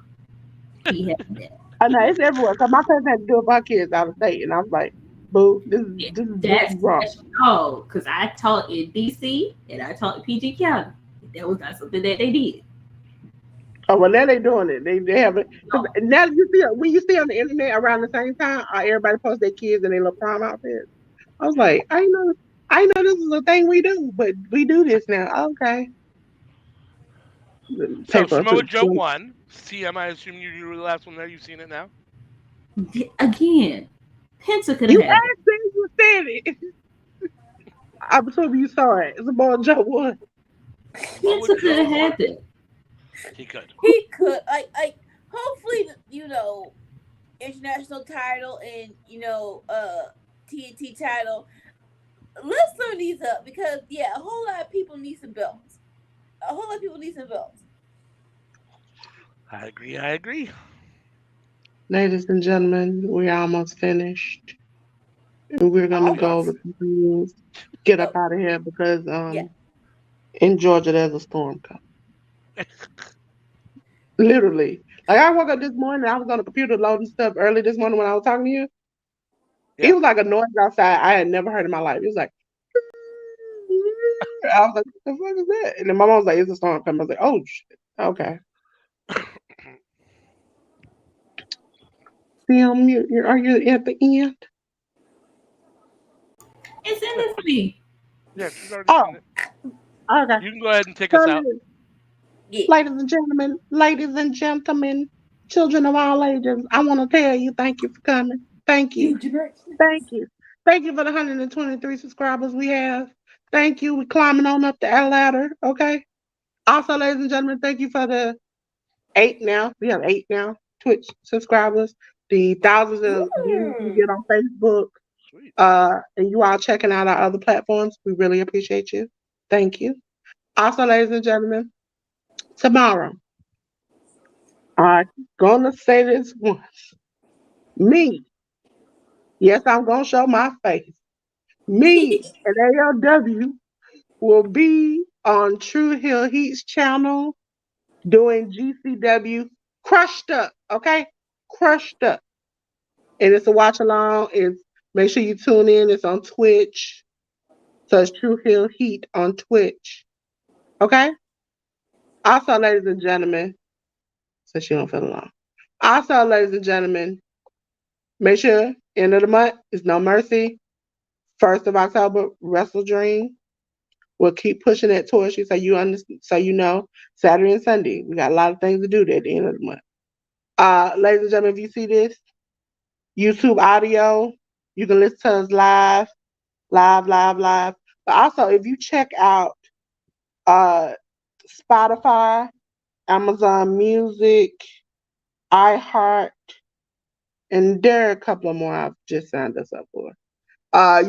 He had that. I know it's everywhere. Cause my cousin had to do it for our kids out of state, and I was like, "Boo, this is wrong." Oh, because I taught in DC and I taught in PG County. That was not something that they did. Oh well, now they doing it. They have it. Now you see when you see on the internet around the same time, everybody post their kids in their little prom outfits. I was like, I know this is a thing we do, but we do this now. Okay. So Samoa Joe won. CM, I assume you were the last one there. You've seen it now. Again, Penta could have had it. You said it. I'm assuming you saw it. Samoa Joe won. Penta could have had it. He could. Like hopefully, international title and TNT title. Let's sum these up because a whole lot of people need some belts. I agree. Ladies and gentlemen, we're almost finished. We're gonna go over the rules. Get up out of here because in Georgia there's a storm coming. Literally. Like I woke up this morning, I was on the computer loading stuff early this morning when I was talking to you. Yeah. It was like a noise outside I had never heard in my life. It was like I was like, what the fuck is that? And then my mom was like, it's a storm coming. I was like, oh shit. Okay. Film, are you at the end? It's in it for me. Yeah, she's already Oh, seen it. okay. You can go ahead and take So, us out. Yeah. ladies and gentlemen, children of all ages, I want to tell you, thank you for coming. Thank you. Thank you. Thank you for the 123 subscribers we have. Thank you. We're climbing on up the ladder. Okay. Also, ladies and gentlemen, thank you for the 8 now. We have 8 now. Twitch subscribers. The thousands of views we get on Facebook. Sweet. And you all checking out our other platforms. We really appreciate you. Thank you. Also, ladies and gentlemen, tomorrow, I'm gonna say this once. Me, yes, I'm gonna show my face. Me and ALW will be on True Hill Heat's channel doing GCW Crushed Up, okay? Crushed Up. And it's a watch along. It's make sure you tune in. It's on Twitch. So it's True Hill Heat on Twitch. Okay? Also, ladies and gentlemen, so she don't feel alone. Also, ladies and gentlemen, make sure end of the month is No Mercy. 1st of October, Wrestle Dream. We'll keep pushing that towards you so you understand, so you know Saturday and Sunday. We got a lot of things to do at the end of the month. Ladies and gentlemen, if you see this, YouTube audio, you can listen to us live. But also if you check out uh Spotify, Amazon Music, iHeart, and there are a couple of more I've just signed us up for.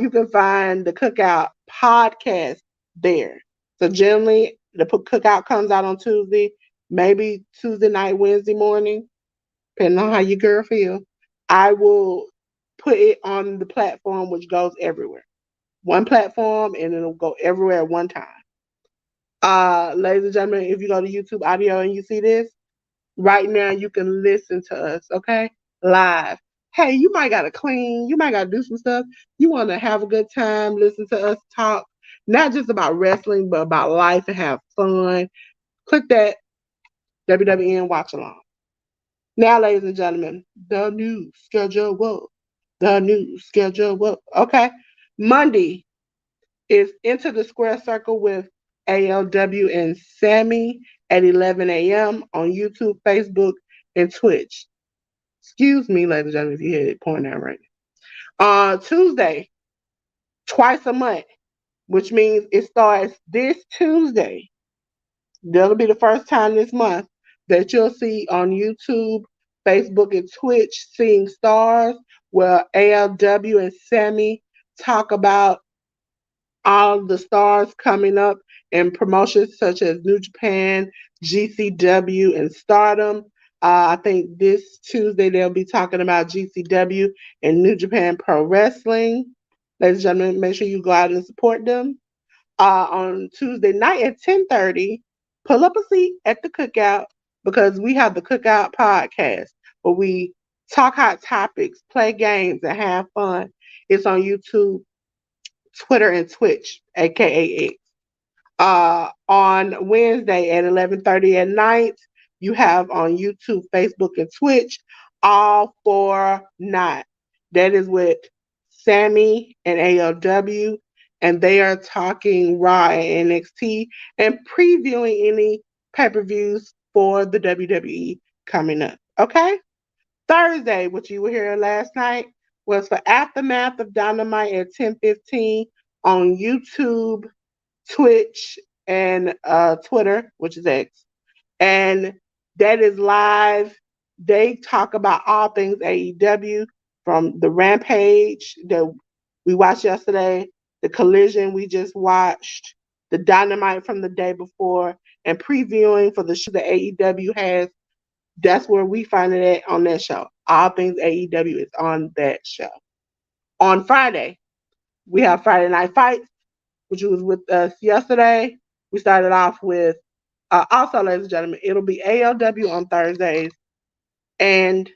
You can find the Cookout podcast there. So generally, the Cookout comes out on Tuesday, maybe Tuesday night, Wednesday morning, depending on how your girl feel. I will put it on the platform which goes everywhere. One platform, and it'll go everywhere at one time. Ladies and gentlemen, if you go to YouTube audio and you see this, right now you can listen to us, okay? Live. Hey, you might gotta clean, you might gotta do some stuff. You wanna have a good time, listen to us talk, not just about wrestling, but about life and have fun. Click that WWN Watchalong. Now, ladies and gentlemen, the new schedule. Whoa. The new schedule. Whoa. Okay. Monday is Into the Square Circle with ALW and Sammy at 11 a.m. on YouTube, Facebook, and Twitch. Excuse me, ladies and gentlemen, if you hear it pouring out right now. Tuesday, twice a month, which means it starts this Tuesday. That'll be the first time this month that you'll see on YouTube, Facebook, and Twitch Seeing Stars, where ALW and Sammy talk about all the stars coming up in promotions such as New Japan, GCW, and Stardom. I think this Tuesday they'll be talking about GCW and New Japan Pro Wrestling. Ladies and gentlemen, make sure you go out and support them. On Tuesday night at 10:30, pull up a seat at the cookout because we have the Cookout podcast where we talk hot topics, play games, and have fun. It's on YouTube, Twitter, and Twitch, aka X. On Wednesday at 11:30 at night, you have on YouTube, Facebook, and Twitch All for Night. That is with Sammy and ALW, and they are talking Raw and NXT and previewing any pay-per-views for the WWE coming up. Okay? Thursday, which you were here last night, was for Aftermath of Dynamite at 10:15 on YouTube, Twitch, and Twitter, which is X. And that is live. They talk about all things AEW from the Rampage that we watched yesterday, the Collision we just watched, the Dynamite from the day before, and previewing for the show that AEW has. That's where we find it at on that show. All things AEW is on that show. On Friday, we have Friday Night Fights, which was with us yesterday. We started off with, also, ladies and gentlemen, it'll be ALW on Thursdays and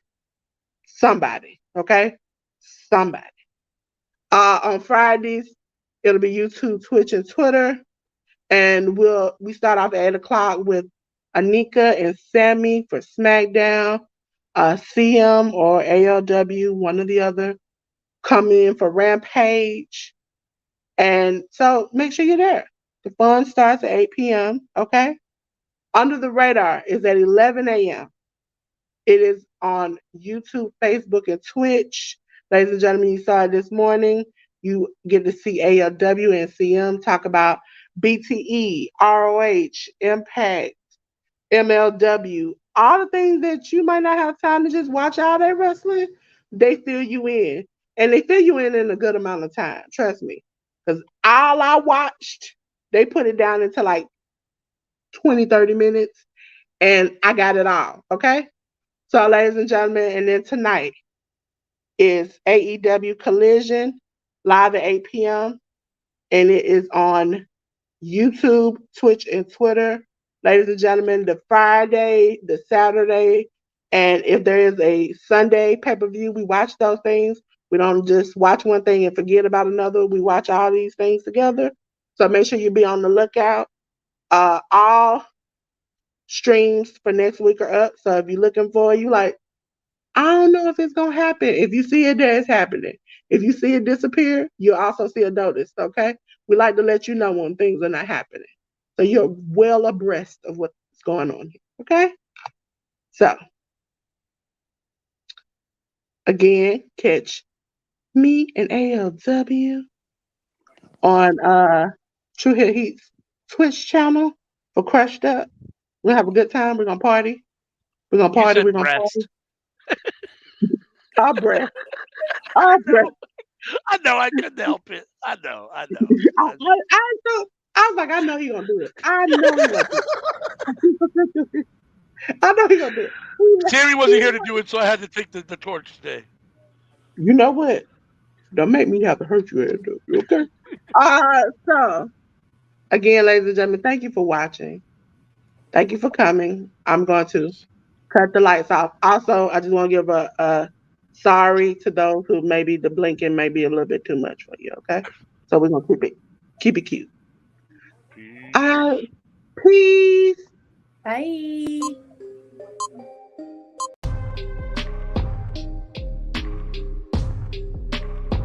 somebody, okay? Somebody. On Fridays, it'll be YouTube, Twitch, and Twitter. And we start off at 8 o'clock with Anika and Sammy for SmackDown. CM or ALW, one or the other, come in for Rampage. And so make sure you're there. The fun starts at 8 p.m. Okay. Under the Radar is at 11 a.m. It is on YouTube, Facebook, and Twitch. Ladies and gentlemen, you saw it this morning. You get to see ALW and CM talk about BTE, ROH, Impact, MLW, all the things that you might not have time to just watch all that wrestling. They fill you in. And they fill you in a good amount of time. Trust me. Because all I watched, they put it down into like 20, 30 minutes. And I got it all. Okay. So, ladies and gentlemen, and then tonight is AEW Collision live at 8 p.m. And it is on YouTube, Twitch, and Twitter. Ladies and gentlemen, the Friday, the Saturday, and if there is a Sunday pay-per-view, we watch those things. We don't just watch one thing and forget about another. We watch all these things together. So make sure you be on the lookout. All streams for next week are up. So if you're looking for it, you like, I don't know if it's going to happen. If you see it there, it's happening. If you see it disappear, you'll also see a notice, okay? We like to let you know when things are not happening. So you're well abreast of what's going on here, okay? So, again, catch me and ALW on True Hit Heat's Twitch channel for Crushed Up. We'll have a good time. We're going to party. We're going to party. We're going to party. Our breath. Our breath. I know. I couldn't help it. I know. I was like, I know he's going to do it. I know he's going to do it. I know he's going to do it. Terry wasn't here to do it, so I had to take the torch today. You know what? Don't make me have to hurt you, okay? So, again, ladies and gentlemen, thank you for watching. Thank you for coming. I'm going to cut the lights off. Also, I just want to give a sorry to those who maybe the blinking may be a little bit too much for you, okay? So we're going to keep it cute. Peace. Bye.